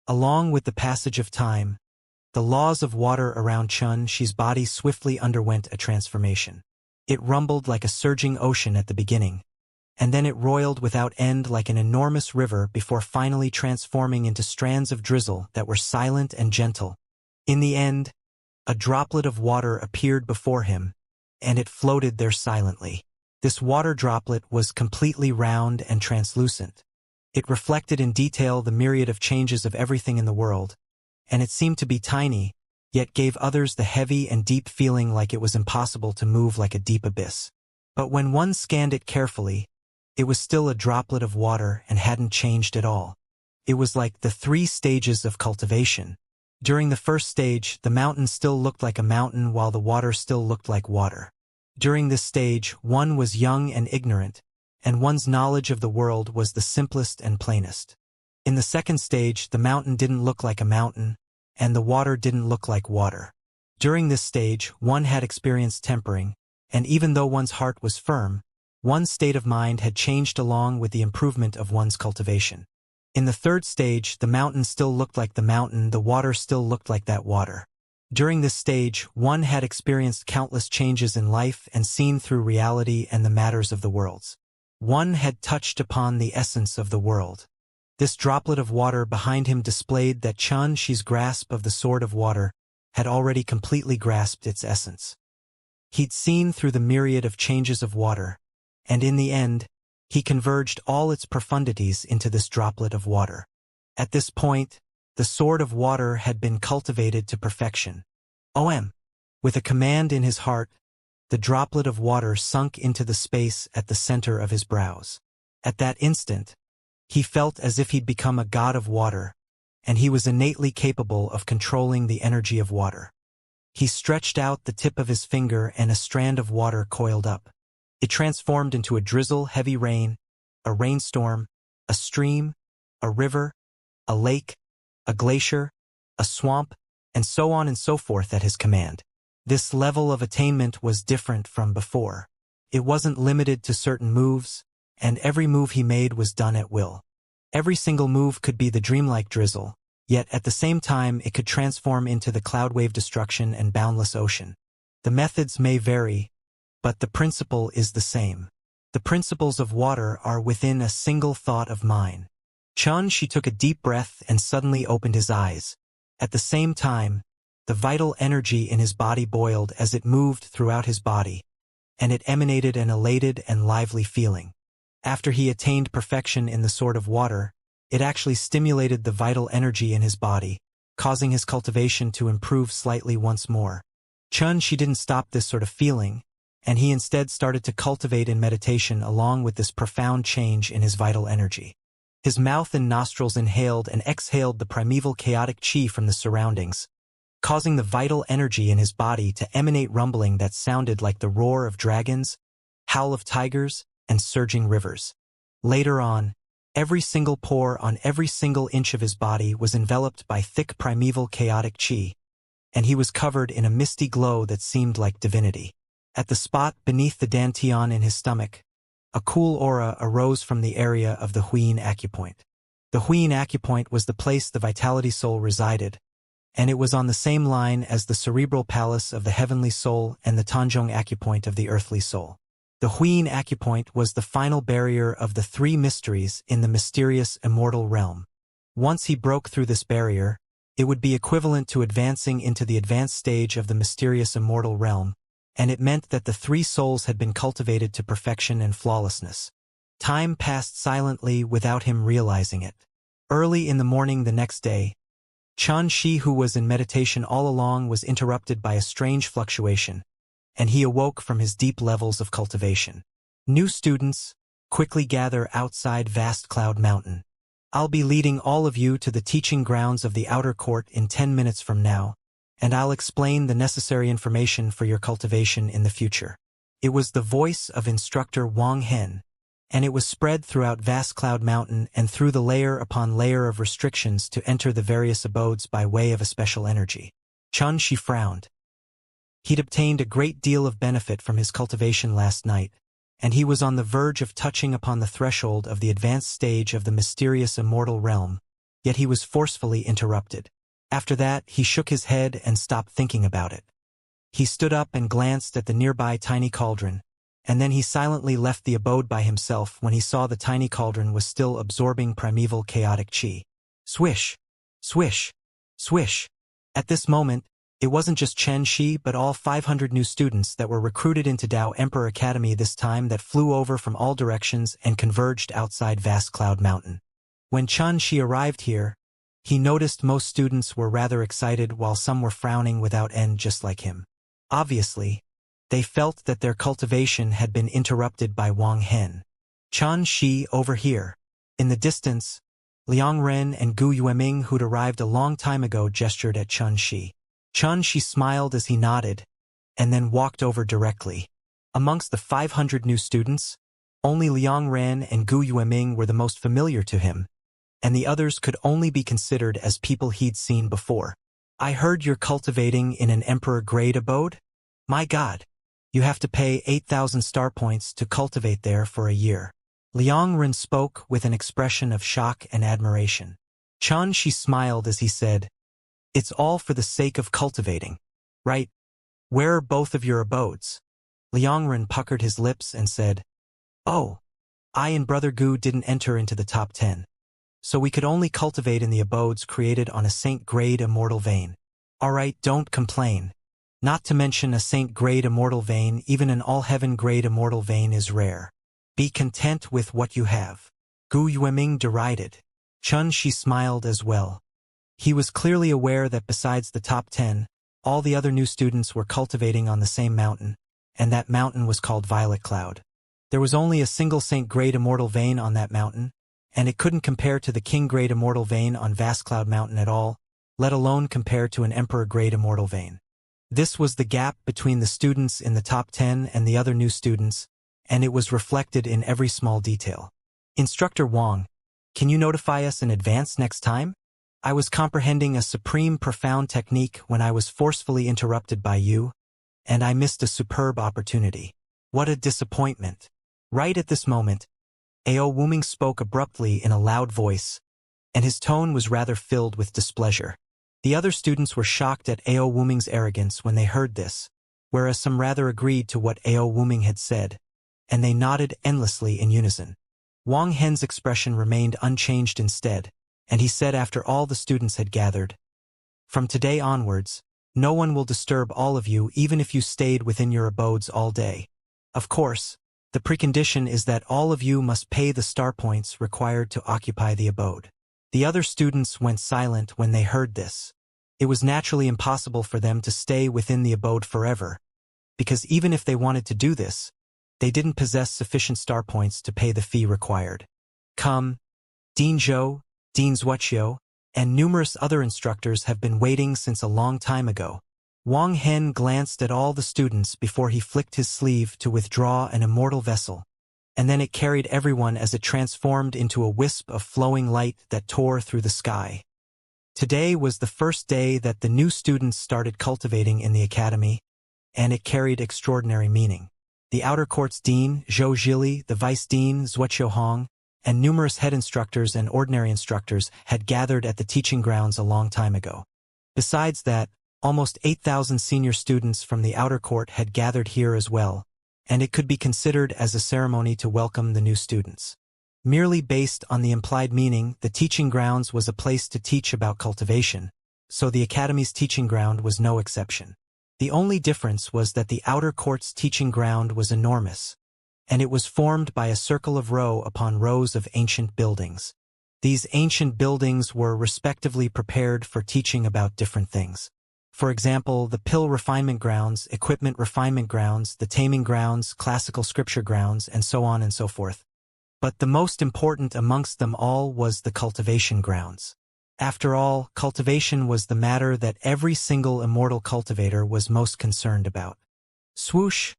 Along with the passage of time, the laws of water around Xianxia's body swiftly underwent a transformation. It rumbled like a surging ocean at the beginning, and then it roiled without end like an enormous river before finally transforming into strands of drizzle that were silent and gentle. In the end, a droplet of water appeared before him, and it floated there silently. This water droplet was completely round and translucent. It reflected in detail the myriad of changes of everything in the world, and it seemed to be tiny, yet gave others the heavy and deep feeling like it was impossible to move like a deep abyss. But when one scanned it carefully, it was still a droplet of water and hadn't changed at all. It was like the 3 stages of cultivation. During the first stage, the mountain still looked like a mountain while the water still looked like water. During this stage, one was young and ignorant, and one's knowledge of the world was the simplest and plainest. In the second stage, the mountain didn't look like a mountain, and the water didn't look like water. During this stage, one had experienced tempering, and even though one's heart was firm, one's state of mind had changed along with the improvement of one's cultivation. In the third stage, the mountain still looked like the mountain, the water still looked like that water. During this stage, one had experienced countless changes in life and seen through reality and the matters of the worlds. One had touched upon the essence of the world. This droplet of water behind him displayed that Xianxia's grasp of the sword of water had already completely grasped its essence. He'd seen through the myriad of changes of water, and in the end, he converged all its profundities into this droplet of water. At this point, the sword of water had been cultivated to perfection. With a command in his heart, the droplet of water sunk into the space at the center of his brows. At that instant, he felt as if he'd become a god of water, and he was innately capable of controlling the energy of water. He stretched out the tip of his finger and a strand of water coiled up. It transformed into a drizzle, heavy rain, a rainstorm, a stream, a river, a lake, a glacier, a swamp, and so on and so forth at his command. This level of attainment was different from before. It wasn't limited to certain moves, and every move he made was done at will. Every single move could be the dreamlike drizzle, yet at the same time it could transform into the cloud wave destruction and boundless ocean. The methods may vary, but the principle is the same. The principles of water are within a single thought of mine. Xianxia took a deep breath and suddenly opened his eyes. At the same time, the vital energy in his body boiled as it moved throughout his body, and it emanated an elated and lively feeling. After he attained perfection in the sword of water, it actually stimulated the vital energy in his body, causing his cultivation to improve slightly once more. Xianxia didn't stop this sort of feeling, and he instead started to cultivate in meditation along with this profound change in his vital energy. His mouth and nostrils inhaled and exhaled the primeval chaotic qi from the surroundings, causing the vital energy in his body to emanate rumbling that sounded like the roar of dragons, howl of tigers, and surging rivers. Later on, every single pore on every single inch of his body was enveloped by thick primeval chaotic qi, and he was covered in a misty glow that seemed like divinity. At the spot beneath the dantian in his stomach, a cool aura arose from the area of the Huyin acupoint. The Huyin acupoint was the place the Vitality Soul resided, and it was on the same line as the cerebral palace of the Heavenly Soul and the Tanzhong acupoint of the Earthly Soul. The Huyin acupoint was the final barrier of the 3 mysteries in the mysterious Immortal realm. Once he broke through this barrier, it would be equivalent to advancing into the advanced stage of the mysterious Immortal realm, and it meant that the 3 souls had been cultivated to perfection and flawlessness. Time passed silently without him realizing it. Early in the morning the next day, Xianxia, who was in meditation all along, was interrupted by a strange fluctuation, and he awoke from his deep levels of cultivation. New students, quickly gather outside Vast Cloud Mountain. I'll be leading all of you to the teaching grounds of the outer court in 10 minutes from now, and I'll explain the necessary information for your cultivation in the future. It was the voice of instructor Wang Hen, and it was spread throughout Vast Cloud Mountain and through the layer upon layer of restrictions to enter the various abodes by way of a special energy. Xianxia frowned. He'd obtained a great deal of benefit from his cultivation last night, and he was on the verge of touching upon the threshold of the advanced stage of the mysterious Immortal realm, yet he was forcefully interrupted. After that, he shook his head and stopped thinking about it. He stood up and glanced at the nearby tiny cauldron, and then he silently left the abode by himself when he saw the tiny cauldron was still absorbing primeval chaotic chi. Swish! Swish! Swish! At this moment, it wasn't just Chen Shi but all 500 new students that were recruited into Dao Emperor Academy this time that flew over from all directions and converged outside Vast Cloud Mountain. When Chen Shi arrived here, he noticed most students were rather excited while some were frowning without end just like him. Obviously, they felt that their cultivation had been interrupted by Wang Hen. Chen Shi over here. In the distance, Liang Ren and Gu Yueming, who'd arrived a long time ago, gestured at Chen Shi. Chen Shi smiled as he nodded, and then walked over directly. Amongst the 500 new students, only Liang Ren and Gu Yueming were the most familiar to him, and the others could only be considered as people he'd seen before. I heard you're cultivating in an Emperor-grade abode? My God, you have to pay 8,000 star points to cultivate there for a year. Liang Ren spoke with an expression of shock and admiration. Chen Shi smiled as he said, "It's all for the sake of cultivating, right? Where are both of your abodes?" Liang Ren puckered his lips and said, "Oh, I and Brother Gu didn't enter into the top 10. So we could only cultivate in the abodes created on a saint-grade immortal vein. Alright, don't complain. Not to mention a saint-grade immortal vein, even an all-heaven-grade immortal vein is rare. Be content with what you have." Gu Yueming derided. Chen Shi smiled as well. He was clearly aware that besides the top 10, all the other new students were cultivating on the same mountain, and that mountain was called Violet Cloud. There was only a single saint-grade immortal vein on that mountain, and it couldn't compare to the king-grade immortal vein on Vast Cloud Mountain at all, let alone compare to an emperor-grade immortal vein. This was the gap between the students in the top 10 and the other new students, and it was reflected in every small detail. "Instructor Wang, can you notify us in advance next time? I was comprehending a supreme profound technique when I was forcefully interrupted by you, and I missed a superb opportunity. What a disappointment." Right at this moment, Ao Wuming spoke abruptly in a loud voice, and his tone was rather filled with displeasure. The other students were shocked at Ao Wuming's arrogance when they heard this, whereas some rather agreed to what Ao Wuming had said, and they nodded endlessly in unison. Wang Hen's expression remained unchanged instead, and he said after all the students had gathered, "From today onwards, no one will disturb all of you even if you stayed within your abodes all day. Of course, the precondition is that all of you must pay the star points required to occupy the abode." The other students went silent when they heard this. It was naturally impossible for them to stay within the abode forever, because even if they wanted to do this, they didn't possess sufficient star points to pay the fee required. Come, Dean Zhou, Dean Wuxia, and numerous other instructors have been waiting since a long time ago. Wang Hen glanced at all the students before he flicked his sleeve to withdraw an immortal vessel, and then it carried everyone as it transformed into a wisp of flowing light that tore through the sky. Today was the first day that the new students started cultivating in the academy, and it carried extraordinary meaning. The outer court's dean, Zhou Zhili, the vice dean, Zuoqiu Hong, and numerous head instructors and ordinary instructors had gathered at the teaching grounds a long time ago. Besides that, almost 8,000 senior students from the outer court had gathered here as well, and it could be considered as a ceremony to welcome the new students. Merely based on the implied meaning, the teaching grounds was a place to teach about cultivation, so the academy's teaching ground was no exception. The only difference was that the outer court's teaching ground was enormous, and it was formed by a circle of row upon rows of ancient buildings. These ancient buildings were respectively prepared for teaching about different things. For example, the pill refinement grounds, equipment refinement grounds, the taming grounds, classical scripture grounds, and so on and so forth. But the most important amongst them all was the cultivation grounds. After all, cultivation was the matter that every single immortal cultivator was most concerned about. Swoosh!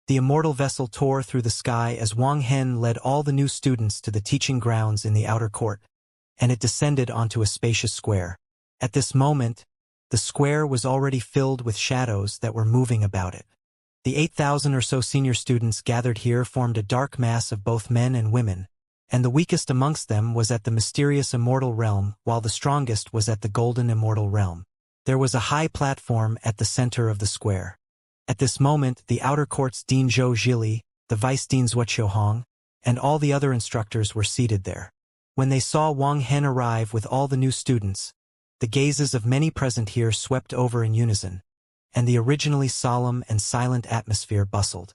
The immortal vessel tore through the sky as Wang Hen led all the new students to the teaching grounds in the outer court, and it descended onto a spacious square. At this moment, the square was already filled with shadows that were moving about it. The 8,000 or so senior students gathered here formed a dark mass of both men and women, and the weakest amongst them was at the mysterious Immortal realm, while the strongest was at the golden Immortal realm. There was a high platform at the center of the square. At this moment, the outer court's Dean Zhou Zhili, the vice deans Wuxia Hong, and all the other instructors were seated there. When they saw Wang Hen arrive with all the new students, the gazes of many present here swept over in unison, and the originally solemn and silent atmosphere bustled.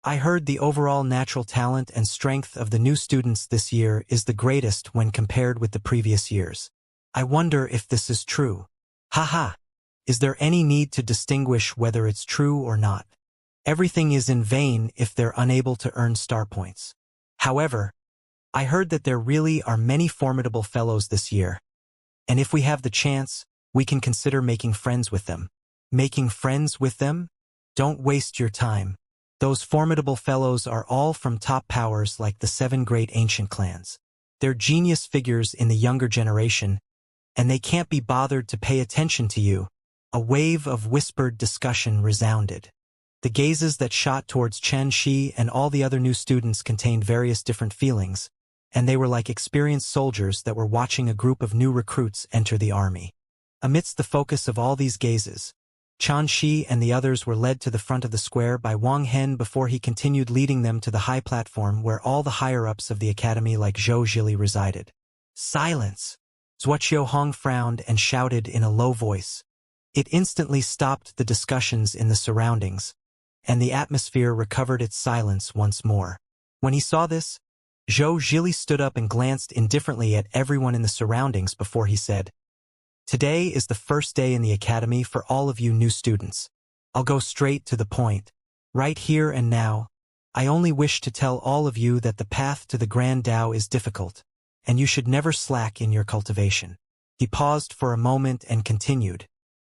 I heard the overall natural talent and strength of the new students this year is the greatest when compared with the previous years. I wonder if this is true. Haha. Is there any need to distinguish whether it's true or not? Everything is in vain if they're unable to earn star points. However, I heard that there really are many formidable fellows this year, and if we have the chance, we can consider making friends with them. Making friends with them? Don't waste your time. Those formidable fellows are all from top powers like the 7 great ancient clans. They're genius figures in the younger generation, and they can't be bothered to pay attention to you. A wave of whispered discussion resounded. The gazes that shot towards Chen Shi and all the other new students contained various different feelings, and they were like experienced soldiers that were watching a group of new recruits enter the army. Amidst the focus of all these gazes, Chen Shi and the others were led to the front of the square by Wang Hen before he continued leading them to the high platform where all the higher-ups of the academy like Zhou Zhili resided. Silence! Wuxia Hong frowned and shouted in a low voice. It instantly stopped the discussions in the surroundings, and the atmosphere recovered its silence once more. When he saw this, Zhou Zhili stood up and glanced indifferently at everyone in the surroundings before he said, "Today is the first day in the academy for all of you new students. I'll go straight to the point. Right here and now, I only wish to tell all of you that the path to the Grand Tao is difficult, and you should never slack in your cultivation." He paused for a moment and continued,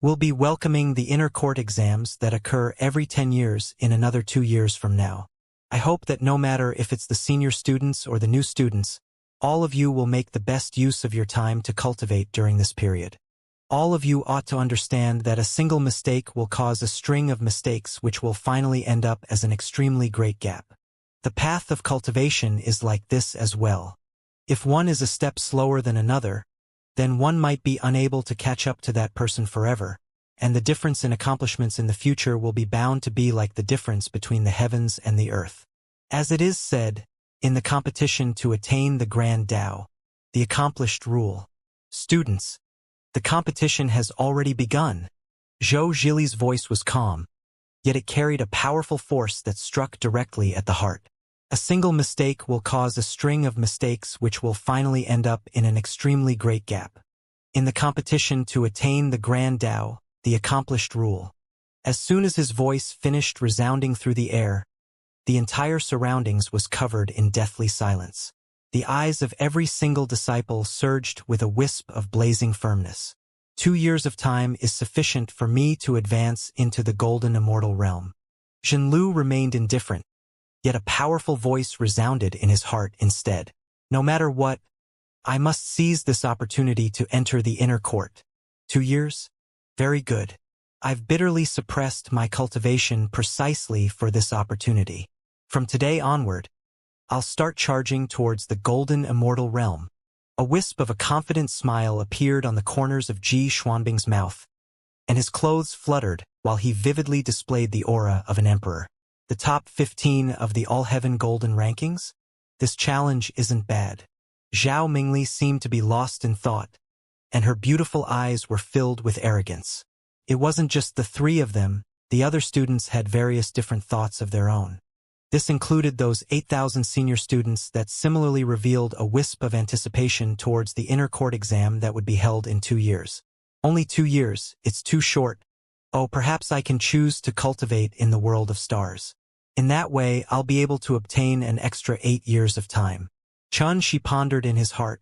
"We'll be welcoming the inner court exams that occur every 10 years in another 2 years from now. I hope that no matter if it's the senior students or the new students, all of you will make the best use of your time to cultivate during this period. All of you ought to understand that a single mistake will cause a string of mistakes which will finally end up as an extremely great gap. The path of cultivation is like this as well. If one is a step slower than another, then one might be unable to catch up to that person forever, and the difference in accomplishments in the future will be bound to be like the difference between the heavens and the earth. As it is said, in the competition to attain the Grand Tao, the accomplished rule. Students, the competition has already begun." Zhou Zhili's voice was calm, yet it carried a powerful force that struck directly at the heart. A single mistake will cause a string of mistakes which will finally end up in an extremely great gap. In the competition to attain the Grand Tao, the accomplished rule. As soon as his voice finished resounding through the air, the entire surroundings was covered in deathly silence. The eyes of every single disciple surged with a wisp of blazing firmness. 2 years of time is sufficient for me to advance into the golden immortal realm. Zhenlu remained indifferent, yet a powerful voice resounded in his heart instead. No matter what, I must seize this opportunity to enter the inner court. 2 years? Very good. I've bitterly suppressed my cultivation precisely for this opportunity. From today onward, I'll start charging towards the golden immortal realm. A wisp of a confident smile appeared on the corners of Ji Xuanbing's mouth, and his clothes fluttered while he vividly displayed the aura of an emperor. The top 15 of the all-heaven golden rankings? This challenge isn't bad. Zhao Mingli seemed to be lost in thought, and her beautiful eyes were filled with arrogance. It wasn't just the 3 of them, the other students had various different thoughts of their own. This included those 8,000 senior students that similarly revealed a wisp of anticipation towards the inner court exam that would be held in 2 years. Only 2 years, it's too short. Oh, perhaps I can choose to cultivate in the world of stars. In that way, I'll be able to obtain an extra 8 years of time. Chen Shi pondered in his heart,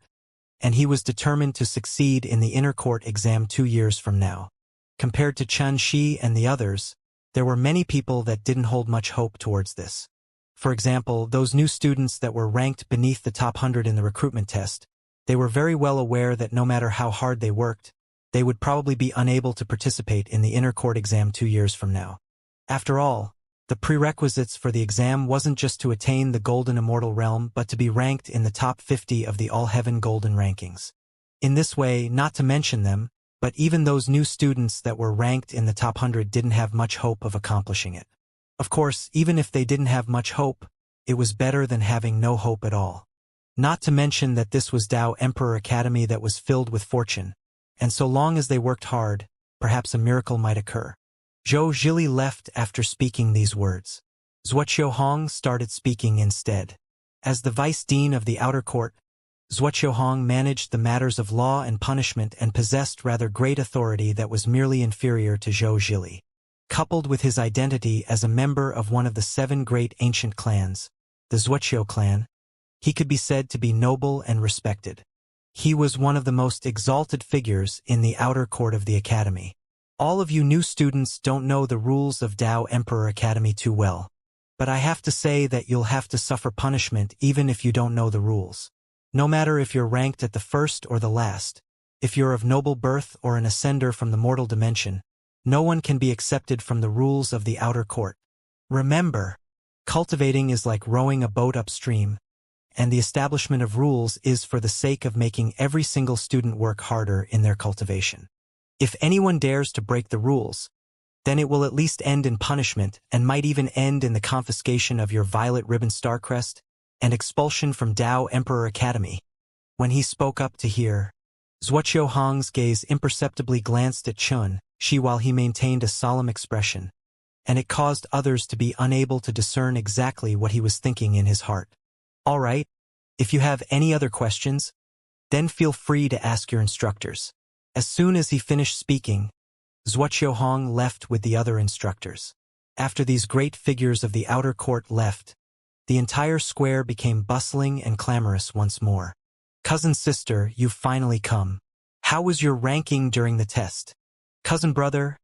and he was determined to succeed in the inner court exam 2 years from now. Compared to Chen Shi and the others, there were many people that didn't hold much hope towards this. For example, those new students that were ranked beneath the top 100 in the recruitment test, they were very well aware that no matter how hard they worked, they would probably be unable to participate in the inner court exam 2 years from now. After all, The prerequisites for the exam wasn't just to attain the golden immortal realm but to be ranked in the top 50 of the all-heaven golden rankings. In this way, not to mention them, but even those new students that were ranked in the top 100 didn't have much hope of accomplishing it. Of course, even if they didn't have much hope, it was better than having no hope at all. Not to mention that this was Tao Emperor Academy that was filled with fortune, and so long as they worked hard, perhaps a miracle might occur. Zhou Zhili left after speaking these words. Zuoqiu Hong started speaking instead. As the vice dean of the outer court, Zuoqiu Hong managed the matters of law and punishment and possessed rather great authority that was merely inferior to Zhou Zhili. Coupled with his identity as a member of one of the 7 great ancient clans, the Zuoqiu clan, he could be said to be noble and respected. He was one of the most exalted figures in the outer court of the academy. All of you new students don't know the rules of Tao Emperor Academy too well, but I have to say that you'll have to suffer punishment even if you don't know the rules. No matter if you're ranked at the first or the last, if you're of noble birth or an ascender from the mortal dimension, no one can be accepted from the rules of the outer court. Remember, cultivating is like rowing a boat upstream, and the establishment of rules is for the sake of making every single student work harder in their cultivation. If anyone dares to break the rules, then it will at least end in punishment and might even end in the confiscation of your violet ribbon star crest and expulsion from Tao Emperor Academy. When he spoke up to hear, Zuoqiu Hong's gaze imperceptibly glanced at Chun Shi while he maintained a solemn expression, and it caused others to be unable to discern exactly what he was thinking in his heart. All right, if you have any other questions, then feel free to ask your instructors. As soon as he finished speaking, Zuoqiu Hong left with the other instructors. After these great figures of the outer court left, the entire square became bustling and clamorous once more. Cousin sister, you've finally come. How was your ranking during the test? Cousin brother,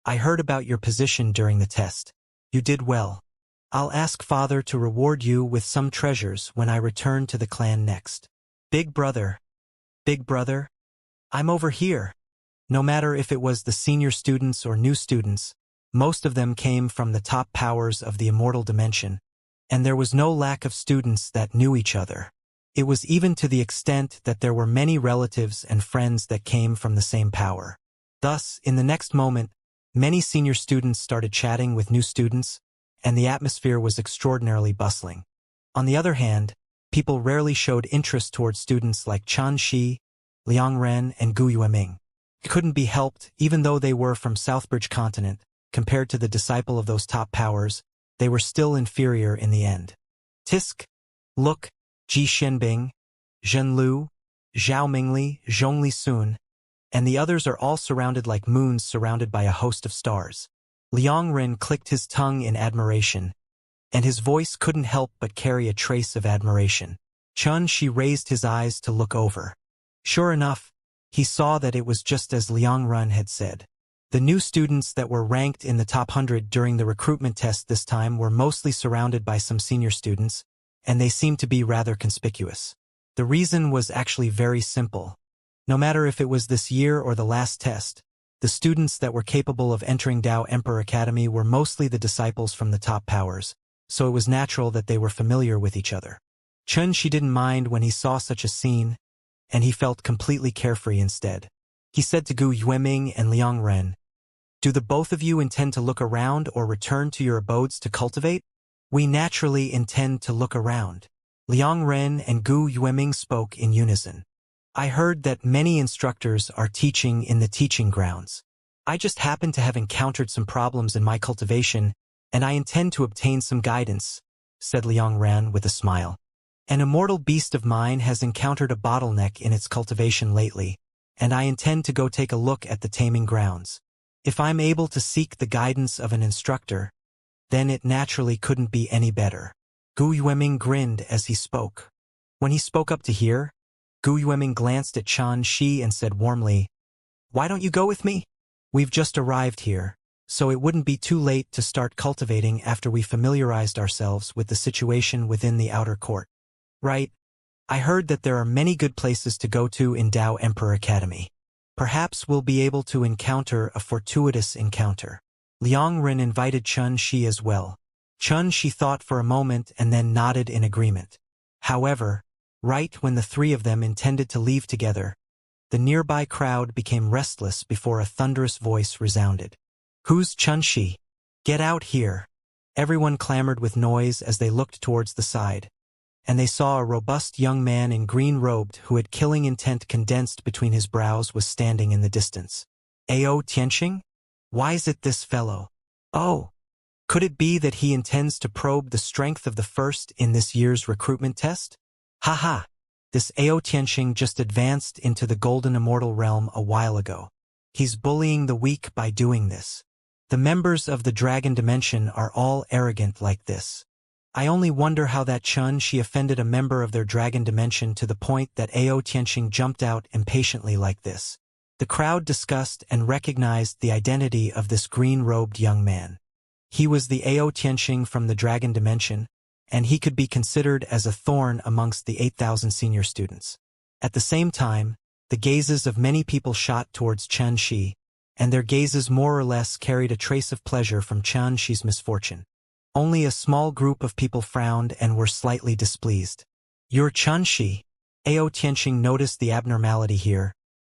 I heard about your position during the test. You did well. I'll ask father to reward you with some treasures when I return to the clan next. Big brother, I'm over here. No matter if it was the senior students or new students, most of them came from the top powers of the immortal dimension, and there was no lack of students that knew each other. It was even to the extent that there were many relatives and friends that came from the same power. Thus, in the next moment, many senior students started chatting with new students, and the atmosphere was extraordinarily bustling. On the other hand, people rarely showed interest toward students like Chan Shi, Liang Ren, and Gu Yueming. It couldn't be helped, even though they were from Southbridge Continent, compared to the disciple of those top powers, they were still inferior in the end. Tisk, Look, Ji Shenbing, Zhen Lu, Zhao Mingli, Zhongli Sun, and the others are all surrounded like moons surrounded by a host of stars. Liang Ren clicked his tongue in admiration, and his voice couldn't help but carry a trace of admiration. Chun Shi raised his eyes to look over. Sure enough, he saw that it was just as Liang Ren had said. The new students that were ranked in the top 100 during the recruitment test this time were mostly surrounded by some senior students, and they seemed to be rather conspicuous. The reason was actually very simple. No matter if it was this year or the last test, the students that were capable of entering Tao Emperor Academy were mostly the disciples from the top powers, so it was natural that they were familiar with each other. Chun Shi didn't mind when he saw such a scene, and he felt completely carefree instead. He said to Gu Yueming and Liang Ren, "Do the both of you intend to look around or return to your abodes to cultivate?" "We naturally intend to look around." Liang Ren and Gu Yueming spoke in unison. "I heard that many instructors are teaching in the teaching grounds. I just happen to have encountered some problems in my cultivation, and I intend to obtain some guidance," said Liang Ren with a smile. "An immortal beast of mine has encountered a bottleneck in its cultivation lately, and I intend to go take a look at the taming grounds. If I'm able to seek the guidance of an instructor, then it naturally couldn't be any better." Gu Yueming grinned as he spoke. When he spoke up to hear, Gu Yueming glanced at Chan Shi and said warmly, "Why don't you go with me? We've just arrived here, so it wouldn't be too late to start cultivating after we familiarized ourselves with the situation within the outer court." "Right. I heard that there are many good places to go to in Tao Emperor Academy. Perhaps we'll be able to encounter a fortuitous encounter." Liang Ren invited Chun Shi as well, Xianxia thought for a moment and then nodded in agreement. However, right when the three of them intended to leave together, the nearby crowd became restless before a thunderous voice resounded. "Who's Xianxia? Get out here!" Everyone clamored with noise as they looked towards the side, and they saw a robust young man in green robed who had killing intent condensed between his brows was standing in the distance. "Ao Tianxing? Why is it this fellow? Oh, could it be that he intends to probe the strength of the first in this year's recruitment test? Haha, this Ao Tianxing just advanced into the golden immortal realm a while ago. He's bullying the weak by doing this. The members of the dragon dimension are all arrogant like this. I only wonder how that Xianxia offended a member of their dragon dimension to the point that Ao Tianxing jumped out impatiently like this." The crowd discussed and recognized the identity of this green-robed young man. He was the Ao Tianxing from the dragon dimension, and he could be considered as a thorn amongst the 8,000 senior students. At the same time, the gazes of many people shot towards Xianxia, and their gazes more or less carried a trace of pleasure from Xianxia's misfortune. Only a small group of people frowned and were slightly displeased. "You're Xianxia." Ao Tianxing noticed the abnormality here,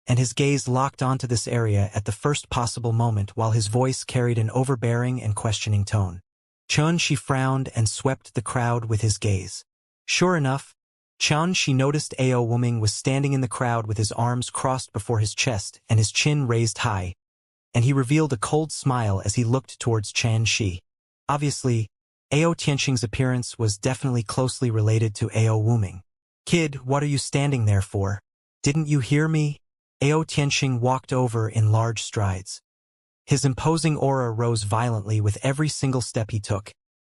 and his gaze locked onto this area at the first possible moment while his voice carried an overbearing and questioning tone. Xianxia frowned and swept the crowd with his gaze. Sure enough, Xianxia noticed Ao Wuming was standing in the crowd with his arms crossed before his chest and his chin raised high, and he revealed a cold smile as he looked towards Xianxia. Obviously, Ao Tianxing's appearance was definitely closely related to Ao Wuming. "Kid, what are you standing there for? Didn't you hear me?" Ao Tianxing walked over in large strides. His imposing aura rose violently with every single step he took,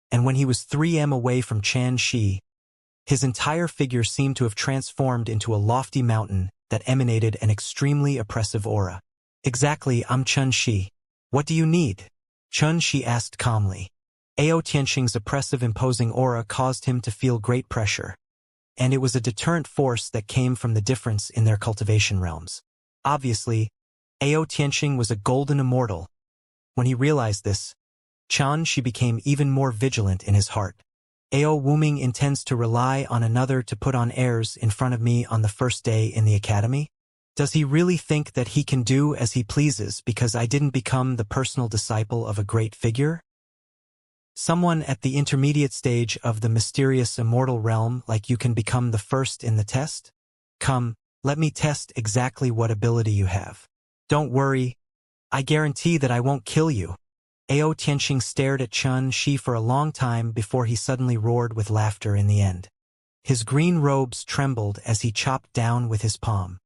and when he was 3 m away from Xianxia, his entire figure seemed to have transformed into a lofty mountain that emanated an extremely oppressive aura. "Exactly, I'm Xianxia. What do you need?" Xianxia asked calmly. Ao Tianxing's oppressive imposing aura caused him to feel great pressure, and it was a deterrent force that came from the difference in their cultivation realms. Obviously, Ao Tianxing was a golden immortal. When he realized this, Xianxia became even more vigilant in his heart. "Ao Wuming intends to rely on another to put on airs in front of me on the first day in the academy? Does he really think that he can do as he pleases because I didn't become the personal disciple of a great figure? Someone at the intermediate stage of the mysterious immortal realm like you can become the first in the test? Come, let me test exactly what ability you have. Don't worry, I guarantee that I won't kill you." Ao Tianxing stared at Xianxia for a long time before he suddenly roared with laughter in the end. His green robes trembled as he chopped down with his palm.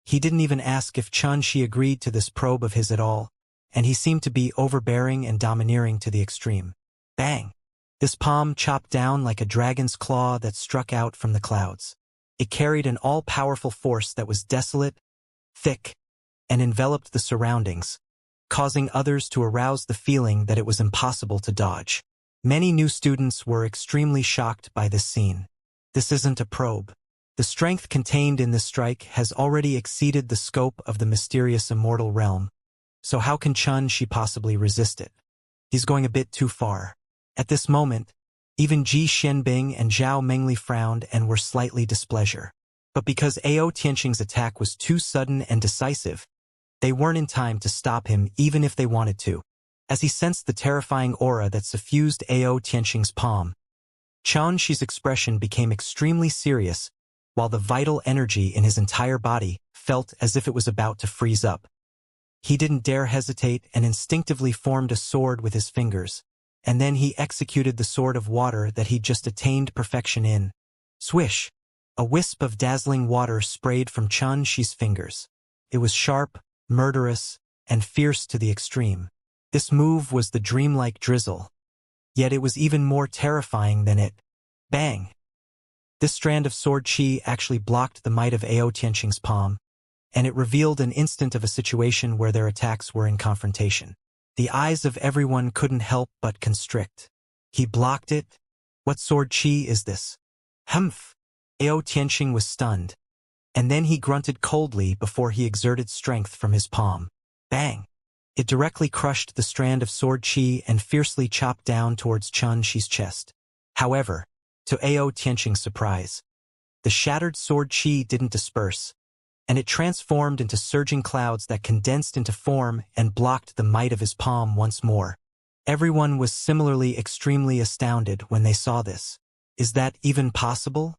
He didn't even ask if Xianxia agreed to this probe of his at all, and he seemed to be overbearing and domineering to the extreme. Bang! This palm chopped down like a dragon's claw that struck out from the clouds. It carried an all-powerful force that was desolate, thick, and enveloped the surroundings, causing others to arouse the feeling that it was impossible to dodge. Many new students were extremely shocked by this scene. This isn't a probe. The strength contained in this strike has already exceeded the scope of the mysterious immortal realm, so how can Xianxia possibly resist it? He's going a bit too far. At this moment, even Ji Xianbing and Zhao Mengli frowned and were slightly displeasure. But because Ao Tianxing's attack was too sudden and decisive, they weren't in time to stop him even if they wanted to. As he sensed the terrifying aura that suffused Ao Tianxing's palm, Xianxi's expression became extremely serious, while the vital energy in his entire body felt as if it was about to freeze up. He didn't dare hesitate and instinctively formed a sword with his fingers, and then he executed the sword of water that he'd just attained perfection in. Swish! A wisp of dazzling water sprayed from Xianxi's fingers. It was sharp, murderous, and fierce to the extreme. This move was the dreamlike drizzle. Yet it was even more terrifying than it. Bang! This strand of sword chi actually blocked the might of Ao Tianxing's palm, and it revealed an instant of a situation where their attacks were in confrontation. The eyes of everyone couldn't help but constrict. He blocked it? What sword chi is this? Humph! Ao Tianxing was stunned, and then he grunted coldly before he exerted strength from his palm. Bang! It directly crushed the strand of sword qi and fiercely chopped down towards Xianxia's chest. However, to Ao Tianqing's surprise, the shattered sword qi didn't disperse, and it transformed into surging clouds that condensed into form and blocked the might of his palm once more. Everyone was similarly extremely astounded when they saw this. Is that even possible?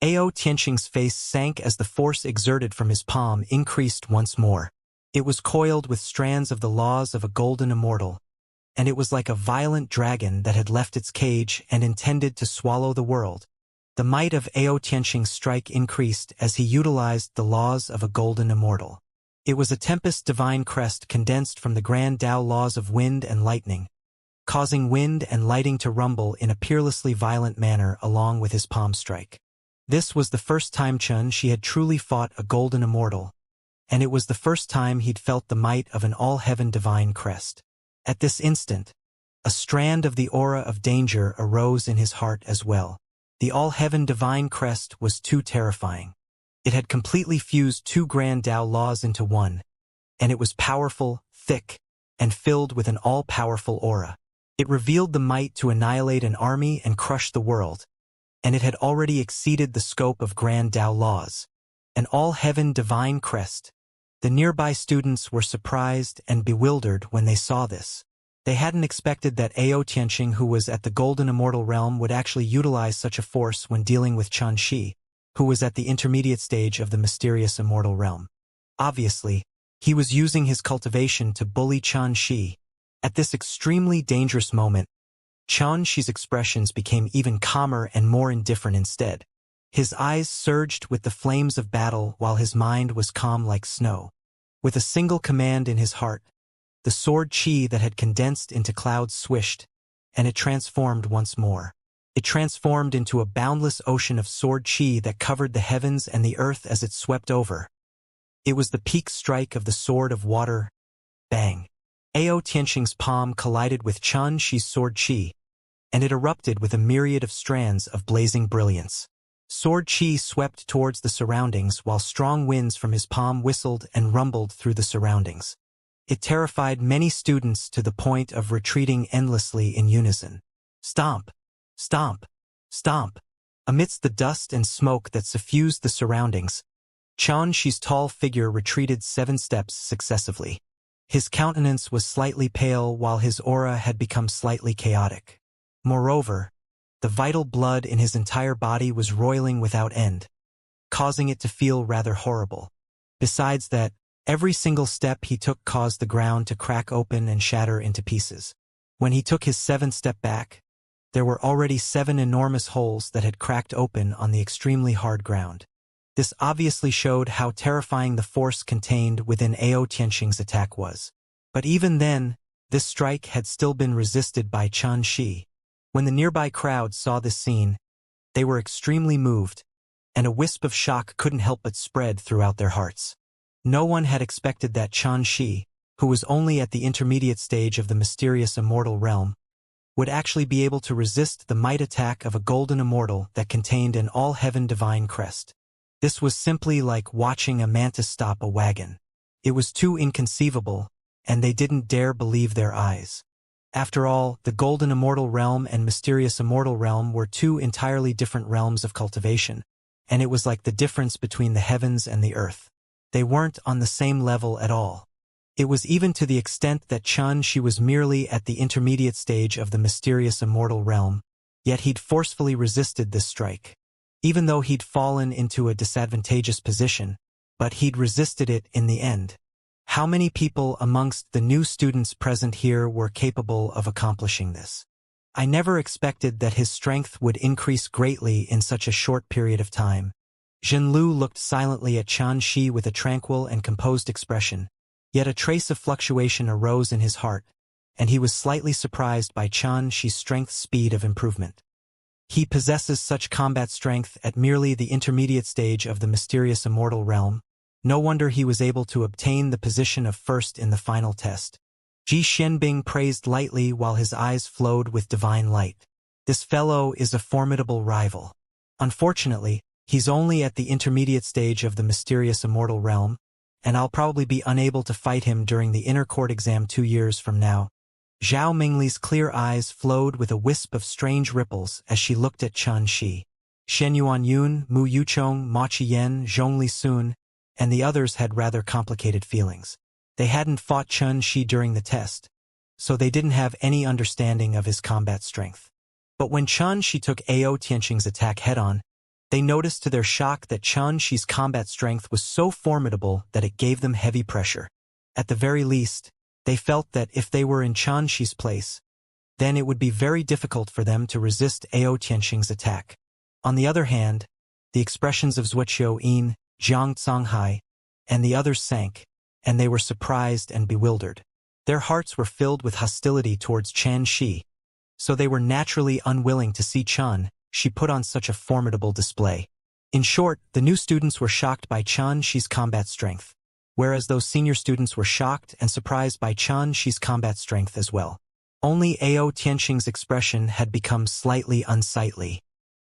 Ao Tianqing's face sank as the force exerted from his palm increased once more. It was coiled with strands of the laws of a golden immortal, and it was like a violent dragon that had left its cage and intended to swallow the world. The might of Ao Tianqing's strike increased as he utilized the laws of a golden immortal. It was a tempest divine crest condensed from the grand Tao laws of wind and lightning, causing wind and lighting to rumble in a peerlessly violent manner along with his palm strike. This was the first time Xianxia had truly fought a golden immortal, and it was the first time he'd felt the might of an all-heaven divine crest. At this instant, a strand of the aura of danger arose in his heart as well. The all-heaven divine crest was too terrifying. It had completely fused two grand Tao laws into one, and it was powerful, thick, and filled with an all-powerful aura. It revealed the might to annihilate an army and crush the world, and it had already exceeded the scope of grand Tao laws. An all-heaven divine crest. The nearby students were surprised and bewildered when they saw this. They hadn't expected that Ao Tianqing, who was at the Golden Immortal Realm, would actually utilize such a force when dealing with Xianxia, who was at the intermediate stage of the mysterious Immortal Realm. Obviously, he was using his cultivation to bully Xianxia. At this extremely dangerous moment, Xianxia's expressions became even calmer and more indifferent instead. His eyes surged with the flames of battle while his mind was calm like snow. With a single command in his heart, the sword qi that had condensed into clouds swished, and it transformed once more. It transformed into a boundless ocean of sword qi that covered the heavens and the earth as it swept over. It was the peak strike of the sword of water. Bang! Ao Tianqing's palm collided with Xianxia's sword qi, and it erupted with a myriad of strands of blazing brilliance. Sword qi swept towards the surroundings while strong winds from his palm whistled and rumbled through the surroundings. It terrified many students to the point of retreating endlessly in unison. Stomp! Stomp! Stomp! Amidst the dust and smoke that suffused the surroundings, Xianxia's tall figure retreated 7 steps successively. His countenance was slightly pale while his aura had become slightly chaotic. Moreover, the vital blood in his entire body was roiling without end, causing it to feel rather horrible. Besides that, every single step he took caused the ground to crack open and shatter into pieces. When he took his 7th step back, there were already 7 enormous holes that had cracked open on the extremely hard ground. This obviously showed how terrifying the force contained within Ao Tianqing's attack was. But even then, this strike had still been resisted by Xianxia. When the nearby crowd saw this scene, they were extremely moved, and a wisp of shock couldn't help but spread throughout their hearts. No one had expected that Xianxia, who was only at the intermediate stage of the mysterious immortal realm, would actually be able to resist the might attack of a golden immortal that contained an all-heaven divine crest. This was simply like watching a mantis stop a wagon. It was too inconceivable, and they didn't dare believe their eyes. After all, the Golden Immortal Realm and Mysterious Immortal Realm were 2 entirely different realms of cultivation, and it was like the difference between the heavens and the earth. They weren't on the same level at all. It was even to the extent that Xianxia was merely at the intermediate stage of the Mysterious Immortal Realm, yet he'd forcefully resisted this strike. Even though he'd fallen into a disadvantageous position, but he'd resisted it in the end. How many people amongst the new students present here were capable of accomplishing this? I never expected that his strength would increase greatly in such a short period of time. Zhenlu looked silently at Xianxia with a tranquil and composed expression, yet a trace of fluctuation arose in his heart, and he was slightly surprised by Xianxia's strength speed of improvement. He possesses such combat strength at merely the intermediate stage of the mysterious immortal realm. No wonder he was able to obtain the position of first in the final test. Ji Xianbing praised lightly while his eyes flowed with divine light. This fellow is a formidable rival. Unfortunately, he's only at the intermediate stage of the mysterious immortal realm, and I'll probably be unable to fight him during the inner court exam 2 years from now. Zhao Mingli's clear eyes flowed with a wisp of strange ripples as she looked at Chen Shi. Shen Yuanyun, Mu Yuchong, Ma Qiyan, Zhongli Sun, and the others had rather complicated feelings. They hadn't fought Chen Shi during the test, so they didn't have any understanding of his combat strength. But when Chen Shi took Ao Tianqing's attack head-on, they noticed to their shock that Chen Shi's combat strength was so formidable that it gave them heavy pressure. At the very least, they felt that if they were in Chen Shi's place, then it would be very difficult for them to resist Ao Tianqing's attack. On the other hand, the expressions of Zuoqiu Yin, Jiang Canghai, and the others sank, and they were surprised and bewildered. Their hearts were filled with hostility towards Chen Shi, so they were naturally unwilling to see Chen Shi put on such a formidable display. In short, the new students were shocked by Chen Shi's combat strength, whereas those senior students were shocked and surprised by Chen Shi's combat strength as well. Only Ao Tianqing's expression had become slightly unsightly.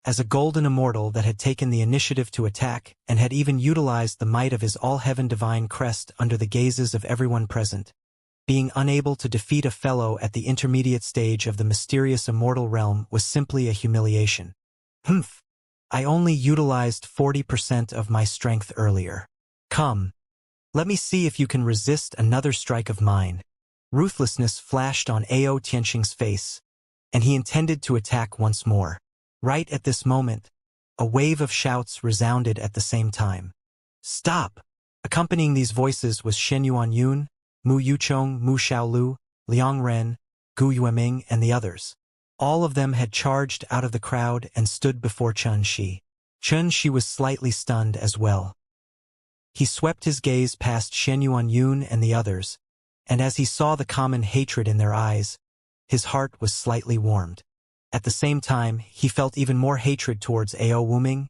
As a golden immortal that had taken the initiative to attack and had even utilized the might of his all-heaven divine crest under the gazes of everyone present, being unable to defeat a fellow at the intermediate stage of the mysterious immortal realm was simply a humiliation. Humph! I only utilized 40% of my strength earlier. Come, let me see if you can resist another strike of mine. Ruthlessness flashed on Ao Tianqing's face, and he intended to attack once more. Right at this moment, a wave of shouts resounded at the same time. Stop! Accompanying these voices was Shen Yuanyun, Mu Yuchong, Mu Xiaolu, Liang Ren, Gu Yueming, and the others. All of them had charged out of the crowd and stood before Chen Shi. Chen Shi was slightly stunned as well. He swept his gaze past Shen Yuanyun and the others, and as he saw the common hatred in their eyes, his heart was slightly warmed. At the same time, he felt even more hatred towards Ao Wuming,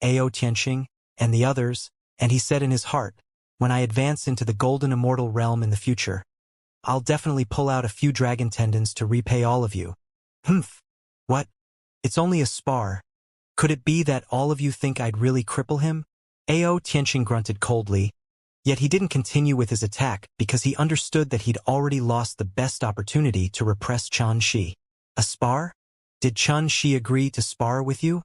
Ao Tianqing, and the others, and he said in his heart, when I advance into the golden immortal realm in the future, I'll definitely pull out a few dragon tendons to repay all of you. Humph! What? It's only a spar. Could it be that all of you think I'd really cripple him? Ao Tianqing grunted coldly, yet he didn't continue with his attack because he understood that he'd already lost the best opportunity to repress Chen Shi. A spar? Did Chen Shi agree to spar with you?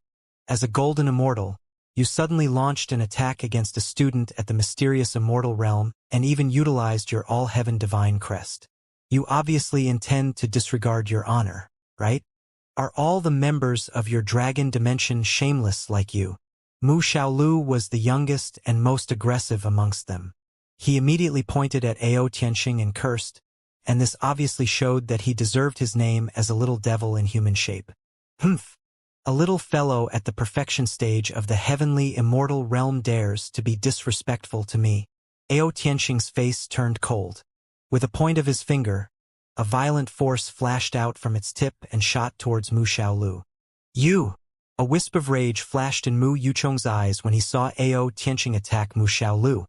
As a golden immortal, you suddenly launched an attack against a student at the mysterious immortal realm and even utilized your all-heaven divine crest. You obviously intend to disregard your honor, right? Are all the members of your dragon dimension shameless like you? Mu Xiaolu was the youngest and most aggressive amongst them. He immediately pointed at Ao Tianqing and cursed, and this obviously showed that he deserved his name as a little devil in human shape. Humph! A little fellow at the perfection stage of the heavenly immortal realm dares to be disrespectful to me. Ao Tianqing's face turned cold. With a point of his finger, a violent force flashed out from its tip and shot towards Mu Xiaolu. You! A wisp of rage flashed in Mu Yuchong's eyes when he saw Ao Tianqing attack Mu Xiaolu,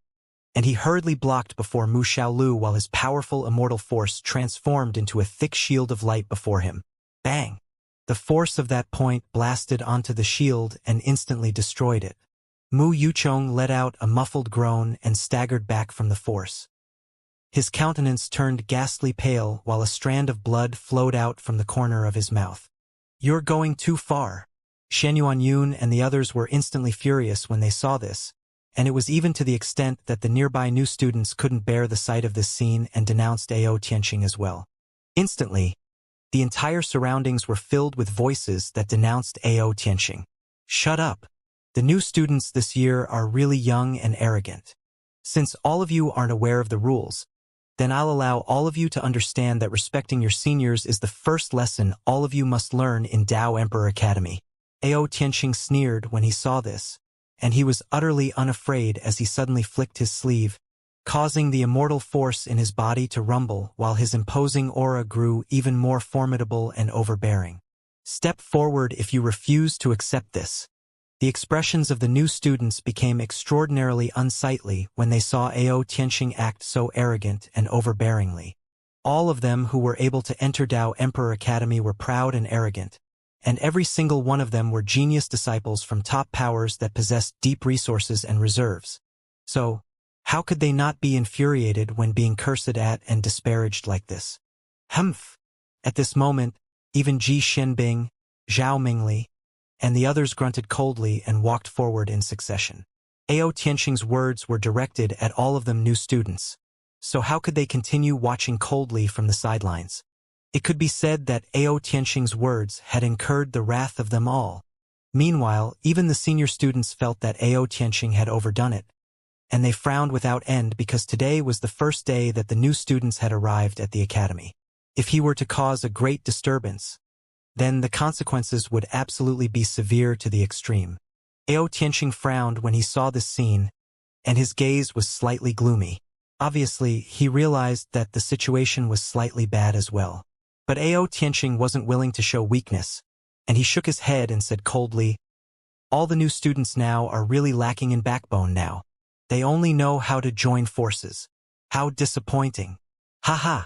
and he hurriedly blocked before Mu Xiaolu while his powerful immortal force transformed into a thick shield of light before him. Bang! The force of that point blasted onto the shield and instantly destroyed it. Mu Yuchong let out a muffled groan and staggered back from the force. His countenance turned ghastly pale while a strand of blood flowed out from the corner of his mouth. You're going too far. Shen Yuanyun and the others were instantly furious when they saw this, and it was even to the extent that the nearby new students couldn't bear the sight of this scene and denounced Ao Tianqing as well. Instantly, the entire surroundings were filled with voices that denounced Ao Tianqing. Shut up! The new students this year are really young and arrogant. Since all of you aren't aware of the rules, then I'll allow all of you to understand that respecting your seniors is the first lesson all of you must learn in Dao Emperor Academy. Ao Tianqing sneered when he saw this, and he was utterly unafraid as he suddenly flicked his sleeve, causing the immortal force in his body to rumble while his imposing aura grew even more formidable and overbearing. Step forward if you refuse to accept this. The expressions of the new students became extraordinarily unsightly when they saw Ao Tianqing act so arrogant and overbearingly. All of them who were able to enter Dao Emperor Academy were proud and arrogant, and every single one of them were genius disciples from top powers that possessed deep resources and reserves. So, How could they not be infuriated when being cursed at and disparaged like this? Humph! At this moment, even Ji Xinbing, Zhao Mingli, and the others grunted coldly and walked forward in succession. Ao Tianxing's words were directed at all of them new students, so how could they continue watching coldly from the sidelines? It could be said that Ao Tianxing's words had incurred the wrath of them all. Meanwhile, even the senior students felt that Ao Tianxing had overdone it, and they frowned without end because today was the first day that the new students had arrived at the academy. If he were to cause a great disturbance, then the consequences would absolutely be severe to the extreme. Ao Tianxing frowned when he saw this scene, and his gaze was slightly gloomy. Obviously, he realized that the situation was slightly bad as well. But Ao Tianxing wasn't willing to show weakness, and he shook his head and said coldly, "All the new students now are really lacking in backbone now. They only know how to join forces. How disappointing. Haha,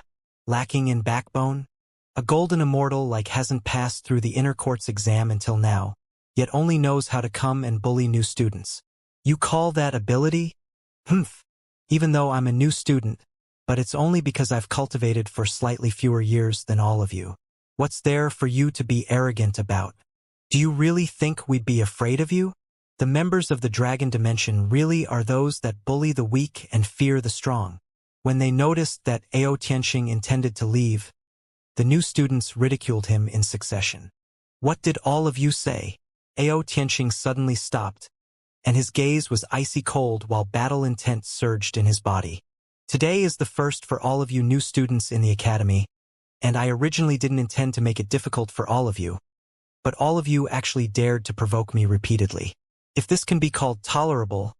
lacking in backbone? A golden immortal like hasn't passed through the inner courts exam until now, yet only knows how to come and bully new students. You call that ability? Humph. Even though I'm a new student, but it's only because I've cultivated for slightly fewer years than all of you. What's there for you to be arrogant about? Do you really think we'd be afraid of you? The members of the Dragon Dimension really are those that bully the weak and fear the strong." When they noticed that Ao Tianxing intended to leave, the new students ridiculed him in succession. "What did all of you say?" Ao Tianxing suddenly stopped, and his gaze was icy cold while battle intent surged in his body. "Today is the first for all of you new students in the academy, and I originally didn't intend to make it difficult for all of you, but all of you actually dared to provoke me repeatedly. If this can be called tolerable,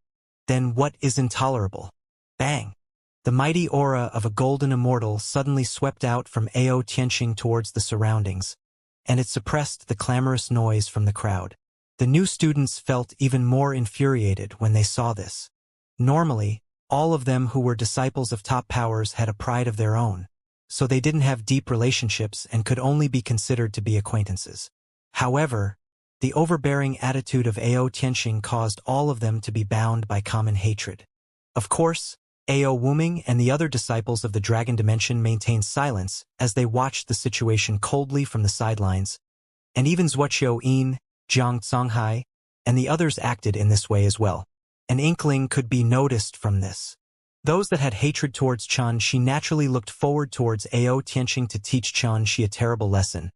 then what is intolerable?" Bang! The mighty aura of a golden immortal suddenly swept out from Ao Tianxing towards the surroundings, and it suppressed the clamorous noise from the crowd. The new students felt even more infuriated when they saw this. Normally, all of them who were disciples of top powers had a pride of their own, so they didn't have deep relationships and could only be considered to be acquaintances. However, the overbearing attitude of Ao Tianxing caused all of them to be bound by common hatred. Of course, Ao Wuming and the other disciples of the Dragon Dimension maintained silence as they watched the situation coldly from the sidelines, and even Zuoqiu Yin, Jiang Zonghai, and the others acted in this way as well. An inkling could be noticed from this. Those that had hatred towards Xianxia naturally looked forward towards Ao Tianxing to teach Xianxia a terrible lesson,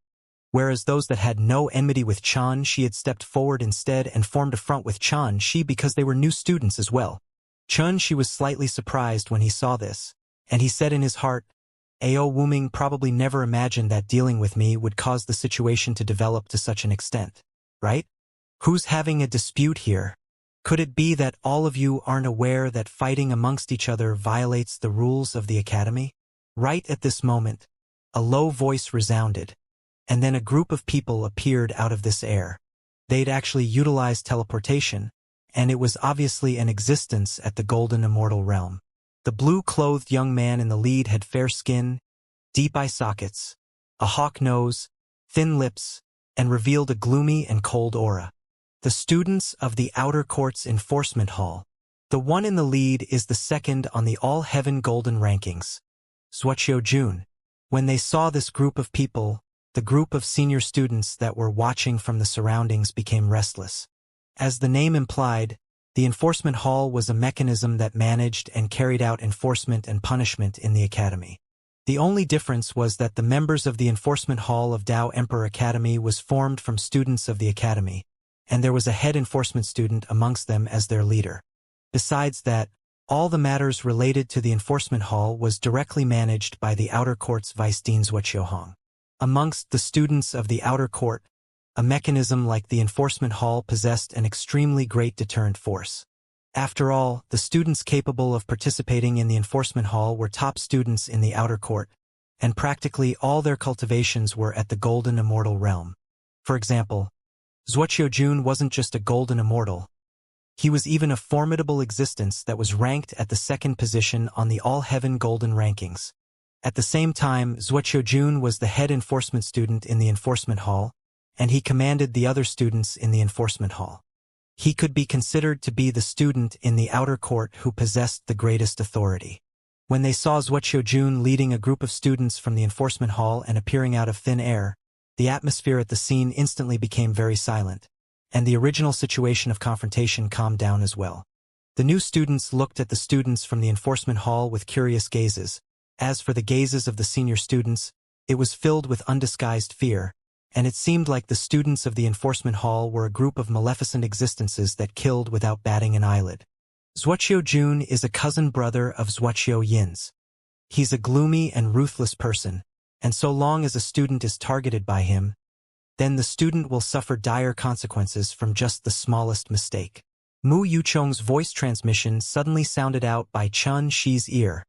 whereas those that had no enmity with Xianxia had stepped forward instead and formed a front with Xianxia because they were new students as well. Xianxia was slightly surprised when he saw this, and he said in his heart, "Ao Wuming probably never imagined that dealing with me would cause the situation to develop to such an extent, right? Who's having a dispute here? Could it be that all of you aren't aware that fighting amongst each other violates the rules of the academy?" Right at this moment, a low voice resounded, and then a group of people appeared out of this air. They'd actually utilized teleportation, and it was obviously an existence at the Golden Immortal realm. The blue-clothed young man in the lead had fair skin, deep eye sockets, a hawk nose, thin lips, and revealed a gloomy and cold aura. The students of the Outer Courts Enforcement Hall. The one in the lead is the second on the All-Heaven Golden rankings. Zuoqiu Jun. When they saw this group of people, the group of senior students that were watching from the surroundings became restless. As the name implied, the Enforcement Hall was a mechanism that managed and carried out enforcement and punishment in the academy. The only difference was that the members of the Enforcement Hall of Dao Emperor Academy was formed from students of the academy, and there was a head enforcement student amongst them as their leader. Besides that, all the matters related to the Enforcement Hall was directly managed by the Outer Court's Vice Dean Zuoqiu. Amongst the students of the Outer Court, a mechanism like the Enforcement Hall possessed an extremely great deterrent force. After all, the students capable of participating in the Enforcement Hall were top students in the Outer Court, and practically all their cultivations were at the Golden Immortal realm. For example, Zuoqiu Jun wasn't just a Golden Immortal. He was even a formidable existence that was ranked at the second position on the All-Heaven Golden rankings. At the same time, Zuoqiu Jun was the head enforcement student in the Enforcement Hall, and he commanded the other students in the Enforcement Hall. He could be considered to be the student in the outer court who possessed the greatest authority. When they saw Wuxia leading a group of students from the enforcement hall and appearing out of thin air, the atmosphere at the scene instantly became very silent, and the original situation of confrontation calmed down as well. The new students looked at the students from the enforcement hall with curious gazes. As for the gazes of the senior students, it was filled with undisguised fear, and it seemed like the students of the enforcement hall were a group of maleficent existences that killed without batting an eyelid. Wuxia is a cousin brother of Wuxia. He's a gloomy and ruthless person, and so long as a student is targeted by him, then the student will suffer dire consequences from just the smallest mistake. Mu Yuchong's voice transmission suddenly sounded out by Chun Shi's ear.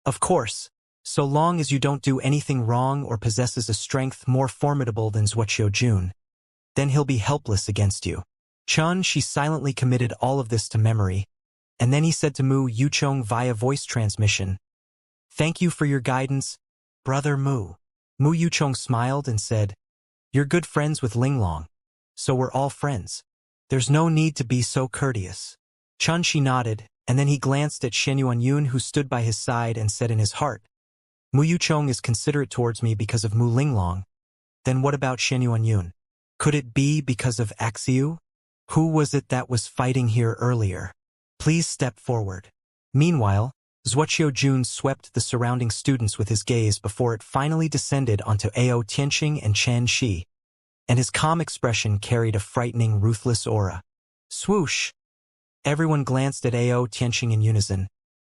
Of course, so long as you don't do anything wrong or possesses a strength more formidable than Wuxia, then he'll be helpless against you. Chun Shi silently committed all of this to memory, and then he said to Mu Yuchong via voice transmission, "Thank you for your guidance, Brother Mu." Mu Yuchong smiled and said, "You're good friends with Linglong, so we're all friends. There's no need to be so courteous." Chun Shi nodded, and then he glanced at Xianxia who stood by his side and said in his heart, "Mu Yuchong is considerate towards me because of Mu Linglong. Then what about Xianxia? Could it be because of Axiu? Who was it that was fighting here earlier? Please step forward." Meanwhile, Wuxia swept the surrounding students with his gaze before it finally descended onto Ao Tianqing and Chen Shi, and his calm expression carried a frightening, ruthless aura. Swoosh! Everyone glanced at Ao Tianqing in unison,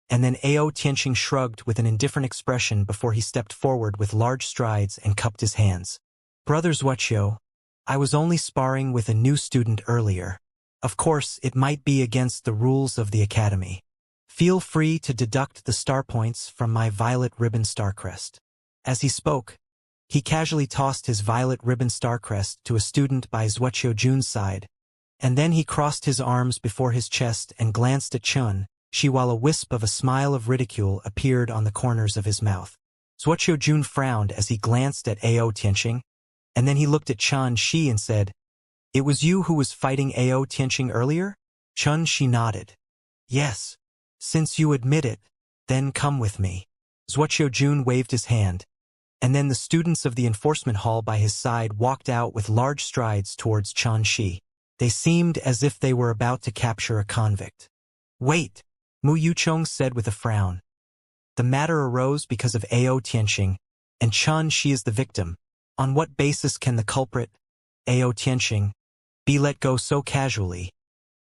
and then Ao Tianqing shrugged with an indifferent expression before he stepped forward with large strides and cupped his hands. "Brothers Wuxia, I was only sparring with a new student earlier. Of course, it might be against the rules of the academy. Feel free to deduct the star points from my violet ribbon star crest." As he spoke, he casually tossed his violet ribbon star crest to a student by Wuxia's side, and then he crossed his arms before his chest and glanced at Chun Shi while a wisp of a smile of ridicule appeared on the corners of his mouth. Wuxia frowned as he glanced at Ao Tianqing, and then he looked at Chun Shi and said, "It was you who was fighting Ao Tianqing earlier?" Chun Shi nodded. "Yes. Since you admit it, then come with me." Wuxia waved his hand, and then the students of the enforcement hall by his side walked out with large strides towards Chun Shi. They seemed as if they were about to capture a convict. "Wait," Mu Yuchong said with a frown. "The matter arose because of Ao Tianqing, and Chun Shi is the victim. On what basis can the culprit, Ao Tianqing, be let go so casually?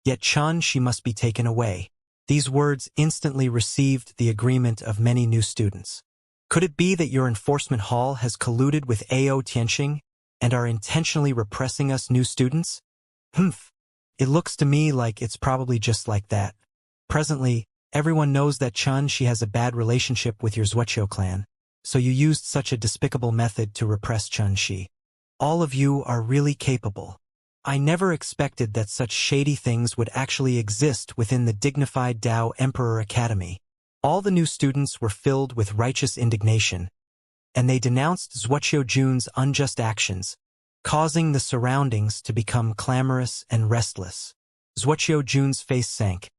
Yet Chun Shi must be taken away." These words instantly received the agreement of many new students. "Could it be that your enforcement hall has colluded with Ao Tianqing and are intentionally repressing us new students? Humph. It looks to me like it's probably just like that. Presently, everyone knows that Chun Shi has a bad relationship with your Wuxia clan, so you used such a despicable method to repress Chun Shi. All of you are really capable. I never expected that such shady things would actually exist within the dignified Dao Emperor Academy." All the new students were filled with righteous indignation, and they denounced Wuxia's unjust actions, causing the surroundings to become clamorous and restless. Wuxia's face sank,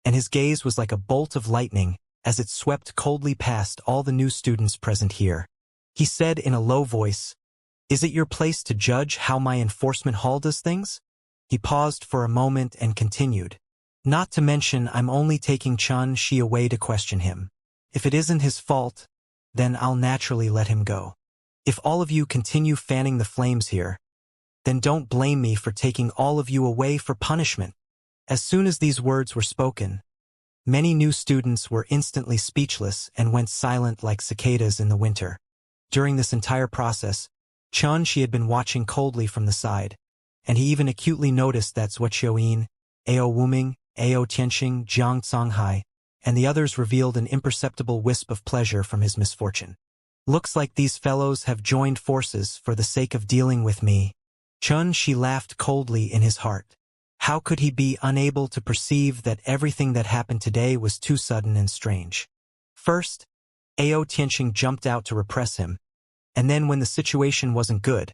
and his gaze was like a bolt of lightning as it swept coldly past all the new students present here. He said in a low voice, "Is it your place to judge how my enforcement hall does things?" He paused for a moment and continued, "Not to mention I'm only taking Chun Shi away to question him. If it isn't his fault, then I'll naturally let him go. If all of you continue fanning the flames here, then don't blame me for taking all of you away for punishment." As soon as these words were spoken, many new students were instantly speechless and went silent like cicadas in the winter. During this entire process, Chun Shi had been watching coldly from the side, and he even acutely noticed that Wuxia, Ao Wuming, Ao Tianqing, Jiang Songhai, and the others revealed an imperceptible wisp of pleasure from his misfortune. "Looks like these fellows have joined forces for the sake of dealing with me." Chun Shi laughed coldly in his heart. How could he be unable to perceive that everything that happened today was too sudden and strange? First, Ao Tianqing jumped out to repress him, and then when the situation wasn't good,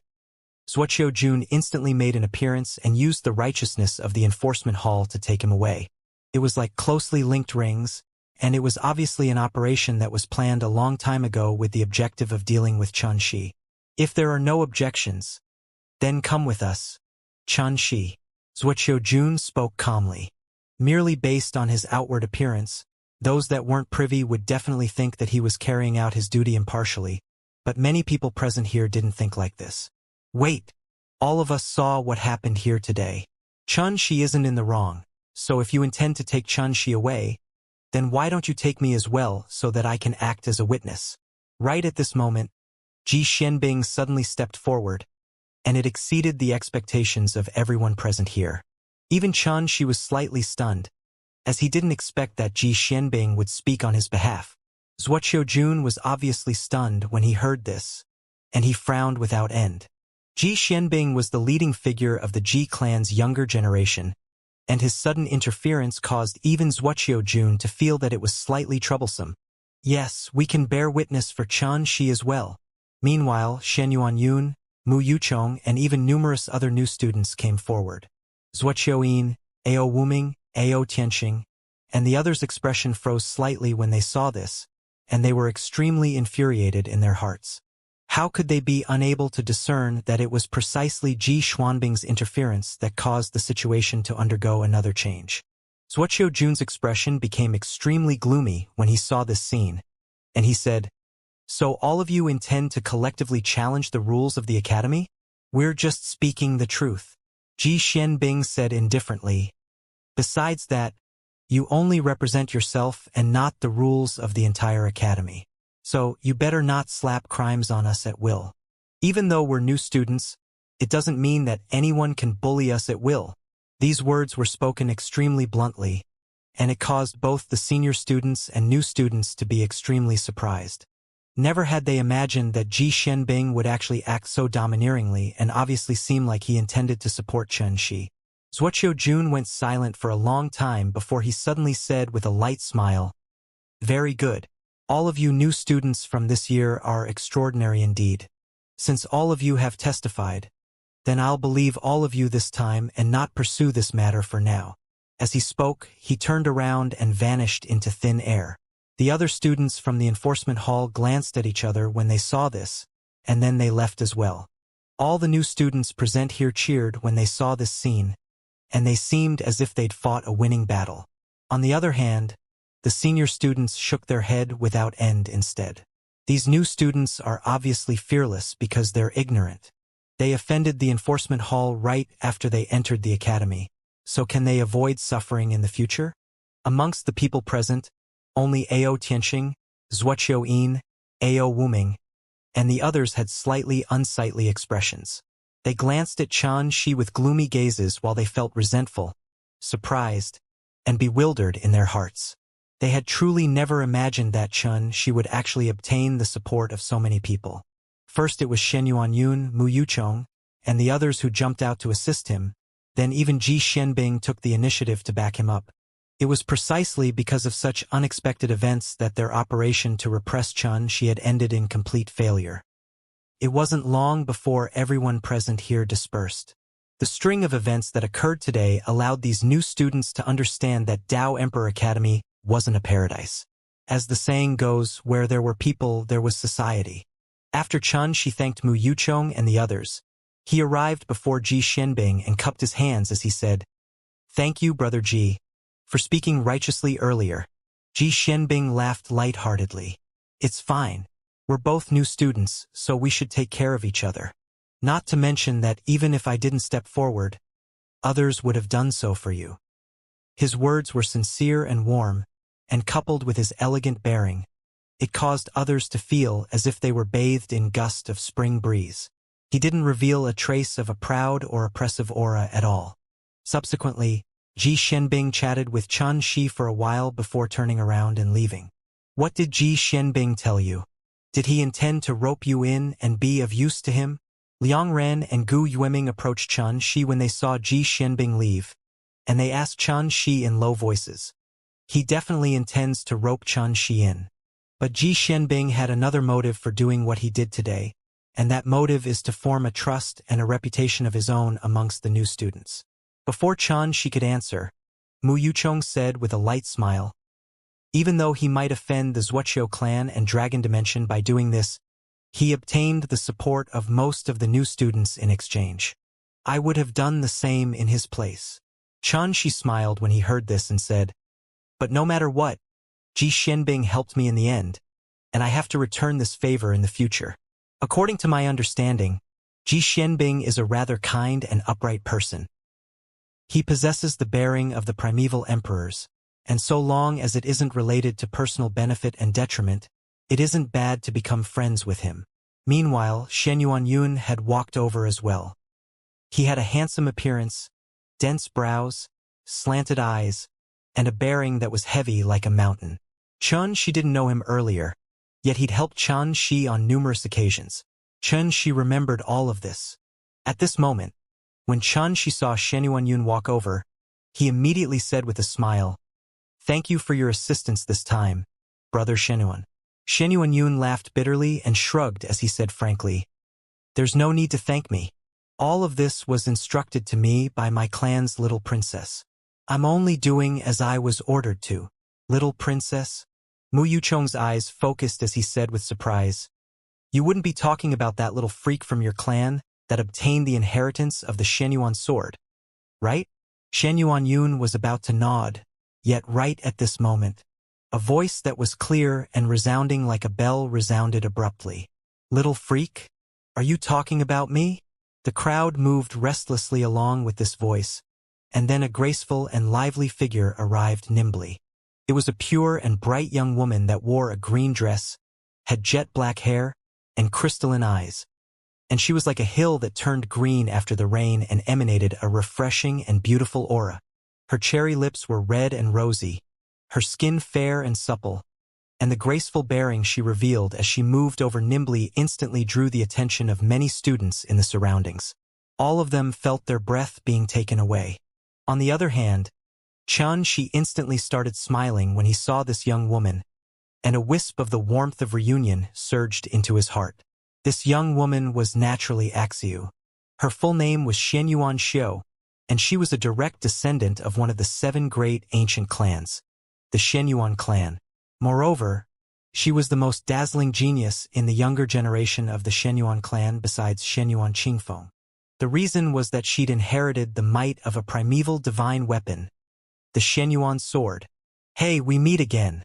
Zhuo Jun instantly made an appearance and used the righteousness of the enforcement hall to take him away. It was like closely linked rings, and it was obviously an operation that was planned a long time ago with the objective of dealing with Chun Shi. If there are no objections, then come with us, Chun Shi. Zhuo Jun spoke calmly. Merely based on his outward appearance, those that weren't privy would definitely think that he was carrying out his duty impartially, but many people present here didn't think like this. Wait! All of us saw what happened here today. Chun Shi isn't in the wrong, so if you intend to take Chun Shi away, then why don't you take me as well so that I can act as a witness? Right at this moment, Ji Xianbing suddenly stepped forward, and it exceeded the expectations of everyone present here. Even Chun Shi was slightly stunned, as he didn't expect that Ji Xianbing would speak on his behalf. Zhuo Jun was obviously stunned when he heard this, and he frowned without end. Ji Xianbing was the leading figure of the Ji clan's younger generation, and his sudden interference caused even Zhuo Jun to feel that it was slightly troublesome. Yes, we can bear witness for Chun Shi as well. Meanwhile, Shen Yuanyun, Mu Yuchong, and even numerous other new students came forward. Zhuo Yin, Ao Wuming, Ao Tianxing, and the others' expression froze slightly when they saw this, and they were extremely infuriated in their hearts. How could they be unable to discern that it was precisely Ji Xuanbing's interference that caused the situation to undergo another change? Zhuo Jun's expression became extremely gloomy when he saw this scene, and he said, "So all of you intend to collectively challenge the rules of the academy? We're just speaking the truth," Ji Xianbing said indifferently. "Besides that, you only represent yourself and not the rules of the entire academy. So you better not slap crimes on us at will. Even though we're new students, it doesn't mean that anyone can bully us at will." These words were spoken extremely bluntly, and it caused both the senior students and new students to be extremely surprised. Never had they imagined that Ji Xianbing would actually act so domineeringly and obviously seem like he intended to support Chun Shi. Zhuo Jun went silent for a long time before he suddenly said with a light smile, "Very good. All of you new students from this year are extraordinary indeed. Since all of you have testified, then I'll believe all of you this time and not pursue this matter for now." As he spoke, he turned around and vanished into thin air. The other students from the enforcement hall glanced at each other when they saw this, and then they left as well. All the new students present here cheered when they saw this scene, and they seemed as if they'd fought a winning battle. On the other hand, the senior students shook their head without end instead. These new students are obviously fearless because they're ignorant. They offended the enforcement hall right after they entered the academy, so can they avoid suffering in the future? Amongst the people present, only Ao Tianxing, Zhuo Yin, Ao Wuming, and the others had slightly unsightly expressions. They glanced at Chun Shi with gloomy gazes while they felt resentful, surprised, and bewildered in their hearts. They had truly never imagined that Chun Shi would actually obtain the support of so many people. First it was Shen Yuanyun, Mu Yuchong, and the others who jumped out to assist him, then even Ji Xianbing took the initiative to back him up. It was precisely because of such unexpected events that their operation to repress Chun Shi had ended in complete failure. It wasn't long before everyone present here dispersed. The string of events that occurred today allowed these new students to understand that Dao Emperor Academy wasn't a paradise. As the saying goes, where there were people, there was society. After Chun Shi thanked Mu Yuchong and the others, he arrived before Ji Xianbing and cupped his hands as he said, "Thank you, Brother Ji, for speaking righteously earlier." Ji Xianbing laughed lightheartedly. "It's fine. We're both new students, so we should take care of each other. Not to mention that even if I didn't step forward, others would have done so for you." His words were sincere and warm, and coupled with his elegant bearing, it caused others to feel as if they were bathed in gust of spring breeze. He didn't reveal a trace of a proud or oppressive aura at all. Subsequently, Ji Xianbing chatted with Chun Shi for a while before turning around and leaving. "What did Ji Xianbing tell you? Did he intend to rope you in and be of use to him?" Liang Ren and Gu Yueming approached Chun Shi when they saw Ji Xianbing leave, and they asked Chun Shi in low voices. He definitely intends to rope Chun Shi in. But Ji Xianbing had another motive for doing what he did today, and that motive is to form a trust and a reputation of his own amongst the new students. Before Xianxia could answer, Mu Yuchong said with a light smile, even though he might offend the Wuxia clan and Dragon Dimension by doing this, he obtained the support of most of the new students in exchange. I would have done the same in his place. Xianxia smiled when he heard this and said, but no matter what, Ji Xianbing helped me in the end, and I have to return this favor in the future. According to my understanding, Ji Xianbing is a rather kind and upright person. He possesses the bearing of the primeval emperors, and so long as it isn't related to personal benefit and detriment, it isn't bad to become friends with him. Meanwhile, Shen Yuanyun had walked over as well. He had a handsome appearance, dense brows, slanted eyes, and a bearing that was heavy like a mountain. Xianxia didn't know him earlier, yet he'd helped Xianxia on numerous occasions. Xianxia remembered all of this. At this moment, when Xianxia saw Shen Yuanyun walk over, he immediately said with a smile, thank you for your assistance this time, brother Shenyuan. Shen Yuanyun laughed bitterly and shrugged as he said frankly, there's no need to thank me. All of this was instructed to me by my clan's little princess. I'm only doing as I was ordered to. Little princess? Mu Yuchong's eyes focused as he said with surprise, you wouldn't be talking about that little freak from your clan that obtained the inheritance of the Shenyuan sword, right? Shen Yuanyun was about to nod, yet right at this moment, a voice that was clear and resounding like a bell resounded abruptly. Little freak? Are you talking about me? The crowd moved restlessly along with this voice, and then a graceful and lively figure arrived nimbly. It was a pure and bright young woman that wore a green dress, had jet black hair, and crystalline eyes, and she was like a hill that turned green after the rain and emanated a refreshing and beautiful aura. Her cherry lips were red and rosy, her skin fair and supple, and the graceful bearing she revealed as she moved over nimbly instantly drew the attention of many students in the surroundings. All of them felt their breath being taken away. On the other hand, Xianxia instantly started smiling when he saw this young woman, and a wisp of the warmth of reunion surged into his heart. This young woman was naturally Axiu. Her full name was Shen Yuan Xiu, and she was a direct descendant of one of the 7 great ancient clans, the Shen Yuan clan. Moreover, she was the most dazzling genius in the younger generation of the Shen Yuan clan besides Shen Yuan Qingfeng. The reason was that she'd inherited the might of a primeval divine weapon, the Shen Yuan sword. Hey, we meet again.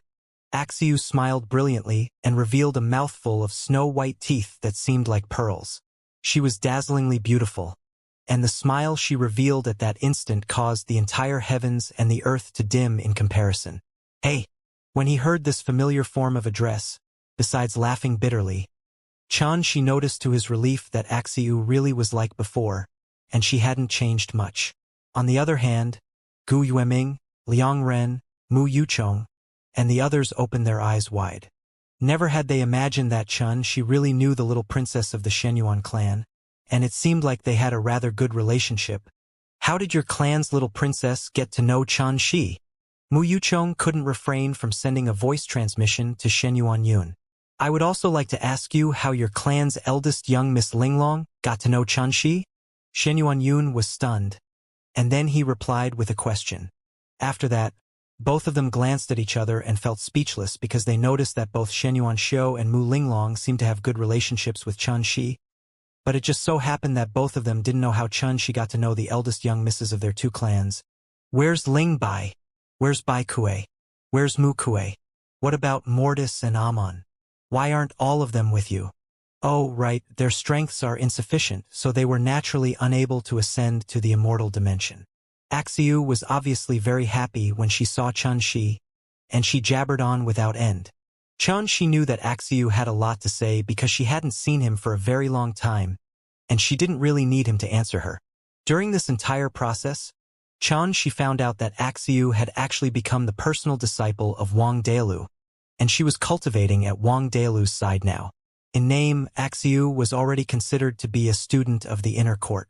Axiu smiled brilliantly and revealed a mouthful of snow-white teeth that seemed like pearls. She was dazzlingly beautiful, and the smile she revealed at that instant caused the entire heavens and the earth to dim in comparison. Hey! When he heard this familiar form of address, besides laughing bitterly, Xianxia noticed to his relief that Axiu really was like before, and she hadn't changed much. On the other hand, Gu Yueming, Liang Ren, Mu Yuchong, and the others opened their eyes wide. Never had they imagined that Xianxia really knew the little princess of the Shenyuan clan, and it seemed like they had a rather good relationship. How did your clan's little princess get to know Xianxia? Mu Yuchong couldn't refrain from sending a voice transmission to Shen Yuanyun. I would also like to ask you how your clan's eldest young Miss Linglong got to know Xianxia? Shen Yuanyun was stunned, and then he replied with a question. After that, both of them glanced at each other and felt speechless because they noticed that both Shen Yuanxiu and Mu Linglong seemed to have good relationships with Xianxia, but it just so happened that both of them didn't know how Xianxia got to know the eldest young misses of their 2 clans. Where's Ling Bai? Where's Bai Kue? Where's Mu Kue? What about Mortis and Amon? Why aren't all of them with you? Oh, right, their strengths are insufficient, so they were naturally unable to ascend to the immortal dimension. Axiu was obviously very happy when she saw Xianxia, and she jabbered on without end. Xianxia knew that Axiu had a lot to say because she hadn't seen him for a very long time, and she didn't really need him to answer her. During this entire process, Xianxia found out that Axiu had actually become the personal disciple of Wang Delu, and she was cultivating at Wang Delu's side now. In name, Axiu was already considered to be a student of the inner court.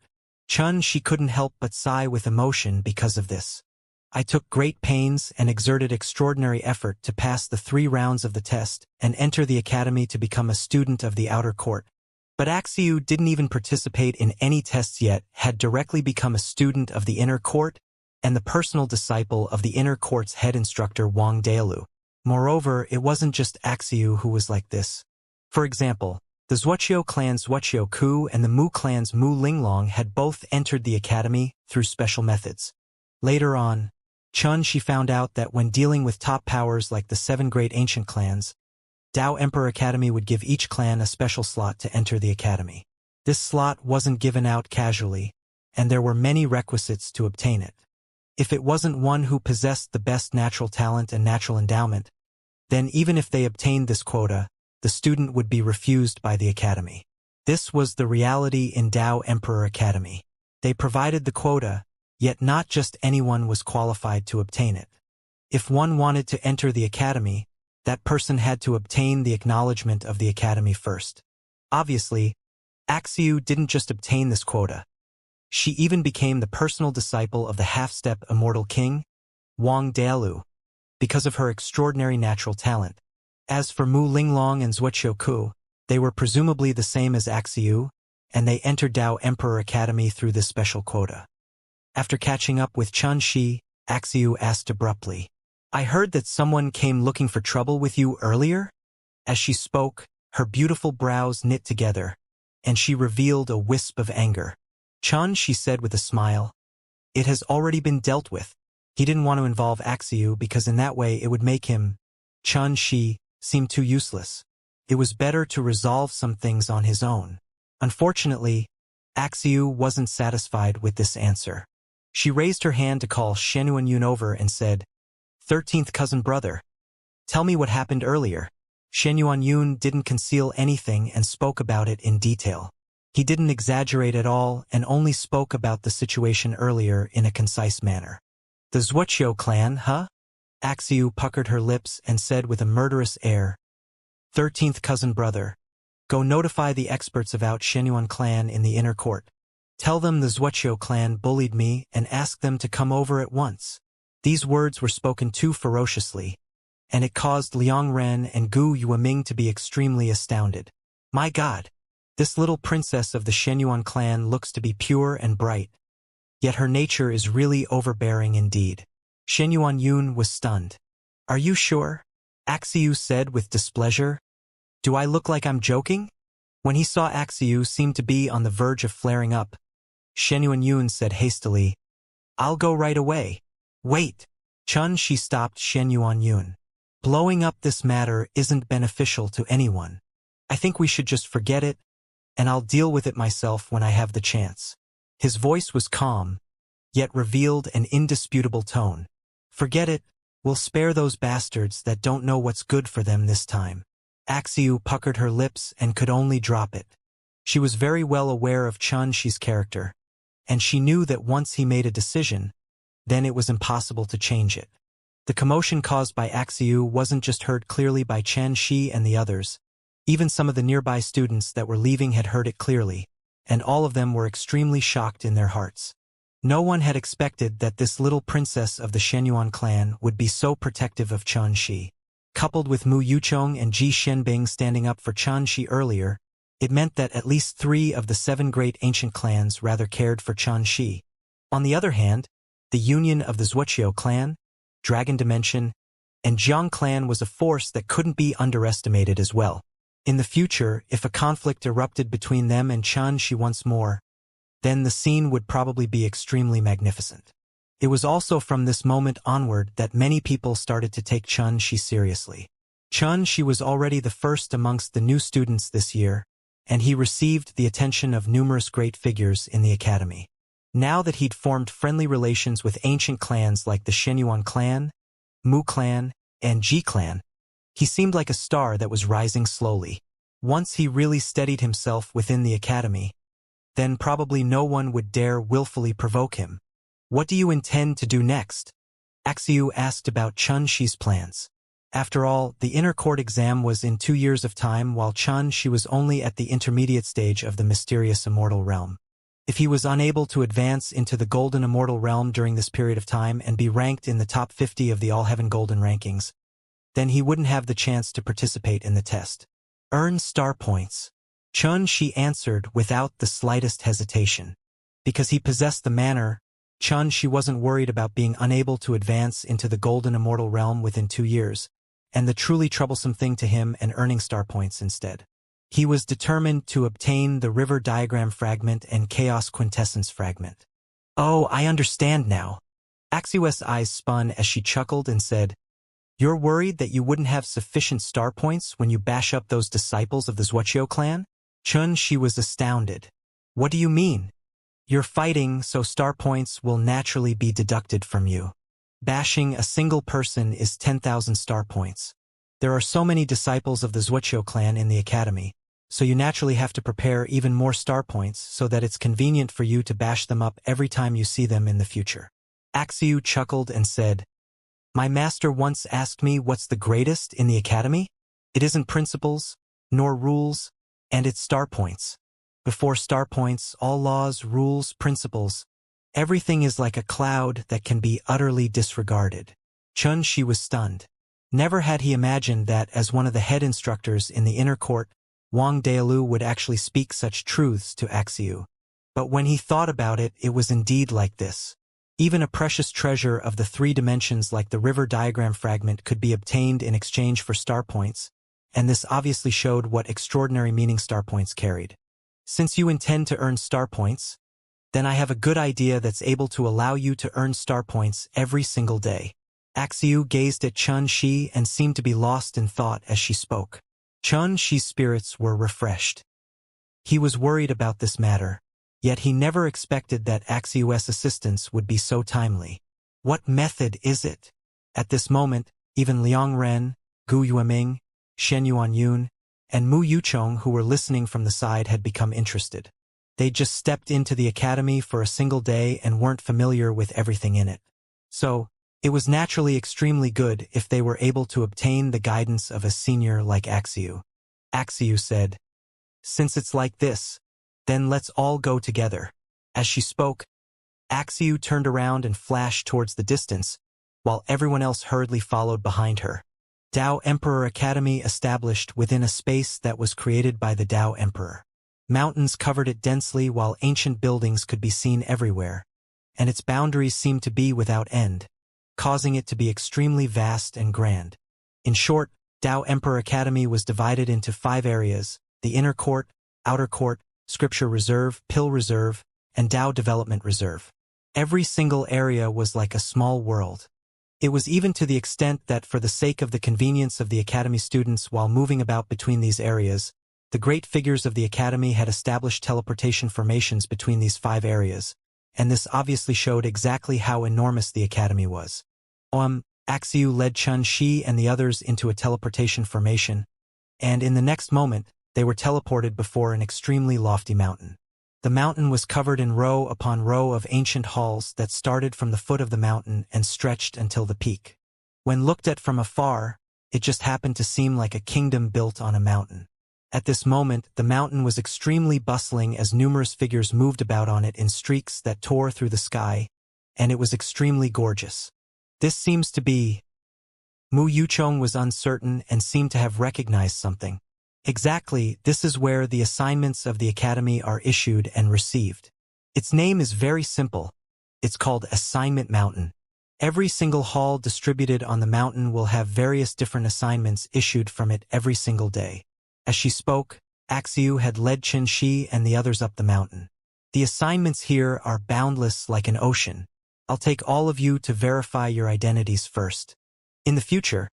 Xianxia couldn't help but sigh with emotion because of this. I took great pains and exerted extraordinary effort to pass the 3 rounds of the test and enter the academy to become a student of the outer court. But Axiu didn't even participate in any tests yet, had directly become a student of the inner court and the personal disciple of the inner court's head instructor Wang Daolu. Moreover, it wasn't just Axiu who was like this. For example, the Zhuoqiu clan's Zhuoqiu Ku and the Mu clan's Mu Linglong had both entered the academy through special methods. Later on, She found out that when dealing with top powers like the 7 great ancient clans, Dao Emperor Academy would give each clan a special slot to enter the academy. This slot wasn't given out casually, and there were many requisites to obtain it. If it wasn't one who possessed the best natural talent and natural endowment, then even if they obtained this quota, the student would be refused by the academy. This was the reality in Dao Emperor Academy. They provided the quota, yet not just anyone was qualified to obtain it. If one wanted to enter the academy, that person had to obtain the acknowledgement of the academy first. Obviously, Axiu didn't just obtain this quota. She even became the personal disciple of the half-step Immortal King, Wang Daolu, because of her extraordinary natural talent. As for Mu Linglong and Zhuoqiu Ku, they were presumably the same as Axiu, and they entered Dao Emperor Academy through this special quota. After catching up with Shi, Axiu asked abruptly, "I heard that someone came looking for trouble with you earlier?" As she spoke, her beautiful brows knit together, and she revealed a wisp of anger. She said with a smile, "It has already been dealt with." He didn't want to involve Axiu because in that way it would make him, Shi, seem too useless. It was better to resolve some things on his own. Unfortunately, Axiu wasn't satisfied with this answer. She raised her hand to call Xianxia over and said, 13th cousin brother, tell me what happened earlier." Xianxia didn't conceal anything and spoke about it in detail. He didn't exaggerate at all and only spoke about the situation earlier in a concise manner. "The Zhuoqiu clan, huh?" Axiu puckered her lips and said with a murderous air, 13th cousin brother, go notify the experts about Xianxia clan in the inner court. Tell them the Zhuoqiu clan bullied me and ask them to come over at once." These words were spoken too ferociously, and it caused Liang Ren and Gu Yueming to be extremely astounded. My God, this little princess of the Xianxia clan looks to be pure and bright, yet her nature is really overbearing indeed. Xianxia was stunned. "Are you sure?" Axiu said with displeasure. "Do I look like I'm joking?" When he saw Axiu seem to be on the verge of flaring up, Xianxia said hastily, "I'll go right away." "Wait." She stopped Xianxia. "Blowing up this matter isn't beneficial to anyone. I think we should just forget it, and I'll deal with it myself when I have the chance." His voice was calm, yet revealed an indisputable tone. "Forget it, we'll spare those bastards that don't know what's good for them this time." Axiu puckered her lips and could only drop it. She was very well aware of Shi's character, and she knew that once he made a decision, then it was impossible to change it. The commotion caused by Axiu wasn't just heard clearly by Shi and the others. Even some of the nearby students that were leaving had heard it clearly, and all of them were extremely shocked in their hearts. No one had expected that this little princess of the Xianxia clan would be so protective of Shi. Coupled with Mu Yuchong and Ji Shenbing standing up for Shi earlier, it meant that at least 3 of the 7 great ancient clans rather cared for Shi. On the other hand, the union of the Zhuoqiu clan, Dragon Dimension, and Jiang clan was a force that couldn't be underestimated as well. In the future, if a conflict erupted between them and Shi once more, then the scene would probably be extremely magnificent. It was also from this moment onward that many people started to take Shi seriously. Shi was already the first amongst the new students this year, and he received the attention of numerous great figures in the academy. Now that he'd formed friendly relations with ancient clans like the Xianxia clan, Mu clan, and Ji clan, he seemed like a star that was rising slowly. Once he really steadied himself within the academy, then probably no one would dare willfully provoke him. "What do you intend to do next?" Axiu asked about Shi's plans. After all, the inner court exam was in 2 years of time, while Shi was only at the intermediate stage of the mysterious immortal realm. If he was unable to advance into the golden immortal realm during this period of time and be ranked in the top 50 of the All-Heaven Golden rankings, then he wouldn't have the chance to participate in the test. Earn star points. Xianxia answered without the slightest hesitation. Because he possessed the manner, Xianxia wasn't worried about being unable to advance into the golden immortal realm within 2 years, and the truly troublesome thing to him and earning star points instead. He was determined to obtain the river diagram fragment and chaos quintessence fragment. Oh, I understand now. Axiu's eyes spun as she chuckled and said, "You're worried that you wouldn't have sufficient star points when you bash up those disciples of the Wuxia clan?" Xianxia was astounded. "What do you mean?" "You're fighting, so star points will naturally be deducted from you. Bashing a single person is 10,000 star points. There are so many disciples of the Wuxia clan in the academy, so you naturally have to prepare even more star points so that it's convenient for you to bash them up every time you see them in the future." Axiu chuckled and said, "My master once asked me what's the greatest in the academy? It isn't principles, nor rules, and it's star points. Before star points, all laws, rules, principles, everything is like a cloud that can be utterly disregarded." Xianxia was stunned. Never had he imagined that as one of the head instructors in the inner court, Wang Dailu would actually speak such truths to Axiu. But when he thought about it, it was indeed like this. Even a precious treasure of the 3 dimensions like the river diagram fragment could be obtained in exchange for star points, and this obviously showed what extraordinary meaning star points carried. "Since you intend to earn star points, then I have a good idea that's able to allow you to earn star points every single day." Axiu gazed at Xianxia and seemed to be lost in thought as she spoke. Xianxia's spirits were refreshed. He was worried about this matter, yet he never expected that Axiu's assistance would be so timely. "What method is it?" At this moment, even Liang Ren, Gu Yueming, Shen Yuanyun, and Mu Yuchong, who were listening from the side, had become interested. They'd just stepped into the academy for a single day and weren't familiar with everything in it. So, it was naturally extremely good if they were able to obtain the guidance of a senior like Axiu. Axiu said, "Since it's like this, then let's all go together." As she spoke, Axiu turned around and flashed towards the distance, while everyone else hurriedly followed behind her. Dao Emperor Academy established within a space that was created by the Dao Emperor. Mountains covered it densely while ancient buildings could be seen everywhere, and its boundaries seemed to be without end, causing it to be extremely vast and grand. In short, Dao Emperor Academy was divided into 5 areas: the Inner Court, Outer Court, Scripture Reserve, Pill Reserve, and Dao Development Reserve. Every single area was like a small world. It was even to the extent that for the sake of the convenience of the Academy students while moving about between these areas, the great figures of the Academy had established teleportation formations between these 5 areas, and this obviously showed exactly how enormous the Academy was. Axiu led Xianxia and the others into a teleportation formation, and in the next moment, they were teleported before an extremely lofty mountain. The mountain was covered in row upon row of ancient halls that started from the foot of the mountain and stretched until the peak. When looked at from afar, it just happened to seem like a kingdom built on a mountain. At this moment, the mountain was extremely bustling as numerous figures moved about on it in streaks that tore through the sky, and it was extremely gorgeous. "This seems to be..." Mu Yuchong was uncertain and seemed to have recognized something. "Exactly, this is where the assignments of the Academy are issued and received. Its name is very simple. It's called Assignment Mountain. Every single hall distributed on the mountain will have various different assignments issued from it every single day." As she spoke, Axiu had led Xianxia and the others up the mountain. "The assignments here are boundless like an ocean. I'll take all of you to verify your identities first. In the future,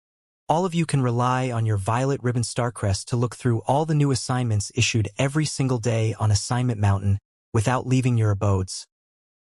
all of you can rely on your violet ribbon starcrest to look through all the new assignments issued every single day on Assignment Mountain without leaving your abodes."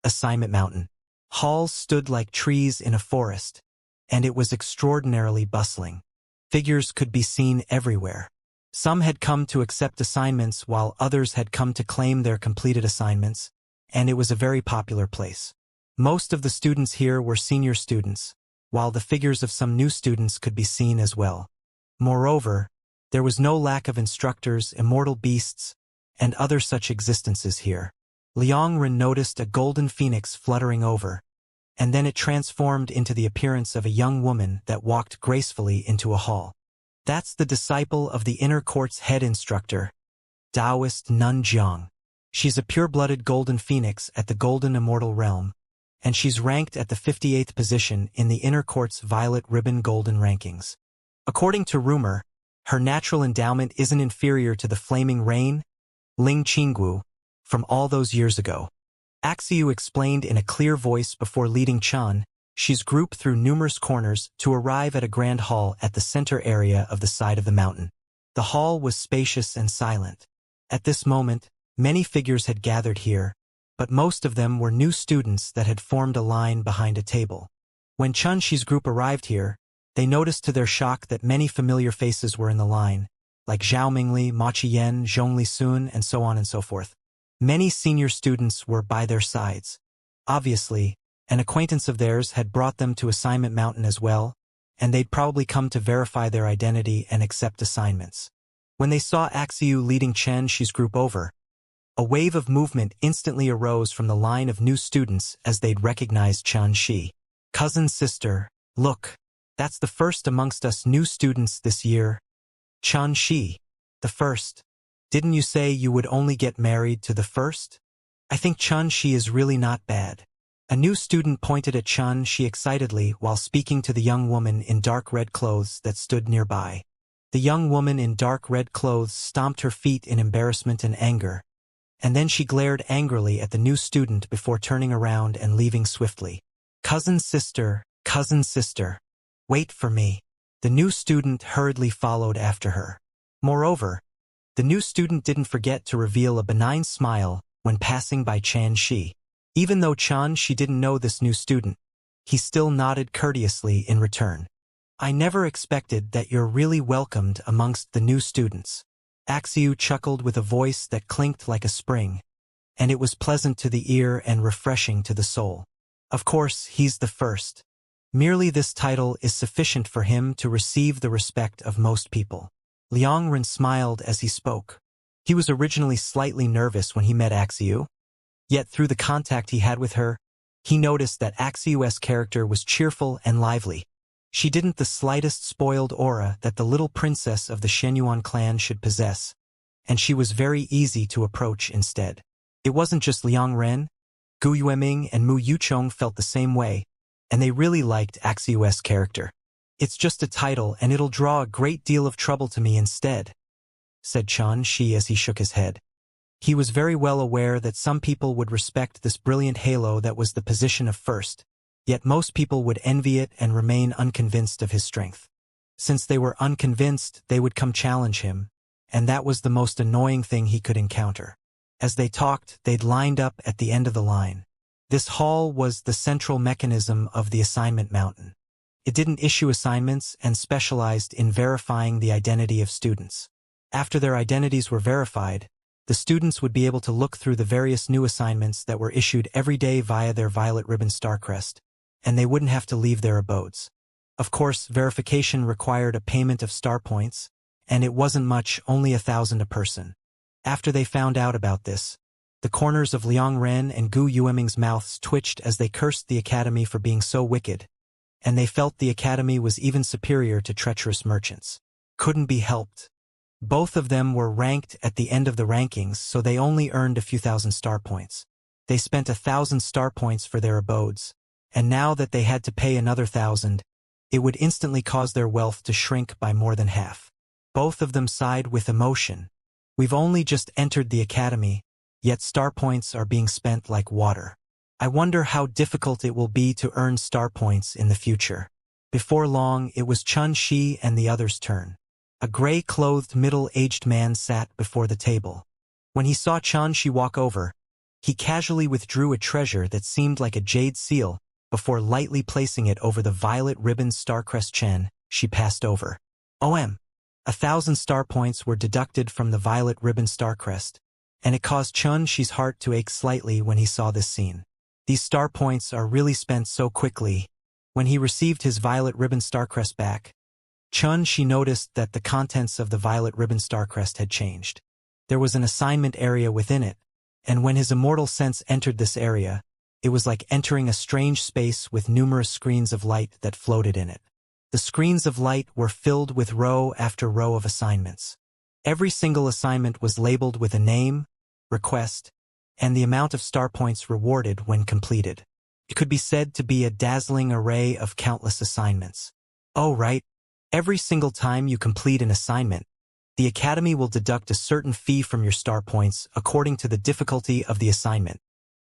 Assignment Mountain. Halls stood like trees in a forest, and it was extraordinarily bustling. Figures could be seen everywhere. Some had come to accept assignments while others had come to claim their completed assignments, and it was a very popular place. Most of the students here were senior students, while the figures of some new students could be seen as well. Moreover, there was no lack of instructors, immortal beasts, and other such existences here. Liang Ren noticed a golden phoenix fluttering over, and then it transformed into the appearance of a young woman that walked gracefully into a hall. "That's the disciple of the inner court's head instructor. Taoist Nun Jiang. She's a pure-blooded golden phoenix at the golden immortal realm, and she's ranked at the 58th position in the Inner Court's Violet Ribbon Golden rankings. According to rumor, her natural endowment isn't inferior to the Flaming Rain, Ling Qinggu, from all those years ago. Axiu explained in a clear voice before leading Chan. She's grouped through numerous corners to arrive at a grand hall at the center area of the side of the mountain. The hall was spacious and silent. At this moment, many figures had gathered here, but most of them were new students that had formed a line behind a table. When Chun Shi's group arrived here, they noticed to their shock that many familiar faces were in the line, like Zhao Mingli, Ma Qiyan, Zhongli Sun, and so on and so forth. Many senior students were by their sides. Obviously, an acquaintance of theirs had brought them to Assignment Mountain as well, and they'd probably come to verify their identity and accept assignments. When they saw Axiu leading Chen Shi's group over, a wave of movement instantly arose from the line of new students as they'd recognized Chen Shi. Cousin sister, look, that's the first amongst us new students this year. Chen Shi, the first. Didn't you say you would only get married to the first? I think Chen Shi is really not bad. A new student pointed at Chen Shi excitedly while speaking to the young woman in dark red clothes that stood nearby. The young woman in dark red clothes stomped her feet in embarrassment and anger, and then she glared angrily at the new student before turning around and leaving swiftly. Cousin sister, wait for me. The new student hurriedly followed after her. Moreover, the new student didn't forget to reveal a benign smile when passing by Chen Shi. Even though Chen Shi didn't know this new student, he still nodded courteously in return. I never expected that you're really welcomed amongst the new students. Axiu chuckled with a voice that clinked like a spring, and it was pleasant to the ear and refreshing to the soul. Of course, he's the first. Merely this title is sufficient for him to receive the respect of most people. Liang Ren smiled as he spoke. He was originally slightly nervous when he met Axiu, yet through the contact he had with her, he noticed that Axiu's character was cheerful and lively. She didn't the slightest spoiled aura that the little princess of the Shenyuan clan should possess, and she was very easy to approach instead. It wasn't just Liang Ren. Gu Yueming and Mu Yuchong felt the same way, and they really liked Axiu's character. It's just a title and it'll draw a great deal of trouble to me instead, said Chen Shi as he shook his head. He was very well aware that some people would respect this brilliant halo that was the position of first, yet most people would envy it and remain unconvinced of his strength. Since they were unconvinced, they would come challenge him, and that was the most annoying thing he could encounter. As they talked, they'd lined up at the end of the line. This hall was the central mechanism of the Assignment Mountain. It didn't issue assignments and specialized in verifying the identity of students. After their identities were verified, the students would be able to look through the various new assignments that were issued every day via their Violet Ribbon Starcrest, and they wouldn't have to leave their abodes. Of course, verification required a payment of star points, and it wasn't much, only 1,000 a person. After they found out about this, the corners of Liang Ren and Gu Yueming's mouths twitched as they cursed the academy for being so wicked, and they felt the academy was even superior to treacherous merchants. Couldn't be helped. Both of them were ranked at the end of the rankings, so they only earned a few thousand star points. They spent 1,000 star points for their abodes, and now that they had to pay another 1,000, it would instantly cause their wealth to shrink by more than half. Both of them sighed with emotion. We've only just entered the academy, yet star points are being spent like water. I wonder how difficult it will be to earn star points in the future. Before long, it was Chen Shi and the others' turn. A gray-clothed middle-aged man sat before the table. When he saw Chen Shi walk over, he casually withdrew a treasure that seemed like a jade seal before lightly placing it over the Violet Ribbon Starcrest Chen Shi passed over. 1,000 star points were deducted from the Violet Ribbon Starcrest, and it caused Chen Shi's heart to ache slightly when he saw this scene. These star points are really spent so quickly. When he received his Violet Ribbon Starcrest back, Chen Shi noticed that the contents of the Violet Ribbon Starcrest had changed. There was an assignment area within it, and when his immortal sense entered this area, it was like entering a strange space with numerous screens of light that floated in it. The screens of light were filled with row after row of assignments. Every single assignment was labeled with a name, request, and the amount of star points rewarded when completed. It could be said to be a dazzling array of countless assignments. Oh, right. Every single time you complete an assignment, the Academy will deduct a certain fee from your star points according to the difficulty of the assignment.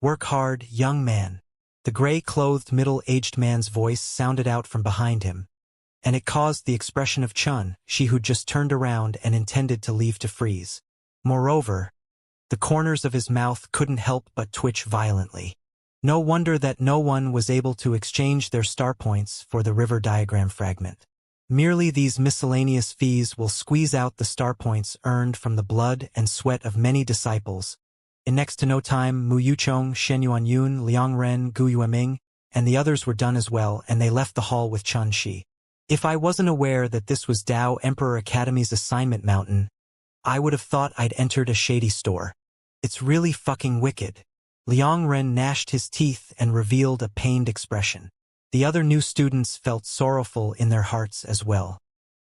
Work hard, young man. The gray-clothed middle-aged man's voice sounded out from behind him, and it caused the expression of Chun, she who just turned around and intended to leave, to freeze. Moreover, the corners of his mouth couldn't help but twitch violently. No wonder that no one was able to exchange their star points for the river diagram fragment. Merely these miscellaneous fees will squeeze out the star points earned from the blood and sweat of many disciples. In next to no time, Mu Yuchong, Shen Yuanyun, Liang Ren, Gu Yueming, and the others were done as well, and they left the hall with Chun Shi. If I wasn't aware that this was Dao Emperor Academy's assignment mountain, I would have thought I'd entered a shady store. It's really fucking wicked. Liang Ren gnashed his teeth and revealed a pained expression. The other new students felt sorrowful in their hearts as well.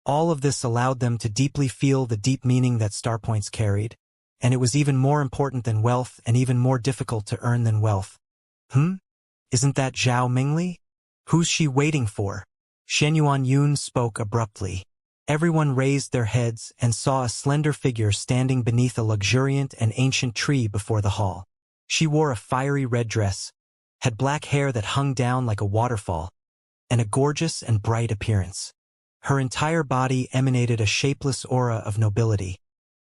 All of this allowed them to deeply feel the deep meaning that star points carried, and it was even more important than wealth and even more difficult to earn than wealth. Isn't that Zhao Mingli? Who's she waiting for? Shen Yuanyun spoke abruptly. Everyone raised their heads and saw a slender figure standing beneath a luxuriant and ancient tree before the hall. She wore a fiery red dress, had black hair that hung down like a waterfall, and a gorgeous and bright appearance. Her entire body emanated a shapeless aura of nobility,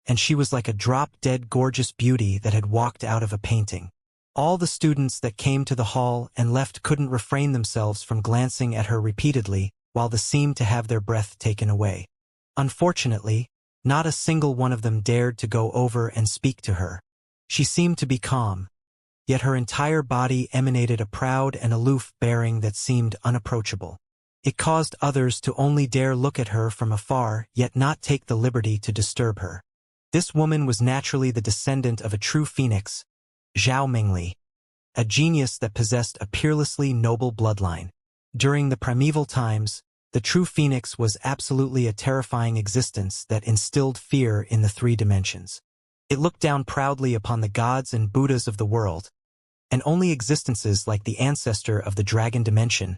and she was like a drop-dead gorgeous beauty that had walked out of a painting. All the students that came to the hall and left couldn't refrain themselves from glancing at her repeatedly, while they seemed to have their breath taken away. Unfortunately, not a single one of them dared to go over and speak to her. She seemed to be calm, yet her entire body emanated a proud and aloof bearing that seemed unapproachable. It caused others to only dare look at her from afar, yet not take the liberty to disturb her. This woman was naturally the descendant of a true phoenix, Zhao Mingli, a genius that possessed a peerlessly noble bloodline. During the primeval times, the true phoenix was absolutely a terrifying existence that instilled fear in the three dimensions. It looked down proudly upon the gods and Buddhas of the world, and only existences like the ancestor of the dragon dimension,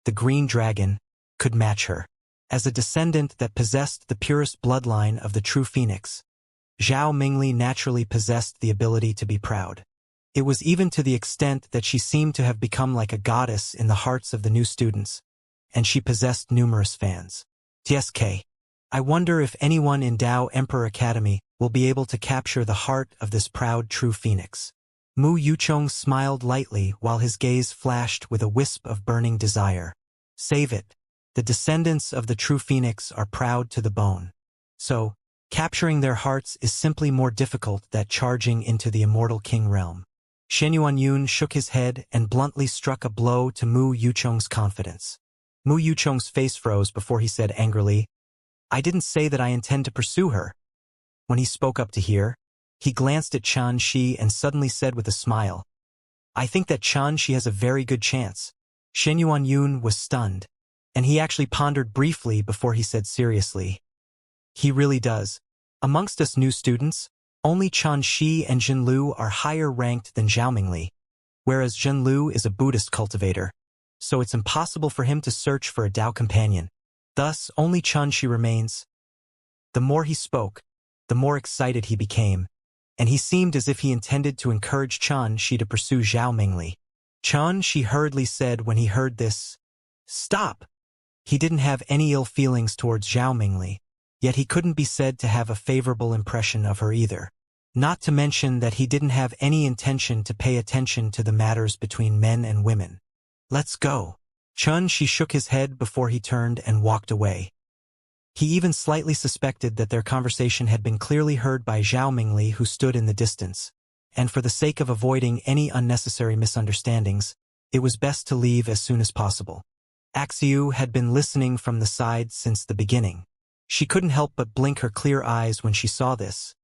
the green dragon, could match her. As a descendant that possessed the purest bloodline of the true phoenix, Zhao Mingli naturally possessed the ability to be proud. It was even to the extent that she seemed to have become like a goddess in the hearts of the new students, and she possessed numerous fans. TSK. I wonder if anyone in Dao Emperor Academy will be able to capture the heart of this proud true phoenix. Mu Yuchong smiled lightly while his gaze flashed with a wisp of burning desire. Save it. The descendants of the true phoenix are proud to the bone. So, capturing their hearts is simply more difficult than charging into the immortal king realm. Shen Yuanyun shook his head and bluntly struck a blow to Mu Yuchong's confidence. Mu Yuchong's face froze before he said angrily, I didn't say that I intend to pursue her. When he spoke up to hear, he glanced at Chan Shi and suddenly said with a smile, I think that Chan Shi has a very good chance. Shen Yuanyun was stunned, and he actually pondered briefly before he said seriously, he really does. Amongst us new students, only Chan Shi and Jin Lu are higher ranked than Zhao Mingli, whereas Jin Lu is a Buddhist cultivator, so it's impossible for him to search for a Dao companion. Thus, only Chan Shi remains. The more he spoke, the more excited he became, and he seemed as if he intended to encourage Chan Shi to pursue Zhao Mingli. Chan Shi hurriedly said when he heard this, Stop! He didn't have any ill feelings towards Zhao Mingli, yet he couldn't be said to have a favorable impression of her either. Not to mention that he didn't have any intention to pay attention to the matters between men and women. Let's go. Chun Shi shook his head before he turned and walked away. He even slightly suspected that their conversation had been clearly heard by Zhao Mingli, who stood in the distance, and for the sake of avoiding any unnecessary misunderstandings, it was best to leave as soon as possible. Axiu had been listening from the side since the beginning. She couldn't help but blink her clear eyes when she saw this,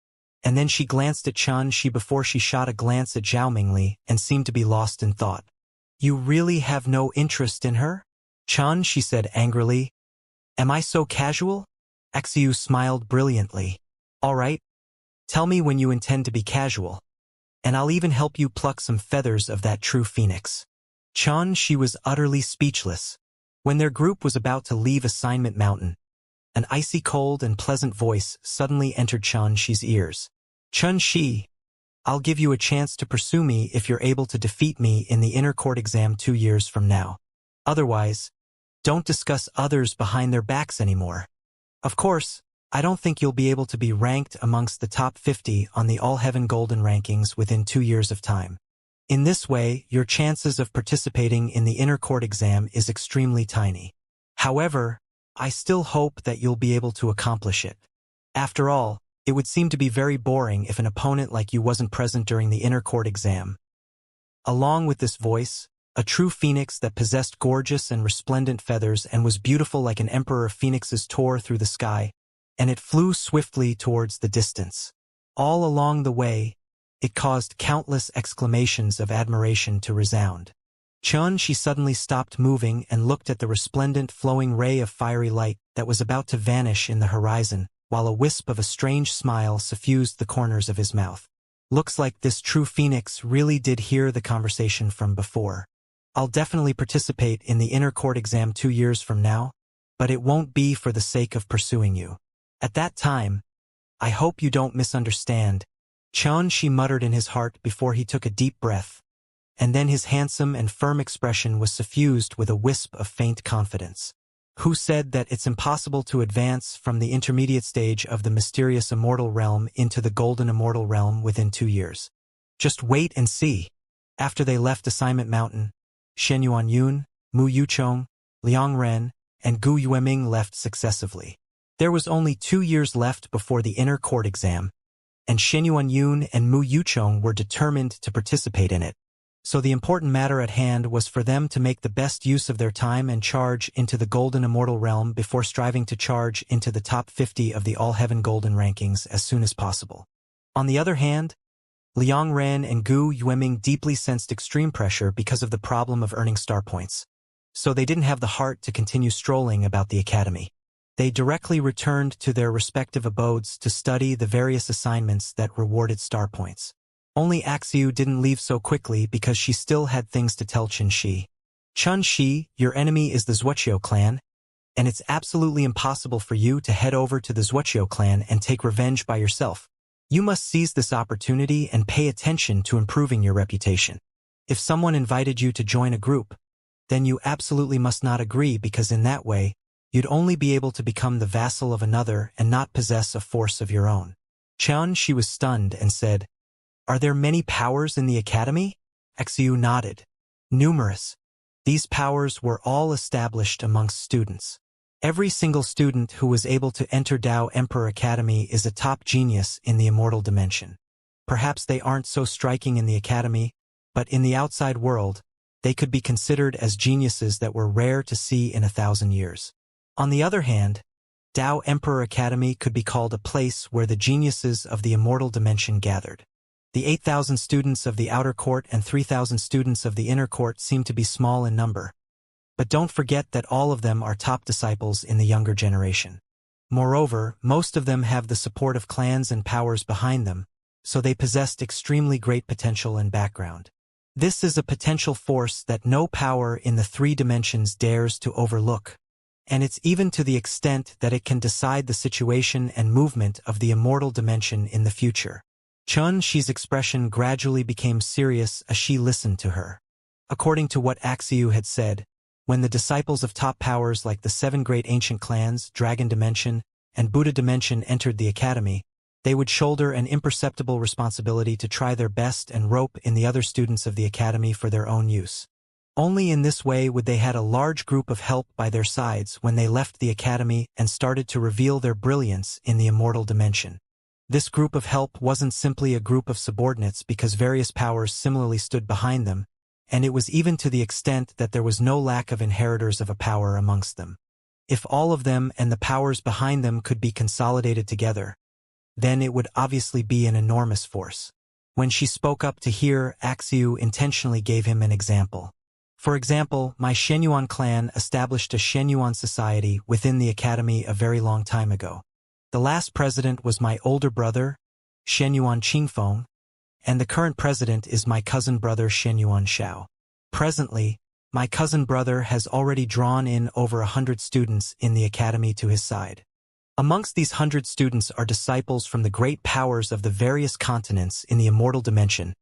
and then she glanced at Chan Shi before she shot a glance at Zhao Mingli and seemed to be lost in thought. You really have no interest in her? Chan Shi said angrily. Am I so casual? Axiu smiled brilliantly. All right? Tell me when you intend to be casual, and I'll even help you pluck some feathers of that true phoenix. Xianxia was utterly speechless. When their group was about to leave Assignment Mountain, an icy cold and pleasant voice suddenly entered Xianxia's ears. Xianxia, I'll give you a chance to pursue me if you're able to defeat me in the inner court exam 2 years from now. Otherwise, don't discuss others behind their backs anymore. Of course, I don't think you'll be able to be ranked amongst the top 50 on the All Heaven Golden rankings within 2 years of time. In this way, your chances of participating in the inner court exam is extremely tiny. However, I still hope that you'll be able to accomplish it. After all, it would seem to be very boring if an opponent like you wasn't present during the inner court exam. Along with this voice, a true phoenix that possessed gorgeous and resplendent feathers and was beautiful like an emperor of phoenixes tore through the sky, and it flew swiftly towards the distance. All along the way, it caused countless exclamations of admiration to resound. Xianxia suddenly stopped moving and looked at the resplendent flowing ray of fiery light that was about to vanish in the horizon, while a wisp of a strange smile suffused the corners of his mouth. Looks like this true phoenix really did hear the conversation from before. I'll definitely participate in the inner court exam 2 years from now, but it won't be for the sake of pursuing you. At that time, I hope you don't misunderstand, Xianxia muttered in his heart before he took a deep breath, and then his handsome and firm expression was suffused with a wisp of faint confidence. Who said that it's impossible to advance from the intermediate stage of the mysterious immortal realm into the golden immortal realm within 2 years? Just wait and see. After they left Assignment Mountain, Shen Yuanyun, Mu Yuchong, Liang Ren, and Gu Yueming left successively. There was only 2 years left before the inner court exam, and Shen Yuanyun and Mu Yuchong were determined to participate in it. So the important matter at hand was for them to make the best use of their time and charge into the golden immortal realm before striving to charge into the top 50 of the All Heaven Golden rankings as soon as possible. On the other hand, Liang Ren and Gu Yueming deeply sensed extreme pressure because of the problem of earning star points, so they didn't have the heart to continue strolling about the academy. They directly returned to their respective abodes to study the various assignments that rewarded star points. Only Xiu didn't leave so quickly because she still had things to tell Xianxia. Xianxia, your enemy is the Wuxia clan, and it's absolutely impossible for you to head over to the Wuxia clan and take revenge by yourself. You must seize this opportunity and pay attention to improving your reputation. If someone invited you to join a group, then you absolutely must not agree, because in that way, you'd only be able to become the vassal of another and not possess a force of your own. Xianxia was stunned and said, "Are there many powers in the academy?" Xiu nodded. "Numerous. These powers were all established amongst students. Every single student who was able to enter Dao Emperor Academy is a top genius in the immortal dimension. Perhaps they aren't so striking in the academy, but in the outside world, they could be considered as geniuses that were rare to see in 1,000 years. On the other hand, Dao Emperor Academy could be called a place where the geniuses of the immortal dimension gathered. The 8,000 students of the outer court and 3,000 students of the inner court seem to be small in number. But don't forget that all of them are top disciples in the younger generation. Moreover, most of them have the support of clans and powers behind them, so they possessed extremely great potential and background. This is a potential force that no power in the 3 dimensions dares to overlook. And it's even to the extent that it can decide the situation and movement of the immortal dimension in the future." Xianxia's expression gradually became serious as she listened to her. According to what Xiu had said, when the disciples of top powers like the 7 great ancient clans, Dragon Dimension, and Buddha Dimension entered the academy, they would shoulder an imperceptible responsibility to try their best and rope in the other students of the academy for their own use. Only in this way would they had a large group of help by their sides when they left the academy and started to reveal their brilliance in the immortal dimension. This group of help wasn't simply a group of subordinates because various powers similarly stood behind them, and it was even to the extent that there was no lack of inheritors of a power amongst them. If all of them and the powers behind them could be consolidated together, then it would obviously be an enormous force. When she spoke up to hear, Xiu intentionally gave him an example. For example, my Shenyuan clan established a Shenyuan society within the academy a very long time ago. The last president was my older brother, Shenyuan Qingfeng, and the current president is my cousin brother Shenyuan Shao. Presently, my cousin brother has already drawn in over 100 students in the academy to his side. Amongst these 100 students are disciples from the great powers of the various continents in the immortal dimension,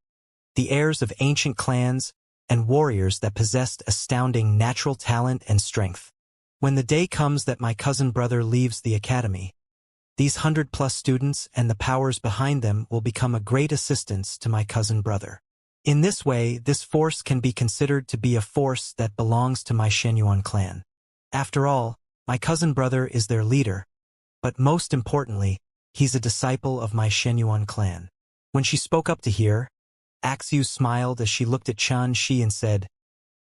the heirs of ancient clans and warriors that possessed astounding natural talent and strength. When the day comes that my cousin brother leaves the academy, these 100+ students and the powers behind them will become a great assistance to my cousin brother. In this way, this force can be considered to be a force that belongs to my Shenyuan clan. After all, my cousin brother is their leader, but most importantly, he's a disciple of my Shenyuan clan. When she spoke up to hear, Axiu smiled as she looked at Xianxia and said,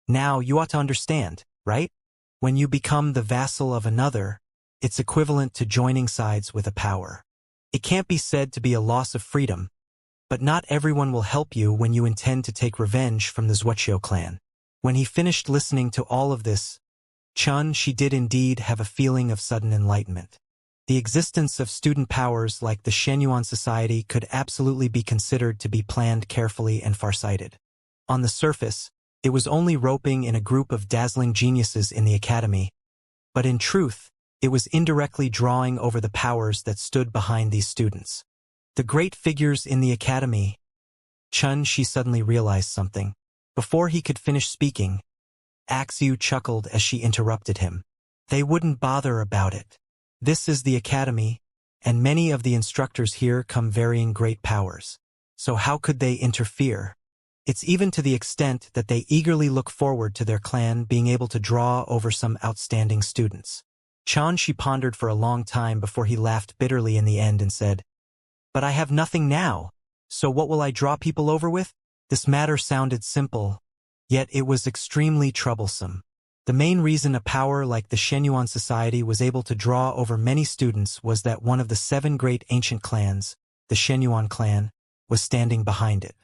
"Now you ought to understand, right? When you become the vassal of another, it's equivalent to joining sides with a power. It can't be said to be a loss of freedom, but not everyone will help you when you intend to take revenge from the Wuxia clan." When he finished listening to all of this, she did indeed have a feeling of sudden enlightenment. The existence of student powers like the Shenyuan society could absolutely be considered to be planned carefully and farsighted. On the surface, it was only roping in a group of dazzling geniuses in the academy, but in truth, it was indirectly drawing over the powers that stood behind these students. The great figures in the academy. She suddenly realized something. Before he could finish speaking, Axiu chuckled as she interrupted him. They wouldn't bother about it. This is the academy, and many of the instructors here come varying great powers. So how could they interfere? It's even to the extent that they eagerly look forward to their clan being able to draw over some outstanding students. She pondered for a long time before he laughed bitterly in the end and said, "But I have nothing now, so what will I draw people over with?" This matter sounded simple, yet it was extremely troublesome. The main reason a power like the Shenyuan society was able to draw over many students was that one of the 7 great ancient clans, the Shenyuan clan, was standing behind it.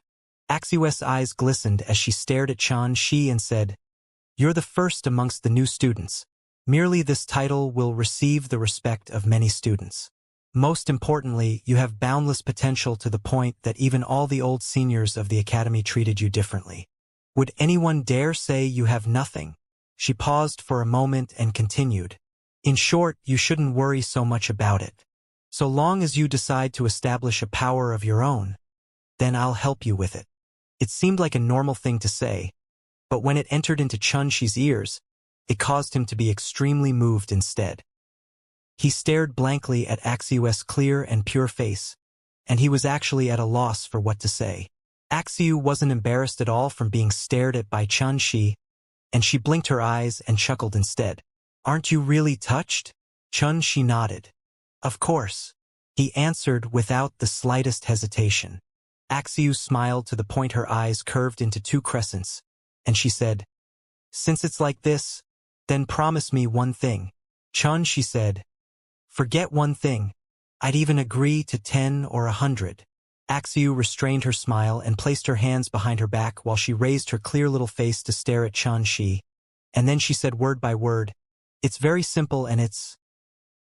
Axiu's eyes glistened as she stared at Xianxia and said, "You're the first amongst the new students. Merely this title will receive the respect of many students. Most importantly, you have boundless potential to the point that even all the old seniors of the academy treated you differently. Would anyone dare say you have nothing?" She paused for a moment and continued, "In short, you shouldn't worry so much about it. So long as you decide to establish a power of your own, then I'll help you with it." It seemed like a normal thing to say, but when it entered into Xi's ears, it caused him to be extremely moved instead. He stared blankly at Axiu's clear and pure face, and he was actually at a loss for what to say. Axiu wasn't embarrassed at all from being stared at by Xianxia, and she blinked her eyes and chuckled instead. "Aren't you really touched?" Xianxia nodded. "Of course," he answered without the slightest hesitation. Axiu smiled to the point her eyes curved into 2 crescents, and she said, "Since it's like this, then promise me one thing." She said, "Forget one thing. I'd even agree to 10 or 100. Axiu restrained her smile and placed her hands behind her back while she raised her clear little face to stare at Xianxia, and then she said word by word, "It's very simple and it's—"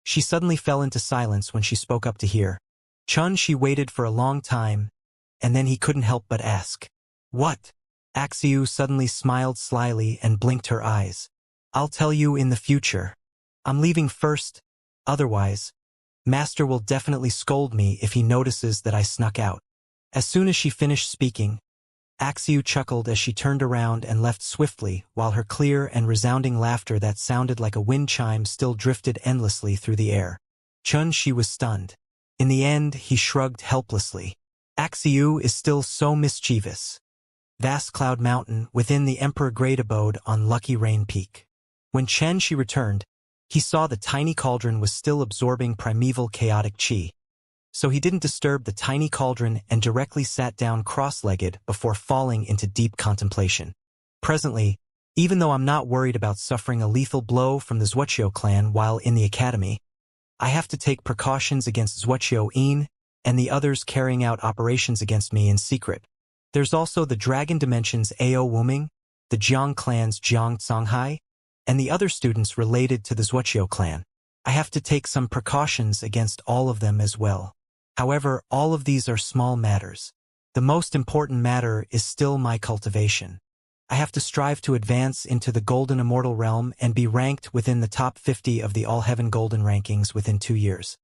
She suddenly fell into silence when she spoke up to hear. Xianxia waited for a long time, and then he couldn't help but ask, "What?" Axiu suddenly smiled slyly and blinked her eyes. "I'll tell you in the future. I'm leaving first, otherwise, Master will definitely scold me if he notices that I snuck out." As soon as she finished speaking, Axiu chuckled as she turned around and left swiftly, while her clear and resounding laughter that sounded like a wind chime still drifted endlessly through the air. Xianxia was stunned. In the end, he shrugged helplessly. Axiu is still so mischievous. Vast Cloud Mountain within the Emperor Great Abode on Lucky Rain Peak. When Xianxia returned, he saw the tiny cauldron was still absorbing primeval chaotic qi. So he didn't disturb the tiny cauldron and directly sat down cross-legged before falling into deep contemplation. Presently, even though I'm not worried about suffering a lethal blow from the Wuxia clan while in the academy, I have to take precautions against Wuxia and the others carrying out operations against me in secret. There's also the Dragon Dimension's Ao Wuming, the Jiang clan's Jiang Songhai, and the other students related to the Wuxia clan. I have to take some precautions against all of them as well. However, all of these are small matters. The most important matter is still my cultivation. I have to strive to advance into the golden immortal realm and be ranked within the top 50 of the all-heaven golden rankings within 2 years.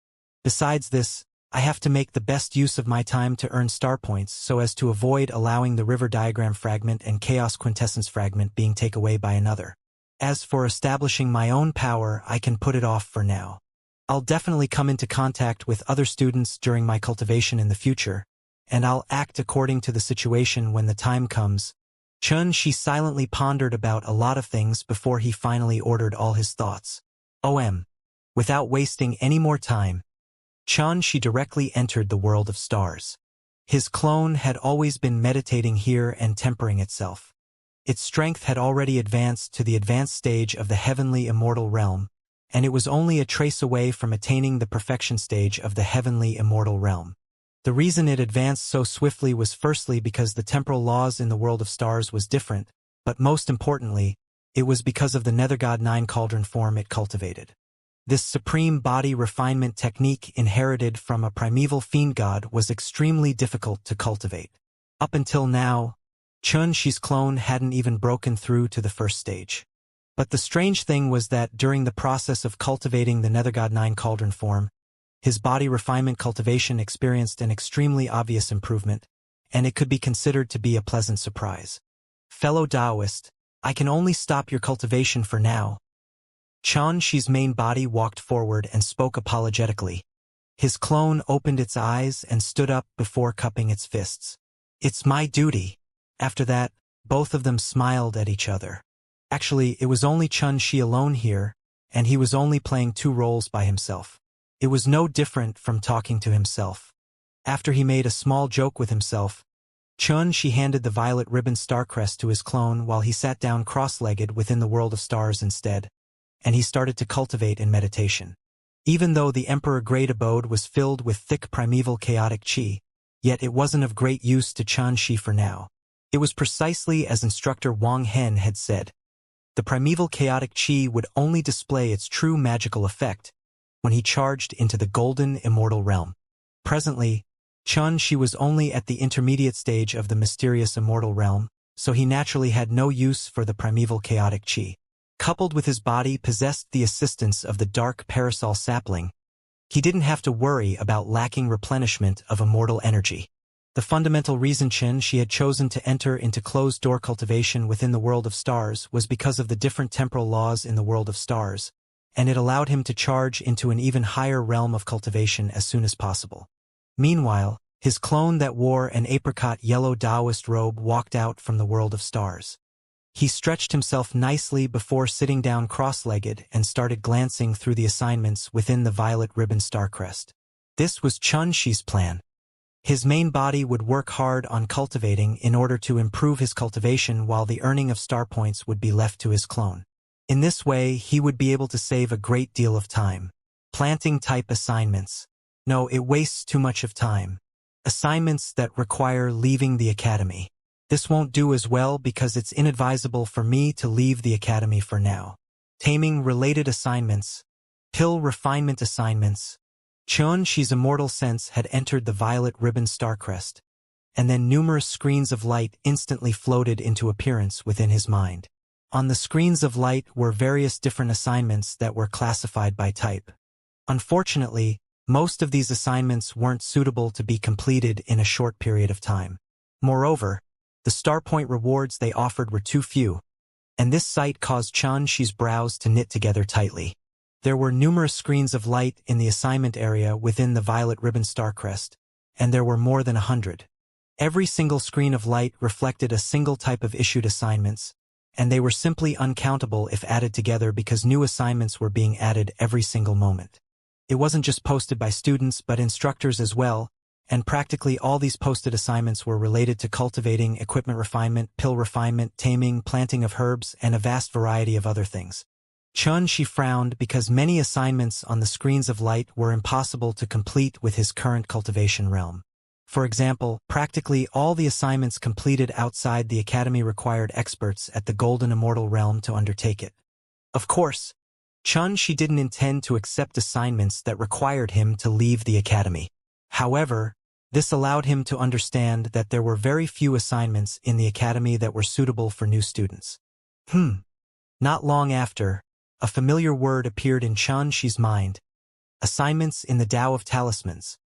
Besides this, I have to make the best use of my time to earn star points so as to avoid allowing the river diagram fragment and chaos quintessence fragment being taken away by another. As for establishing my own power, I can put it off for now. I'll definitely come into contact with other students during my cultivation in the future, and I'll act according to the situation when the time comes. Xianxia silently pondered about a lot of things before he finally ordered all his thoughts. Without wasting any more time, Xianxia directly entered the world of stars. His clone had always been meditating here and tempering itself. Its strength had already advanced to the advanced stage of the heavenly immortal realm, and it was only a trace away from attaining the perfection stage of the heavenly immortal realm. The reason it advanced so swiftly was firstly because the temporal laws in the world of stars was different, but most importantly, it was because of the Nethergod 9 cauldron form it cultivated. This supreme body refinement technique inherited from a primeval fiend god was extremely difficult to cultivate. Up until now, Xianxia's clone hadn't even broken through to the first stage. But the strange thing was that during the process of cultivating the Nethergod 9 cauldron form, his body refinement cultivation experienced an extremely obvious improvement, and it could be considered to be a pleasant surprise. Fellow Taoist, I can only stop your cultivation for now. Xianxia's main body walked forward and spoke apologetically. His clone opened its eyes and stood up before cupping its fists. It's my duty. After that, both of them smiled at each other. Actually, it was only Xianxia alone here, and he was only playing 2 roles by himself. It was no different from talking to himself. After he made a small joke with himself, Xianxia handed the violet ribbon starcrest to his clone while he sat down cross-legged within the world of stars instead, and he started to cultivate in meditation. Even though the Emperor Great Abode was filled with thick primeval chaotic qi, yet it wasn't of great use to Xianxia for now. It was precisely as instructor Wang Hen had said. The primeval chaotic qi would only display its true magical effect when he charged into the golden immortal realm. Presently, Xianxia was only at the intermediate stage of the mysterious immortal realm, so he naturally had no use for the primeval chaotic qi. Coupled with his body possessed the assistance of the dark parasol sapling, he didn't have to worry about lacking replenishment of immortal energy. The fundamental reason Xianxia had chosen to enter into closed-door cultivation within the world of stars was because of the different temporal laws in the world of stars, and it allowed him to charge into an even higher realm of cultivation as soon as possible. Meanwhile, his clone that wore an apricot yellow Taoist robe walked out from the world of stars. He stretched himself nicely before sitting down cross-legged and started glancing through the assignments within the violet ribbon starcrest. This was Xianxia's plan. His main body would work hard on cultivating in order to improve his cultivation while the earning of star points would be left to his clone. In this way, he would be able to save a great deal of time. Planting type assignments. No, it wastes too much of time. Assignments that require leaving the academy. This won't do as well because it's inadvisable for me to leave the academy for now. Taming related assignments. Pill refinement assignments. Xianxia's immortal sense had entered the violet ribbon starcrest, and then numerous screens of light instantly floated into appearance within his mind. On the screens of light were various different assignments that were classified by type. Unfortunately, most of these assignments weren't suitable to be completed in a short period of time. Moreover, the star point rewards they offered were too few, and this sight caused Xianxia's brows to knit together tightly. There were numerous screens of light in the assignment area within the violet ribbon starcrest, and there were more than 100. Every single screen of light reflected a single type of issued assignments, and they were simply uncountable if added together because new assignments were being added every single moment. It wasn't just posted by students but instructors as well, and practically all these posted assignments were related to cultivating, equipment refinement, pill refinement, taming, planting of herbs, and a vast variety of other things. Xianxia frowned because many assignments on the screens of light were impossible to complete with his current cultivation realm. For example, practically all the assignments completed outside the academy required experts at the golden immortal realm to undertake it. Of course, Xianxia didn't intend to accept assignments that required him to leave the academy. However, this allowed him to understand that there were very few assignments in the academy that were suitable for new students. Not long after, a familiar word appeared in Xianxia's mind: assignments in the Tao of Talismans.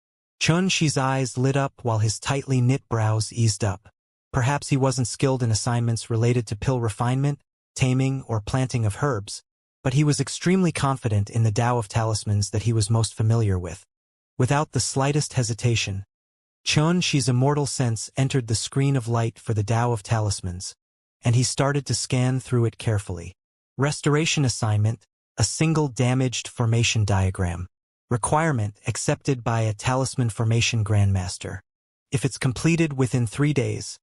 Xianxia's eyes lit up while his tightly knit brows eased up. Perhaps he wasn't skilled in assignments related to pill refinement, taming, or planting of herbs, but he was extremely confident in the Tao of Talismans that he was most familiar with. Without the slightest hesitation, Xianxia's immortal sense entered the screen of light for the Tao of Talismans, and he started to scan through it carefully. Restoration assignment: a single damaged formation diagram. Requirement accepted by a Talisman Formation Grandmaster. If it's completed within 3 days,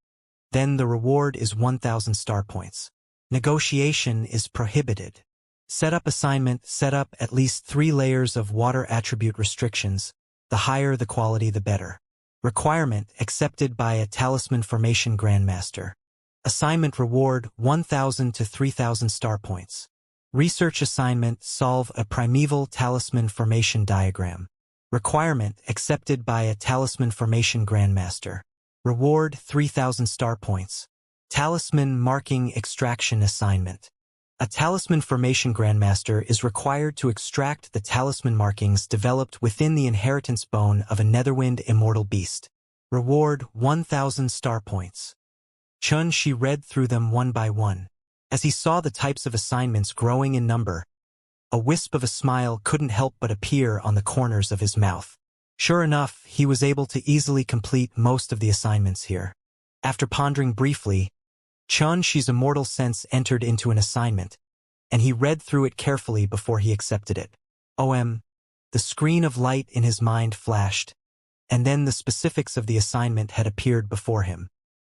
then the reward is 1,000 star points. Negotiation is prohibited. Setup assignment: set up at least 3 layers of water attribute restrictions. The higher the quality, the better. Requirement accepted by a Talisman Formation Grandmaster. Assignment reward: 1,000 to 3,000 star points. Research assignment: solve a primeval talisman formation diagram. Requirement accepted by a Talisman Formation Grandmaster. Reward: 3,000 star points. Talisman Marking Extraction assignment. A Talisman Formation Grandmaster is required to extract the talisman markings developed within the inheritance bone of a Netherwind immortal beast. Reward: 1,000 star points. Xianxia read through them one by one. As he saw the types of assignments growing in number, a wisp of a smile couldn't help but appear on the corners of his mouth. Sure enough, he was able to easily complete most of the assignments here. After pondering briefly, Xianxia's immortal sense entered into an assignment, and he read through it carefully before he accepted it. The screen of light in his mind flashed, and then the specifics of the assignment had appeared before him.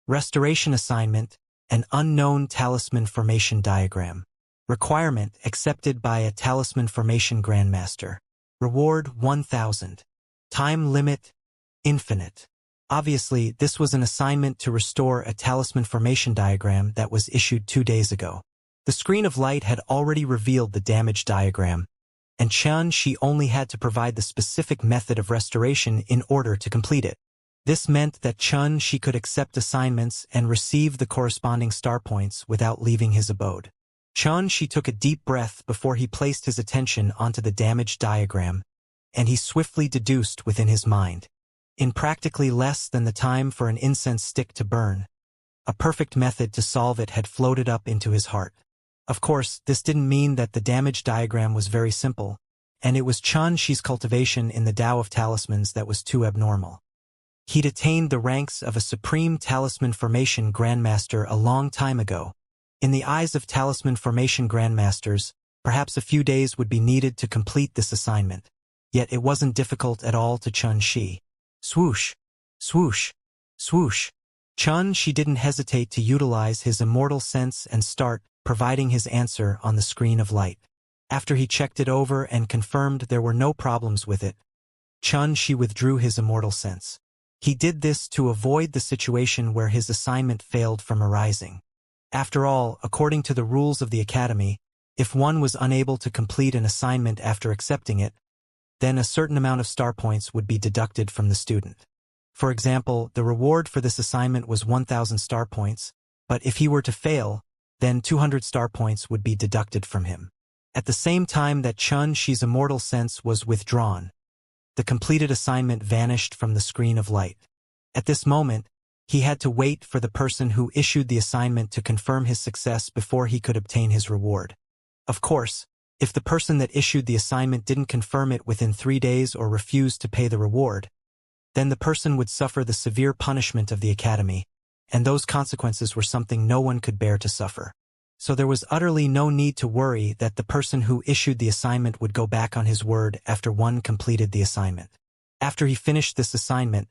Restoration assignment: an unknown talisman formation diagram. Requirement accepted by a Talisman Formation Grandmaster. Reward: 1,000. Time limit: infinite. Obviously, this was an assignment to restore a talisman formation diagram that was issued 2 days ago. The screen of light had already revealed the damaged diagram, and Xianxia only had to provide the specific method of restoration in order to complete it. This meant that Xianxia could accept assignments and receive the corresponding star points without leaving his abode. Xianxia took a deep breath before he placed his attention onto the damaged diagram, and he swiftly deduced within his mind, in practically less than the time for an incense stick to burn, a perfect method to solve it had floated up into his heart. Of course, this didn't mean that the damaged diagram was very simple, and it was Xianxia's cultivation in the Tao of Talismans that was too abnormal. He'd attained the ranks of a Supreme Talisman Formation Grandmaster a long time ago. In the eyes of Talisman Formation Grandmasters, perhaps a few days would be needed to complete this assignment. Yet it wasn't difficult at all to Xianxia. Swoosh, swoosh, swoosh. Xianxia didn't hesitate to utilize his immortal sense and start providing his answer on the screen of light. After he checked it over and confirmed there were no problems with it, Xianxia withdrew his immortal sense. He did this to avoid the situation where his assignment failed from arising. After all, according to the rules of the academy, if one was unable to complete an assignment after accepting it, then a certain amount of star points would be deducted from the student. For example, the reward for this assignment was 1,000 star points, but if he were to fail, then 200 star points would be deducted from him. At the same time that Xianxia's immortal sense was withdrawn, the completed assignment vanished from the screen of light. At this moment, he had to wait for the person who issued the assignment to confirm his success before he could obtain his reward. Of course, if the person that issued the assignment didn't confirm it within 3 days or refused to pay the reward, then the person would suffer the severe punishment of the academy, and those consequences were something no one could bear to suffer. So there was utterly no need to worry that the person who issued the assignment would go back on his word after one completed the assignment. After he finished this assignment,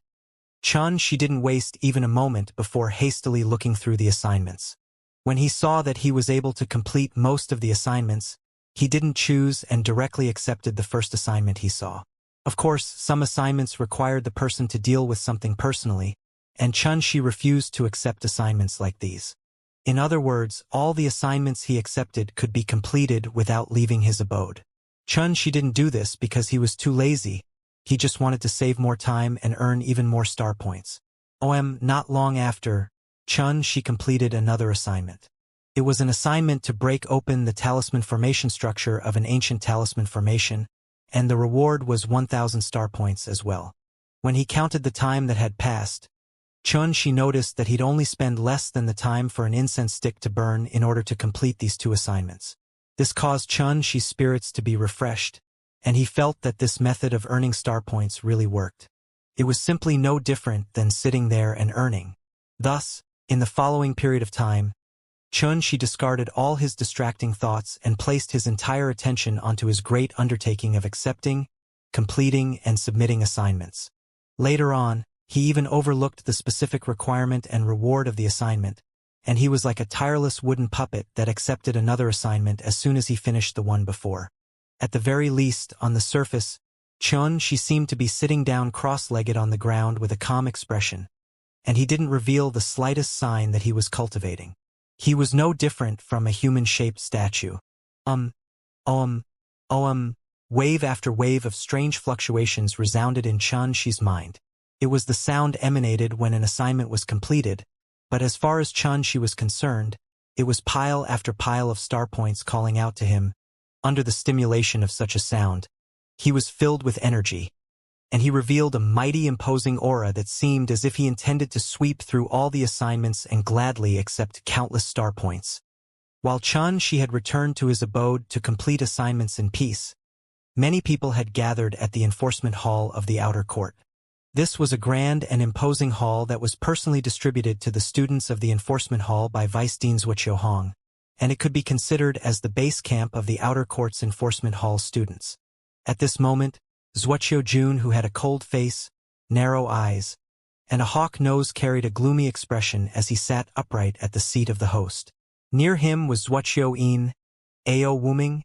Xianxia didn't waste even a moment before hastily looking through the assignments. When he saw that he was able to complete most of the assignments, he didn't choose and directly accepted the first assignment he saw. Of course, some assignments required the person to deal with something personally, and Xianxia refused to accept assignments like these. In other words, all the assignments he accepted could be completed without leaving his abode. She didn't do this because he was too lazy. He just wanted to save more time and earn even more star points. Not long after, she completed another assignment. It was an assignment to break open the talisman formation structure of an ancient talisman formation, and the reward was 1,000 star points as well. When he counted the time that had passed, she noticed that he'd only spend less than the time for an incense stick to burn in order to complete these two assignments. This caused Xi's spirits to be refreshed, and he felt that this method of earning star points really worked. It was simply no different than sitting there and earning. Thus, in the following period of time, she discarded all his distracting thoughts and placed his entire attention onto his great undertaking of accepting, completing, and submitting assignments. Later on, he even overlooked the specific requirement and reward of the assignment, and he was like a tireless wooden puppet that accepted another assignment as soon as he finished the one before. At the very least, on the surface, she seemed to be sitting down cross-legged on the ground with a calm expression, and he didn't reveal the slightest sign that he was cultivating. He was no different from a human-shaped statue. Wave after wave of strange fluctuations resounded in Xi's mind. It was the sound emanated when an assignment was completed, but as far as Xianxia was concerned, it was pile after pile of star points calling out to him. Under the stimulation of such a sound, he was filled with energy, and he revealed a mighty imposing aura that seemed as if he intended to sweep through all the assignments and gladly accept countless star points. While Xianxia had returned to his abode to complete assignments in peace, many people had gathered at the enforcement hall of the outer court. This was a grand and imposing hall that was personally distributed to the students of the enforcement hall by Vice Dean Wuxia, and it could be considered as the base camp of the outer court's enforcement hall students. At this moment, Wuxia, who had a cold face, narrow eyes, and a hawk nose, carried a gloomy expression as he sat upright at the seat of the host. Near him was Wuxia, Ao Wuming,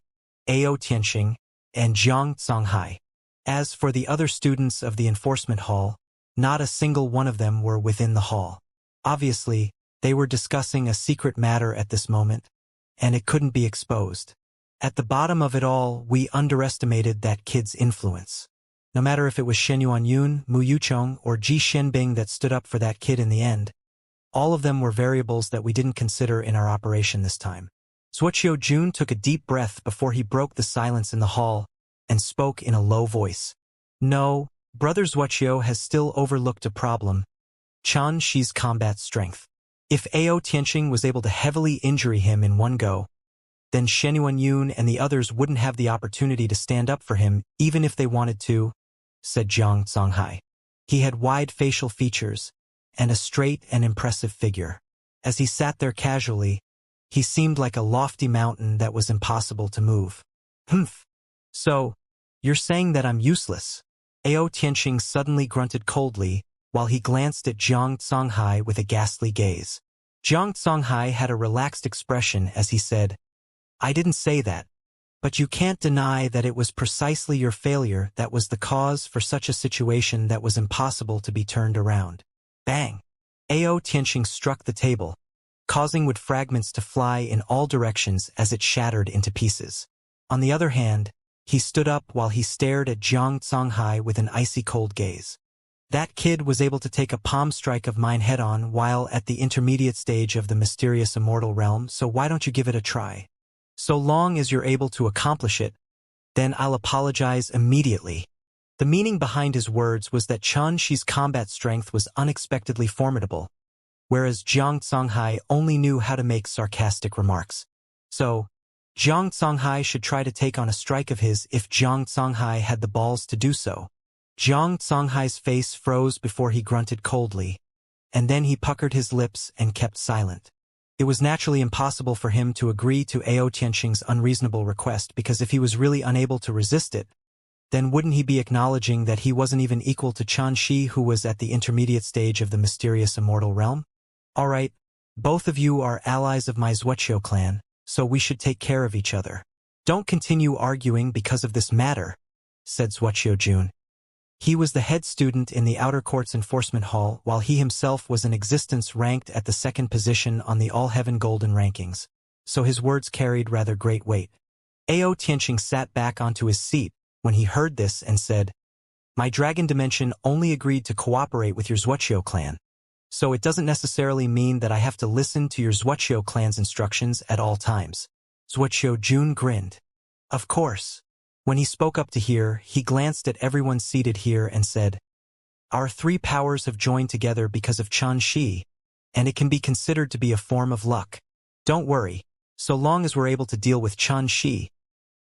Ao Tianxing, and Jiang Songhai. As for the other students of the enforcement hall, not a single one of them were within the hall. Obviously, they were discussing a secret matter at this moment, and it couldn't be exposed. At the bottom of it all, we underestimated that kid's influence. No matter if it was Shen Yuanyun, Mu Yuchong, or Ji Shenbing that stood up for that kid in the end, all of them were variables that we didn't consider in our operation this time. Wuxia took a deep breath before he broke the silence in the hall and spoke in a low voice. No, Brother Wuxia has still overlooked a problem: Xi's combat strength. If Ao Tianxing was able to heavily injure him in one go, then Shen Yuanyun and the others wouldn't have the opportunity to stand up for him even if they wanted to, said Jiang Songhai. He had wide facial features and a straight and impressive figure. As he sat there casually, he seemed like a lofty mountain that was impossible to move. Humph. So, you're saying that I'm useless? Ao Tianxing suddenly grunted coldly while he glanced at Jiang Songhai with a ghastly gaze. Jiang Songhai had a relaxed expression as he said, I didn't say that, but you can't deny that it was precisely your failure that was the cause for such a situation that was impossible to be turned around. Bang! Ao Tianxing struck the table, causing wood fragments to fly in all directions as it shattered into pieces. On the other hand, he stood up while he stared at Jiang Songhai with an icy cold gaze. That kid was able to take a palm strike of mine head-on while at the intermediate stage of the mysterious immortal realm, so why don't you give it a try? So long as you're able to accomplish it, then I'll apologize immediately. The meaning behind his words was that Xi's combat strength was unexpectedly formidable, whereas Jiang Songhai only knew how to make sarcastic remarks. So, Jiang Songhai should try to take on a strike of his if Jiang Songhai had the balls to do so. Jiang Songhai's face froze before he grunted coldly, and then he puckered his lips and kept silent. It was naturally impossible for him to agree to Ao Tianxing's unreasonable request because if he was really unable to resist it, then wouldn't he be acknowledging that he wasn't even equal to Xianxia, who was at the intermediate stage of the mysterious immortal realm? All right, both of you are allies of my Wuxia clan, so we should take care of each other. Don't continue arguing because of this matter, said Wuxia. He was the head student in the Outer Court's Enforcement Hall, while he himself was in existence ranked at the second position on the All-Heaven Golden rankings, so his words carried rather great weight. Ao Tianqing sat back onto his seat when he heard this and said, "My dragon dimension only agreed to cooperate with your Wuxia clan, so it doesn't necessarily mean that I have to listen to your Wuxia clan's instructions at all times." Wuxia Jun grinned. Of course. When he spoke up to here, he glanced at everyone seated here and said, "Our three powers have joined together because of Chen Shi, and it can be considered to be a form of luck. Don't worry, so long as we're able to deal with Chen Shi,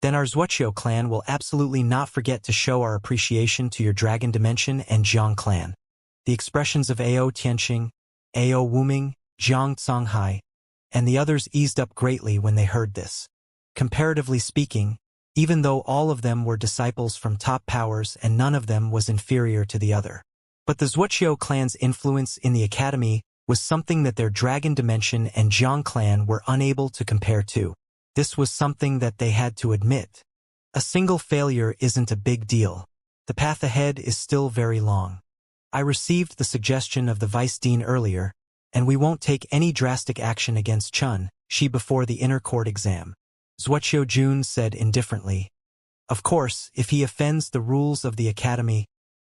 then our Wuxia clan will absolutely not forget to show our appreciation to your Dragon Dimension and Jiang clan." The expressions of Ao Tianqing, Ao Wuming, Jiang Songhai, and the others eased up greatly when they heard this. Comparatively speaking, even though all of them were disciples from top powers and none of them was inferior to the other. But the Wuxia clan's influence in the academy was something that their Dragon Dimension and Jiang clan were unable to compare to. This was something that they had to admit. A single failure isn't a big deal. The path ahead is still very long. I received the suggestion of the Vice Dean earlier, and we won't take any drastic action against Chen Shi before the inner court exam. Wuxia Jun said indifferently. Of course, if he offends the rules of the academy,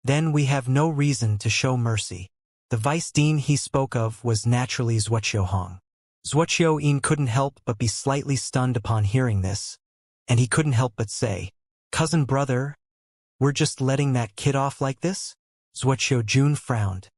then we have no reason to show mercy. The Vice Dean he spoke of was naturally Wuxia Hong. Wuxia Yin couldn't help but be slightly stunned upon hearing this, and he couldn't help but say, "Cousin brother, we're just letting that kid off like this?" Wuxia Jun frowned.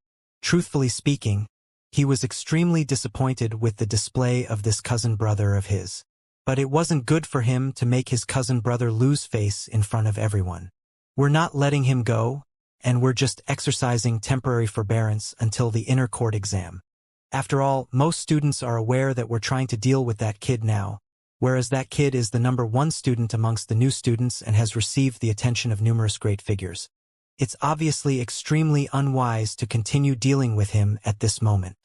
Truthfully speaking, he was extremely disappointed with the display of this cousin brother of his. But it wasn't good for him to make his cousin brother lose face in front of everyone. "We're not letting him go, and we're just exercising temporary forbearance until the inner court exam. After all, most students are aware that we're trying to deal with that kid now, whereas that kid is the #1 student amongst the new students and has received the attention of numerous great figures. It's obviously extremely unwise to continue dealing with him at this moment."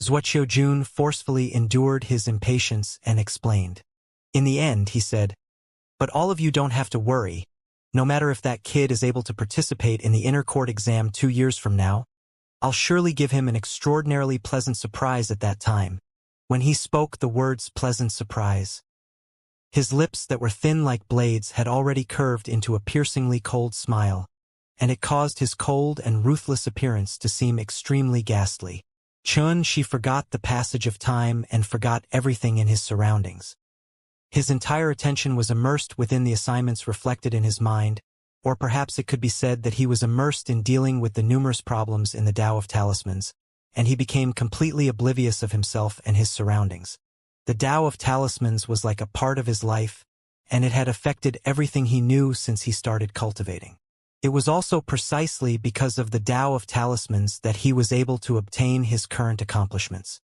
Wuxia Jun forcefully endured his impatience and explained. In the end, he said, "But all of you don't have to worry. No matter if that kid is able to participate in the inner court exam 2 years from now, I'll surely give him an extraordinarily pleasant surprise at that time." When he spoke the words pleasant surprise, his lips that were thin like blades had already curved into a piercingly cold smile, and it caused his cold and ruthless appearance to seem extremely ghastly. Chen Shi forgot the passage of time and forgot everything in his surroundings. His entire attention was immersed within the assignments reflected in his mind, or perhaps it could be said that he was immersed in dealing with the numerous problems in the Tao of Talismans, and he became completely oblivious of himself and his surroundings. The Tao of Talismans was like a part of his life, and it had affected everything he knew since he started cultivating. It was also precisely because of the Tao of Talismans that he was able to obtain his current accomplishments.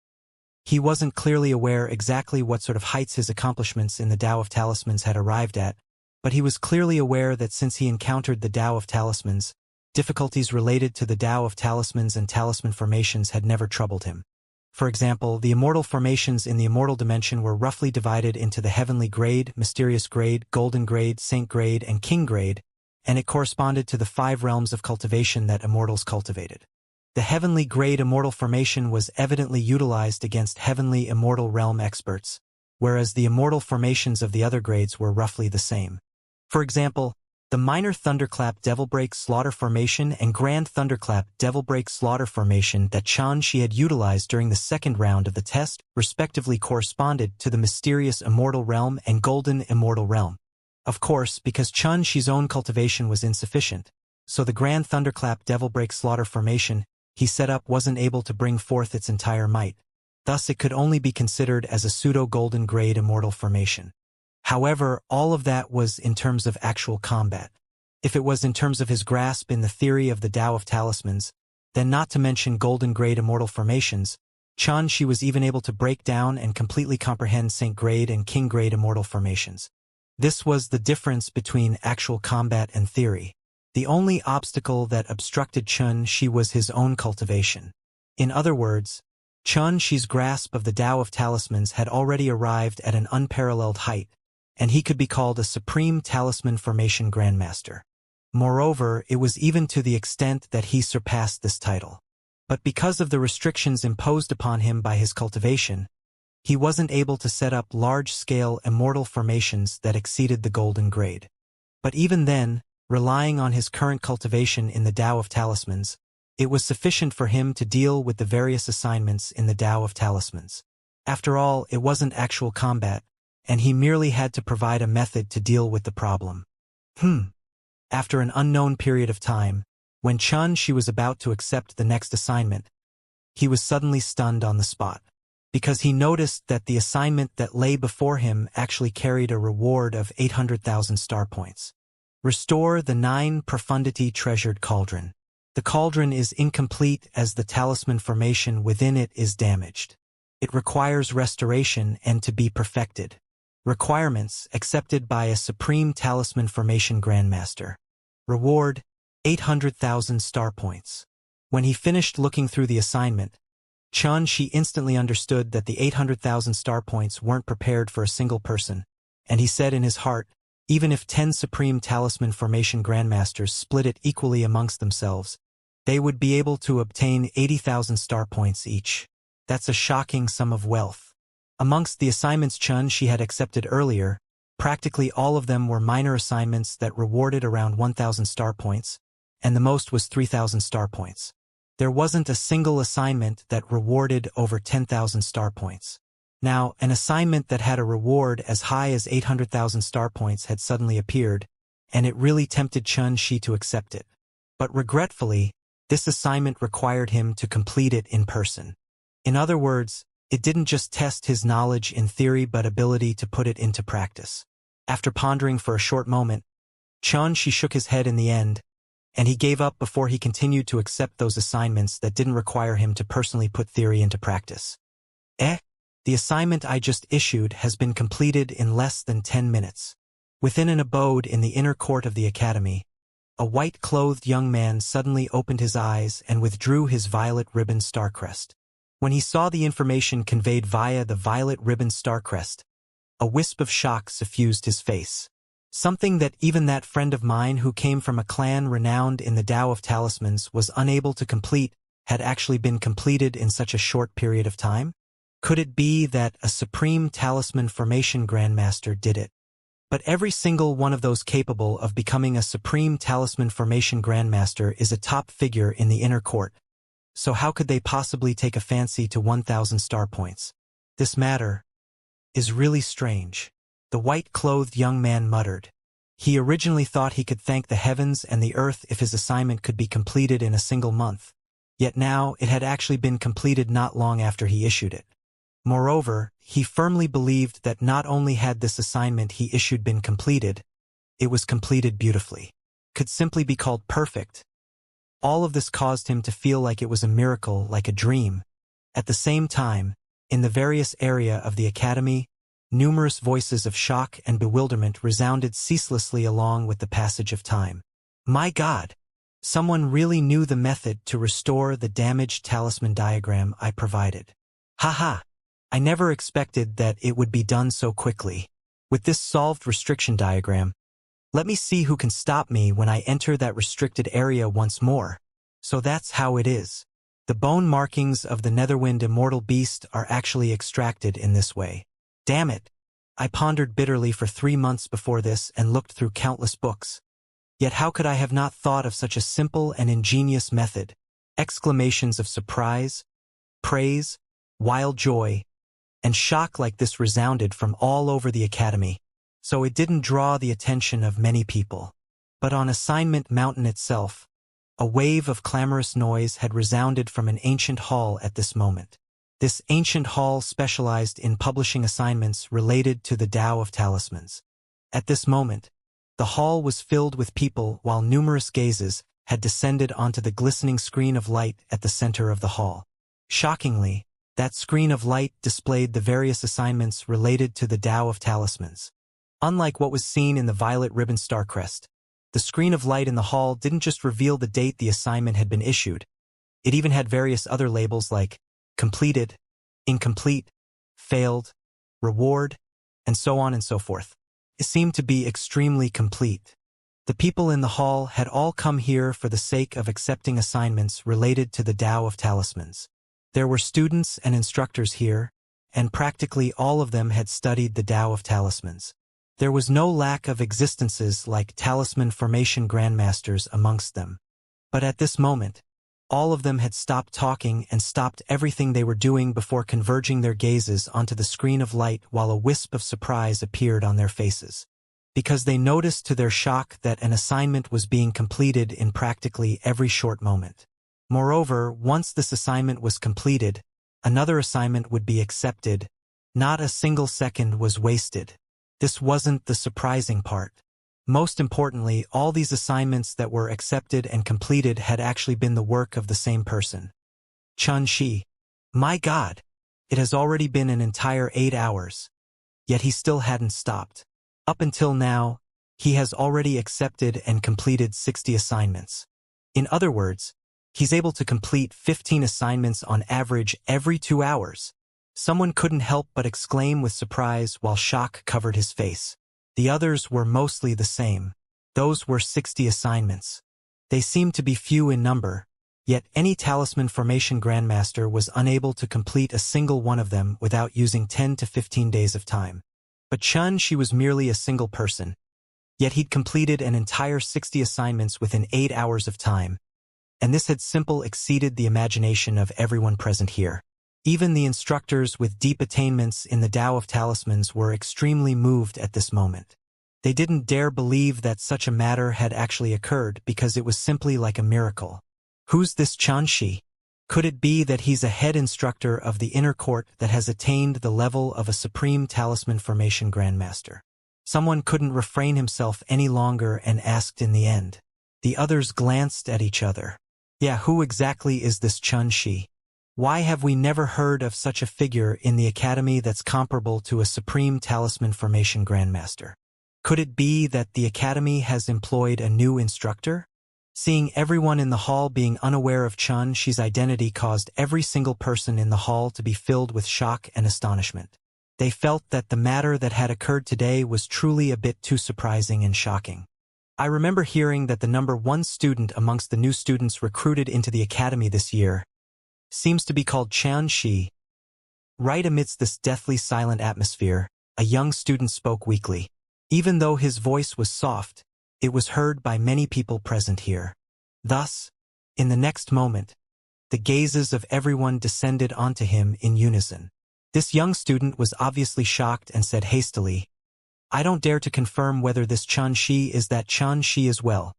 He wasn't clearly aware exactly what sort of heights his accomplishments in the Tao of Talismans had arrived at, but he was clearly aware that since he encountered the Tao of Talismans, difficulties related to the Tao of Talismans and talisman formations had never troubled him. For example, the immortal formations in the immortal dimension were roughly divided into the heavenly grade, mysterious grade, golden grade, saint grade, and king grade, and it corresponded to the 5 realms of cultivation that immortals cultivated. The heavenly grade immortal formation was evidently utilized against heavenly immortal realm experts, whereas the immortal formations of the other grades were roughly the same. For example, the minor thunderclap devilbreak slaughter formation and grand thunderclap devilbreak slaughter formation that Chen Shi had utilized during the second round of the test respectively corresponded to the mysterious immortal realm and golden immortal realm. Of course, because Chen Shi's own cultivation was insufficient, so the grand thunderclap devilbreak slaughter formation he set up wasn't able to bring forth its entire might. Thus it could only be considered as a pseudo-golden grade immortal formation. However, all of that was in terms of actual combat. If it was in terms of his grasp in the theory of the Tao of Talismans, then not to mention golden grade immortal formations, Chen Shi was even able to break down and completely comprehend saint grade and king grade immortal formations. This was the difference between actual combat and theory. The only obstacle that obstructed Chen Shi was his own cultivation. In other words, Chen Shi's grasp of the Tao of Talismans had already arrived at an unparalleled height, and he could be called a supreme talisman formation grandmaster. Moreover, it was even to the extent that he surpassed this title. But because of the restrictions imposed upon him by his cultivation, he wasn't able to set up large-scale immortal formations that exceeded the golden grade. But even then, relying on his current cultivation in the Tao of Talismans, it was sufficient for him to deal with the various assignments in the Tao of Talismans. After all, it wasn't actual combat, and he merely had to provide a method to deal with the problem. After an unknown period of time, when Xianxia was about to accept the next assignment, he was suddenly stunned on the spot, because he noticed that the assignment that lay before him actually carried a reward of 800,000 star points. Restore the 9 profundity treasured cauldron. The cauldron is incomplete as the talisman formation within it is damaged. It requires restoration and to be perfected. Requirements accepted by a Supreme Talisman Formation Grandmaster. Reward, 800,000 star points. When he finished looking through the assignment, Xianxia instantly understood that the 800,000 star points weren't prepared for a single person, and he said in his heart, even if 10 Supreme Talisman Formation Grandmasters split it equally amongst themselves, they would be able to obtain 80,000 star points each. That's a shocking sum of wealth. Amongst the assignments Xianxia had accepted earlier, practically all of them were minor assignments that rewarded around 1,000 star points, and the most was 3,000 star points. There wasn't a single assignment that rewarded over 10,000 star points. Now, an assignment that had a reward as high as 800,000 star points had suddenly appeared, and it really tempted Xianxia to accept it. But regretfully, this assignment required him to complete it in person. In other words, it didn't just test his knowledge in theory but ability to put it into practice. After pondering for a short moment, Xianxia shook his head in the end, and he gave up before he continued to accept those assignments that didn't require him to personally put theory into practice. The assignment I just issued has been completed in less than 10 minutes. Within an abode in the inner court of the academy, a white-clothed young man suddenly opened his eyes and withdrew his violet ribbon starcrest. When he saw the information conveyed via the violet ribbon starcrest, a wisp of shock suffused his face. Something that even that friend of mine who came from a clan renowned in the Tao of Talismans was unable to complete had actually been completed in such a short period of time? Could it be that a Supreme Talisman Formation Grandmaster did it? But every single one of those capable of becoming a Supreme Talisman Formation Grandmaster is a top figure in the inner court. So how could they possibly take a fancy to 1,000 star points? This matter is really strange, the white-clothed young man muttered. He originally thought he could thank the heavens and the earth if his assignment could be completed in a single month. Yet now it had actually been completed not long after he issued it. Moreover, he firmly believed that not only had this assignment he issued been completed, it was completed beautifully. Could simply be called perfect. All of this caused him to feel like it was a miracle, like a dream. At the same time, in the various area of the academy, numerous voices of shock and bewilderment resounded ceaselessly along with the passage of time. My God! Someone really knew the method to restore the damaged talisman diagram I provided. Haha! I never expected that it would be done so quickly. With this solved restriction diagram, let me see who can stop me when I enter that restricted area once more. So that's how it is. The bone markings of the Netherwind immortal beast are actually extracted in this way. Damn it! I pondered bitterly for 3 months before this and looked through countless books. Yet how could I have not thought of such a simple and ingenious method? Exclamations of surprise, praise, wild joy, and shock like this resounded from all over the academy. So it didn't draw the attention of many people. But on Assignment Mountain itself, a wave of clamorous noise had resounded from an ancient hall at this moment. This ancient hall specialized in publishing assignments related to the Tao of Talismans. At this moment, the hall was filled with people while numerous gazes had descended onto the glistening screen of light at the center of the hall. Shockingly, that screen of light displayed the various assignments related to the Tao of Talismans. Unlike what was seen in the violet ribbon starcrest, the screen of light in the hall didn't just reveal the date the assignment had been issued. It even had various other labels like completed, incomplete, failed, reward, and so on and so forth. It seemed to be extremely complete. The people in the hall had all come here for the sake of accepting assignments related to the Tao of Talismans. There were students and instructors here, and practically all of them had studied the Tao of Talismans. There was no lack of existences like talisman formation grandmasters amongst them. But at this moment, all of them had stopped talking and stopped everything they were doing before converging their gazes onto the screen of light while a wisp of surprise appeared on their faces. Because they noticed to their shock that an assignment was being completed in practically every short moment. Moreover, once this assignment was completed, another assignment would be accepted. Not a single second was wasted. This wasn't the surprising part. Most importantly, all these assignments that were accepted and completed had actually been the work of the same person. Xianxia. My God! It has already been an entire 8 hours. Yet he still hadn't stopped. Up until now, he has already accepted and completed 60 assignments. In other words, he's able to complete 15 assignments on average every 2 hours. Someone couldn't help but exclaim with surprise while shock covered his face. The others were mostly the same. Those were 60 assignments. They seemed to be few in number, yet any talisman formation grandmaster was unable to complete a single one of them without using 10 to 15 days of time. But she was merely a single person. Yet he'd completed an entire 60 assignments within 8 hours of time. And this had simply exceeded the imagination of everyone present here. Even the instructors with deep attainments in the Tao of Talismans were extremely moved at this moment. They didn't dare believe that such a matter had actually occurred because it was simply like a miracle. Who's this Xianxia? Could it be that he's a head instructor of the inner court that has attained the level of a supreme talisman formation grandmaster? Someone couldn't refrain himself any longer and asked in the end. The others glanced at each other. Yeah, who exactly is this Xianxia? Why have we never heard of such a figure in the academy that's comparable to a supreme talisman formation grandmaster? Could it be that the academy has employed a new instructor? Seeing everyone in the hall being unaware of Xianxia's identity caused every single person in the hall to be filled with shock and astonishment. They felt that the matter that had occurred today was truly a bit too surprising and shocking. I remember hearing that the number 1 student amongst the new students recruited into the academy this year seems to be called Xianxia. Right amidst this deathly silent atmosphere, a young student spoke weakly. Even though his voice was soft, it was heard by many people present here. Thus, in the next moment, the gazes of everyone descended onto him in unison. This young student was obviously shocked and said hastily, I don't dare to confirm whether this Xianxia is that Xianxia as well.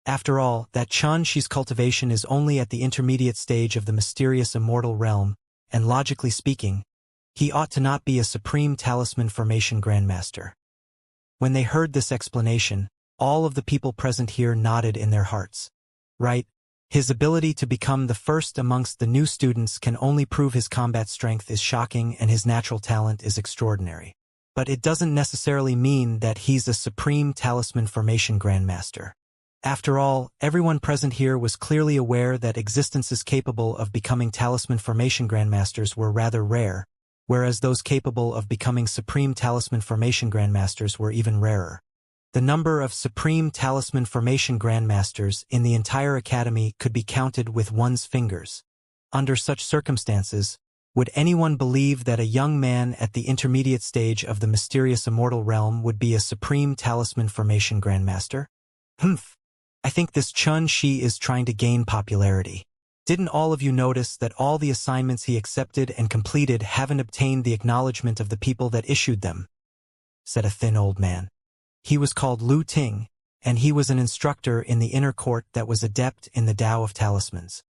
After all, that Xianxia's cultivation is only at the intermediate stage of the mysterious immortal realm, and logically speaking, he ought to not be a supreme talisman formation grandmaster. When they heard this explanation, all of the people present here nodded in their hearts. Right, his ability to become the first amongst the new students can only prove his combat strength is shocking and his natural talent is extraordinary. But it doesn't necessarily mean that he's a supreme talisman formation grandmaster. After all, everyone present here was clearly aware that existences capable of becoming talisman formation grandmasters were rather rare, whereas those capable of becoming supreme talisman formation grandmasters were even rarer. The number of supreme talisman formation grandmasters in the entire academy could be counted with one's fingers. Under such circumstances, would anyone believe that a young man at the intermediate stage of the mysterious immortal realm would be a supreme talisman formation grandmaster? I think this Xianxia is trying to gain popularity. Didn't all of you notice that all the assignments he accepted and completed haven't obtained the acknowledgement of the people that issued them? Said a thin old man. He was called Lu Ting, and he was an instructor in the inner court that was adept in the Tao of Talismans.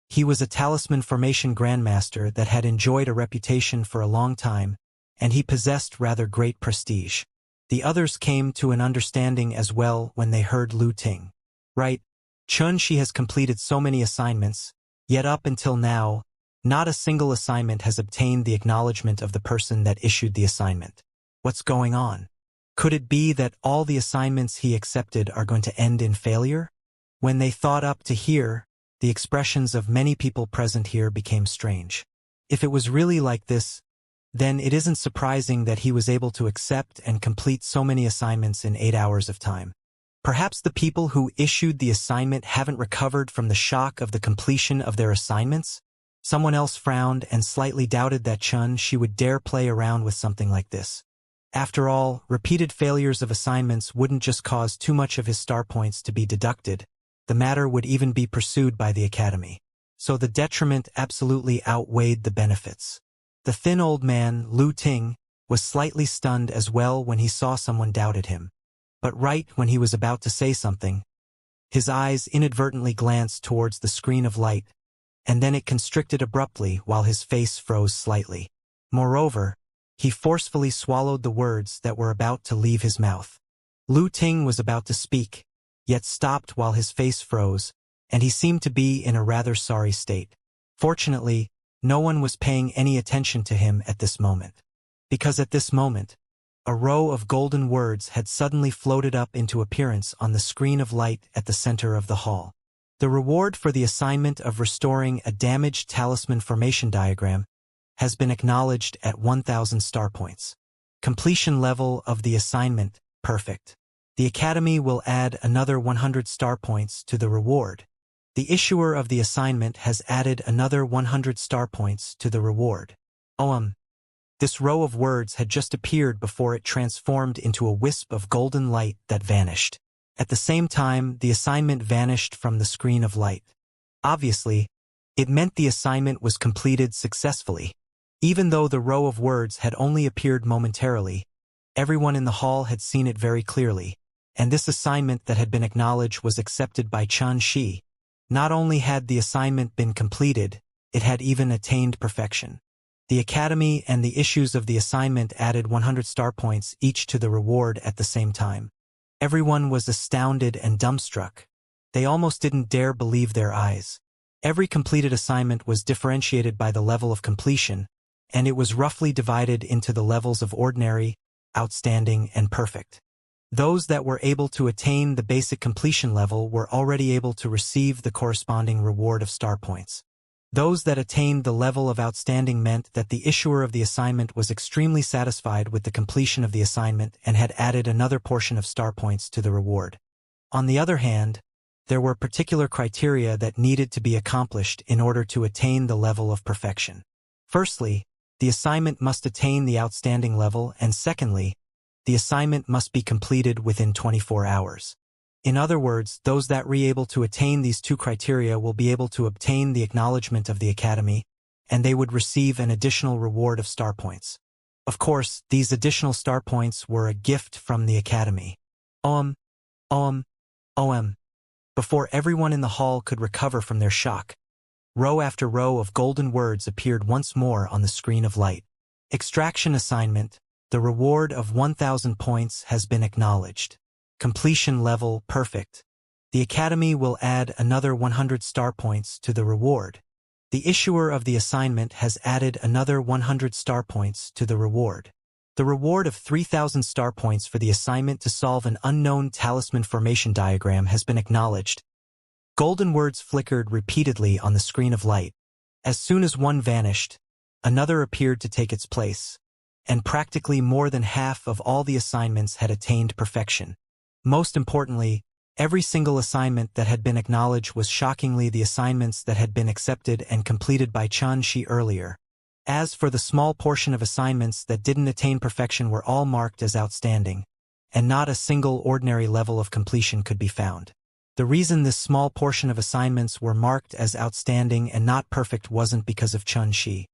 He was a talisman formation grandmaster that had enjoyed a reputation for a long time, and he possessed rather great prestige. The others came to an understanding as well when they heard Lu Ting. Right, Xianxia has completed so many assignments, yet up until now, not a single assignment has obtained the acknowledgement of the person that issued the assignment. What's going on? Could it be that all the assignments he accepted are going to end in failure? When they thought up to here, the expressions of many people present here became strange. If it was really like this, then it isn't surprising that he was able to accept and complete so many assignments in 8 hours of time. Perhaps the people who issued the assignment haven't recovered from the shock of the completion of their assignments? Someone else frowned and slightly doubted that Xianxia would dare play around with something like this. After all, repeated failures of assignments wouldn't just cause too much of his star points to be deducted, the matter would even be pursued by the Academy. So the detriment absolutely outweighed the benefits. The thin old man, Lu Ting, was slightly stunned as well when he saw someone doubted him. But right when he was about to say something, his eyes inadvertently glanced towards the screen of light, and then it constricted abruptly while his face froze slightly. Moreover, he forcefully swallowed the words that were about to leave his mouth. Lu Ting was about to speak, yet stopped while his face froze, and he seemed to be in a rather sorry state. Fortunately, no one was paying any attention to him at this moment. Because at this moment, a row of golden words had suddenly floated up into appearance on the screen of light at the center of the hall. The reward for the assignment of restoring a damaged talisman formation diagram has been acknowledged at 1,000 star points. Completion level of the assignment, perfect. The Academy will add another 100 star points to the reward. The issuer of the assignment has added another 100 star points to the reward. This row of words had just appeared before it transformed into a wisp of golden light that vanished. At the same time, the assignment vanished from the screen of light. Obviously, it meant the assignment was completed successfully. Even though the row of words had only appeared momentarily, everyone in the hall had seen it very clearly, and this assignment that had been acknowledged was accepted by Xianxia. Not only had the assignment been completed, it had even attained perfection. The Academy and the issues of the assignment added 100 star points each to the reward at the same time. Everyone was astounded and dumbstruck. They almost didn't dare believe their eyes. Every completed assignment was differentiated by the level of completion, and it was roughly divided into the levels of ordinary, outstanding, and perfect. Those that were able to attain the basic completion level were already able to receive the corresponding reward of star points. Those that attained the level of outstanding meant that the issuer of the assignment was extremely satisfied with the completion of the assignment and had added another portion of star points to the reward. On the other hand, there were particular criteria that needed to be accomplished in order to attain the level of perfection. Firstly, the assignment must attain the outstanding level, and secondly, the assignment must be completed within 24 hours. In other words, those that were able to attain these two criteria will be able to obtain the acknowledgement of the Academy, and they would receive an additional reward of star points. Of course, these additional star points were a gift from the Academy. Before everyone in the hall could recover from their shock, row after row of golden words appeared once more on the screen of light. Extraction assignment, the reward of 1,000 points has been acknowledged. Completion level, perfect. The Academy will add another 100 star points to the reward. The issuer of the assignment has added another 100 star points to the reward. The reward of 3,000 star points for the assignment to solve an unknown talisman formation diagram has been acknowledged. Golden words flickered repeatedly on the screen of light. As soon as one vanished, another appeared to take its place, and practically more than half of all the assignments had attained perfection. Most importantly, every single assignment that had been acknowledged was shockingly the assignments that had been accepted and completed by Xianxia earlier. As for the small portion of assignments that didn't attain perfection were all marked as outstanding, and not a single ordinary level of completion could be found. The reason this small portion of assignments were marked as outstanding and not perfect wasn't because of Xianxia.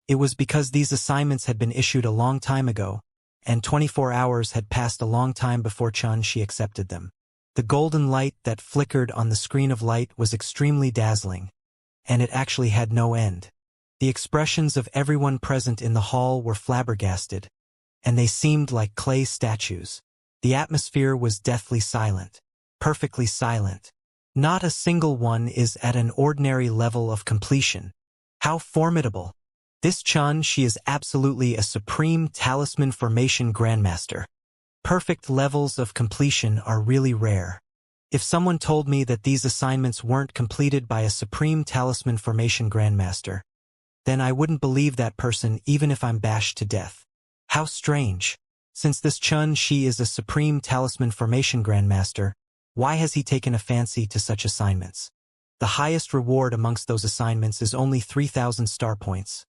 It was because these assignments had been issued a long time ago, and 24 hours had passed a long time before Xianxia accepted them. The golden light that flickered on the screen of light was extremely dazzling, and it actually had no end. The expressions of everyone present in the hall were flabbergasted, and they seemed like clay statues. The atmosphere was deathly silent, perfectly silent. Not a single one is at an ordinary level of completion. How formidable! This Xianxia is absolutely a supreme talisman formation grandmaster. Perfect levels of completion are really rare. If someone told me that these assignments weren't completed by a supreme talisman formation grandmaster, then I wouldn't believe that person even if I'm bashed to death. How strange. Since this Xianxia is a supreme talisman formation grandmaster, Why has he taken a fancy to such assignments? The highest reward amongst those assignments is only 3,000 star points.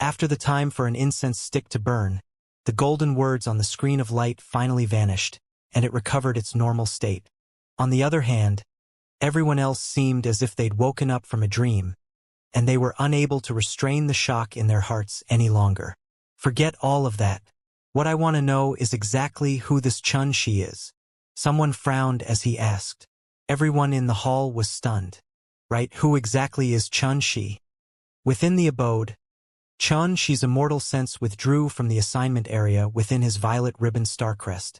After the time for an incense stick to burn, the golden words on the screen of light finally vanished, and it recovered its normal state. On the other hand, everyone else seemed as if they'd woken up from a dream, and they were unable to restrain the shock in their hearts any longer. Forget all of that. What I want to know is exactly who this Xianxia is. Someone frowned as he asked. Everyone in the hall was stunned. Right, who exactly is Xianxia? Within the abode, Xianxia's immortal sense withdrew from the assignment area within his violet ribbon star crest,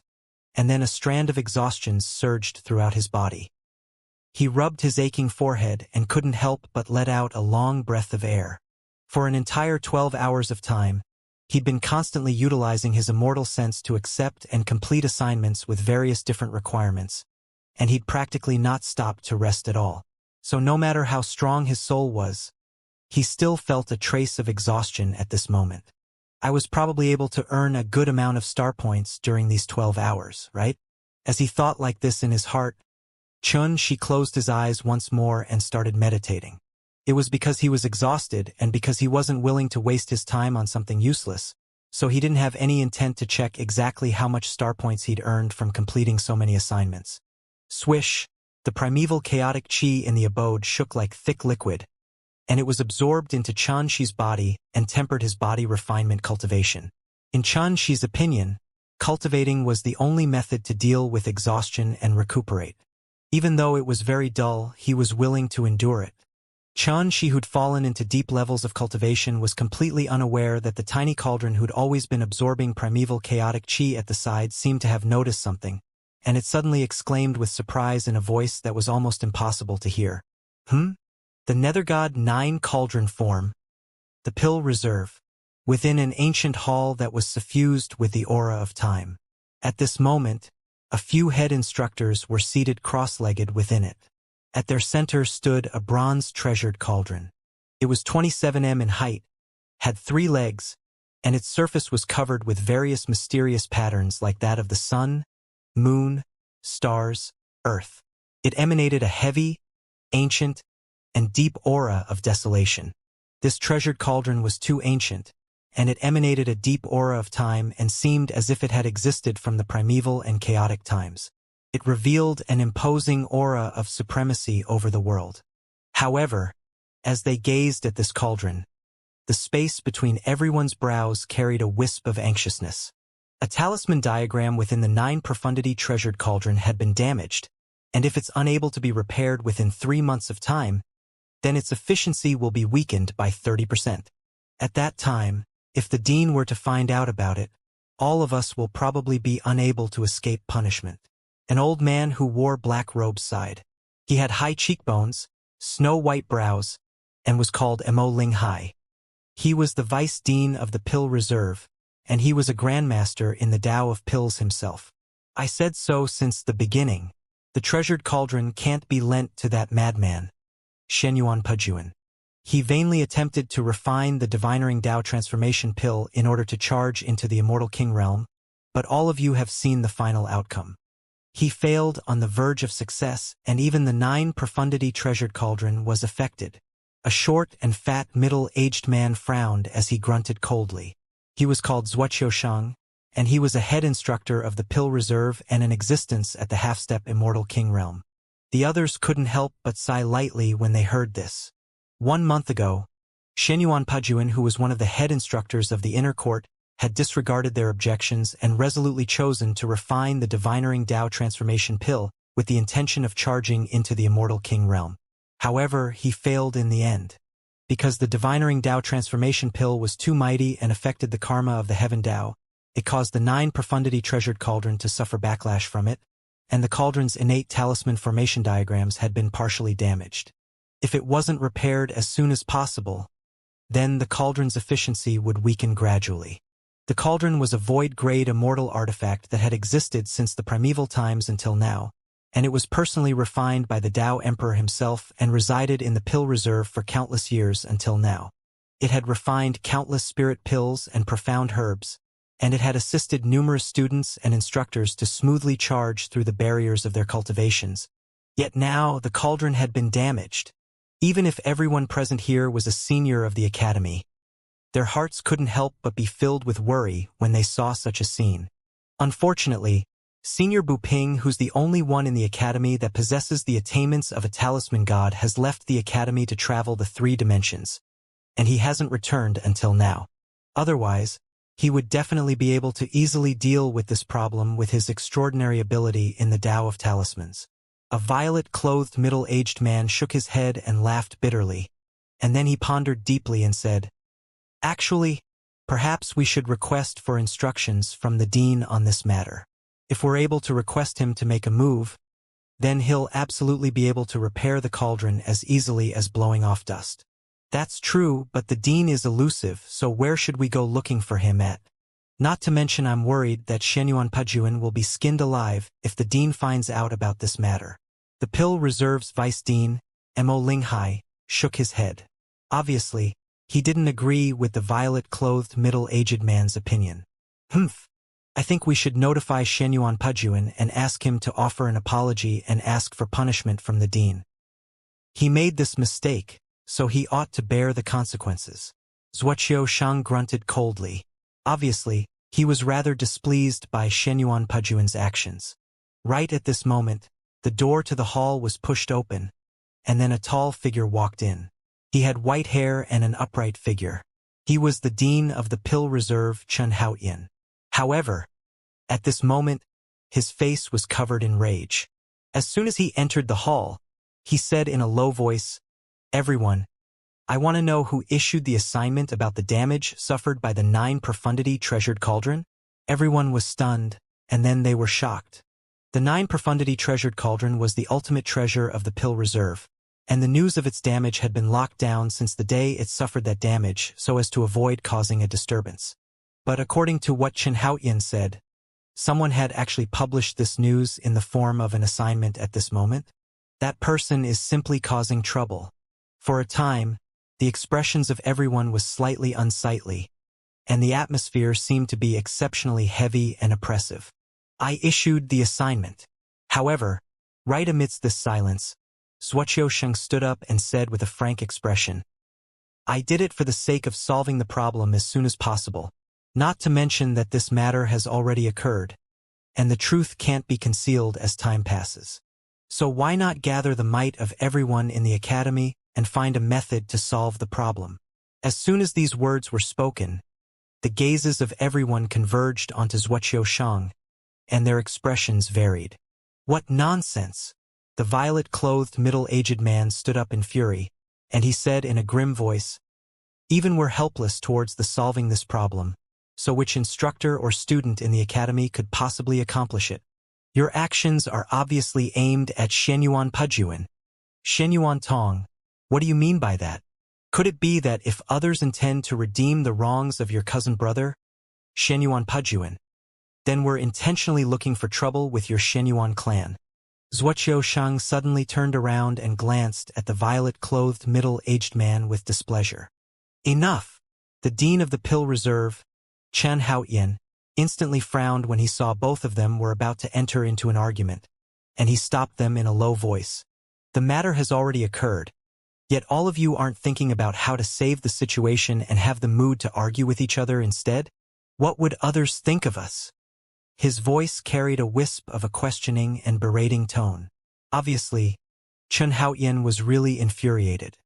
and then a strand of exhaustion surged throughout his body. He rubbed his aching forehead and couldn't help but let out a long breath of air. For an entire 12 hours of time, he'd been constantly utilizing his immortal sense to accept and complete assignments with various different requirements, and he'd practically not stopped to rest at all. So no matter how strong his soul was, he still felt a trace of exhaustion at this moment. I was probably able to earn a good amount of star points during these 12 hours, right? As he thought like this in his heart, Xianxia closed his eyes once more and started meditating. It was because he was exhausted and because he wasn't willing to waste his time on something useless, so he didn't have any intent to check exactly how much star points he'd earned from completing so many assignments. Swish, the primeval chaotic chi in the abode shook like thick liquid, and it was absorbed into Xianxia's body and tempered his body refinement cultivation. In Xianxia's opinion, cultivating was the only method to deal with exhaustion and recuperate. Even though it was very dull, he was willing to endure it. Xianxia, who'd fallen into deep levels of cultivation, was completely unaware that the tiny cauldron who'd always been absorbing primeval chaotic chi at the side seemed to have noticed something, and it suddenly exclaimed with surprise in a voice that was almost impossible to hear. The Nethergod 9 cauldron form, the Pill Reserve, within an ancient hall that was suffused with the aura of time. At this moment, a few head instructors were seated cross-legged within it. At their center stood a bronze-treasured cauldron. It was 27 m in height, had 3 legs, and its surface was covered with various mysterious patterns like that of the sun, moon, stars, earth. It emanated a heavy, ancient, and deep aura of desolation. This treasured cauldron was too ancient, and it emanated a deep aura of time and seemed as if it had existed from the primeval and chaotic times. It revealed an imposing aura of supremacy over the world. However, as they gazed at this cauldron, the space between everyone's brows carried a wisp of anxiousness. A talisman diagram within the 9 profundity treasured cauldron had been damaged, and if it's unable to be repaired within 3 months of time, then its efficiency will be weakened by 30%. At that time, if the dean were to find out about it, all of us will probably be unable to escape punishment. An old man who wore black robes sighed. He had high cheekbones, snow-white brows, and was called Mo Ling Hai. He was the vice dean of the Pill Reserve, and he was a grandmaster in the Tao of Pills himself. I said so since the beginning. The treasured cauldron can't be lent to that madman, Xianxia. He vainly attempted to refine the divining Tao transformation pill in order to charge into the Immortal King realm, but all of you have seen the final outcome. He failed on the verge of success, and even the 9 profundity treasured cauldron was affected. A short and fat middle-aged man frowned as he grunted coldly. He was called Zhuoqiushang, and he was a head instructor of the Pill Reserve and in existence at the half-step Immortal King realm. The others couldn't help but sigh lightly when they heard this. 1 month ago, Xianxia, who was one of the head instructors of the inner court, had disregarded their objections and resolutely chosen to refine the divining Tao transformation pill with the intention of charging into the Immortal King realm. However, he failed in the end. Because the divining Tao transformation pill was too mighty and affected the karma of the heaven Tao, it caused the 9 profundity treasured cauldron to suffer backlash from it, and the cauldron's innate talisman formation diagrams had been partially damaged. If it wasn't repaired as soon as possible, then the cauldron's efficiency would weaken gradually. The cauldron was a void-grade immortal artifact that had existed since the primeval times until now, and it was personally refined by the Tao Emperor himself and resided in the Pill Reserve for countless years until now. It had refined countless spirit pills and profound herbs, and it had assisted numerous students and instructors to smoothly charge through the barriers of their cultivations. Yet now the cauldron had been damaged. Even if everyone present here was a senior of the academy, their hearts couldn't help but be filled with worry when they saw such a scene. Unfortunately, Senior Buping, who's the only one in the academy that possesses the attainments of a talisman god, has left the academy to travel the 3 dimensions, and he hasn't returned until now. Otherwise, he would definitely be able to easily deal with this problem with his extraordinary ability in the Tao of Talismans. A violet-clothed middle-aged man shook his head and laughed bitterly, and then he pondered deeply and said, "Actually, perhaps we should request for instructions from the dean on this matter. If we're able to request him to make a move, then he'll absolutely be able to repair the cauldron as easily as blowing off dust." "That's true, but the dean is elusive, so where should we go looking for him at? Not to mention I'm worried that Xianxia will be skinned alive if the dean finds out about this matter." The Pill Reserve's Vice Dean, Mo Linghai, shook his head. Obviously, he didn't agree with the violet-clothed middle-aged man's opinion. I think we should notify Xianxia and ask him to offer an apology and ask for punishment from the dean. He made this mistake, so he ought to bear the consequences. Zuoqiu Shang grunted coldly. Obviously, he was rather displeased by Xianxuan's actions. Right at this moment, the door to the hall was pushed open, and then a tall figure walked in. He had white hair and an upright figure. He was the dean of the Pill Reserve, Chen Haoyan. However, at this moment, his face was covered in rage. As soon as he entered the hall, he said in a low voice, "Everyone, I want to know who issued the assignment about the damage suffered by the 9 profundity treasured cauldron?" Everyone was stunned, and then they were shocked. The 9 profundity treasured cauldron was the ultimate treasure of the Pill Reserve, and the news of its damage had been locked down since the day it suffered that damage so as to avoid causing a disturbance. But according to what Chen Haoyan said, someone had actually published this news in the form of an assignment at this moment. That person is simply causing trouble. For a time, the expressions of everyone was slightly unsightly, and the atmosphere seemed to be exceptionally heavy and oppressive. I issued the assignment. However, right amidst this silence, Zuoqiu Sheng stood up and said with a frank expression, "I did it for the sake of solving the problem as soon as possible. Not to mention that this matter has already occurred, and the truth can't be concealed as time passes. So why not gather the might of everyone in the academy and find a method to solve the problem?" As soon as these words were spoken, the gazes of everyone converged onto Zuoqiu Shang, and their expressions varied. "What nonsense!" The violet-clothed middle-aged man stood up in fury, and he said in a grim voice, "Even we're helpless towards the solving this problem, so which instructor or student in the academy could possibly accomplish it? Your actions are obviously aimed at Xianxuan. Xianxuan Tong, what do you mean by that? Could it be that if others intend to redeem the wrongs of your cousin brother, Xianxuan, then we're intentionally looking for trouble with your Xianxuan clan?" Zuoqiu Shang suddenly turned around and glanced at the violet-clothed middle-aged man with displeasure. "Enough!" The dean of the Pill Reserve, Chen Haoyan, instantly frowned when he saw both of them were about to enter into an argument, and he stopped them in a low voice. "The matter has already occurred, yet all of you aren't thinking about how to save the situation and have the mood to argue with each other instead? What would others think of us?" His voice carried a wisp of a questioning and berating tone. Obviously, Chen Haoyan was really infuriated.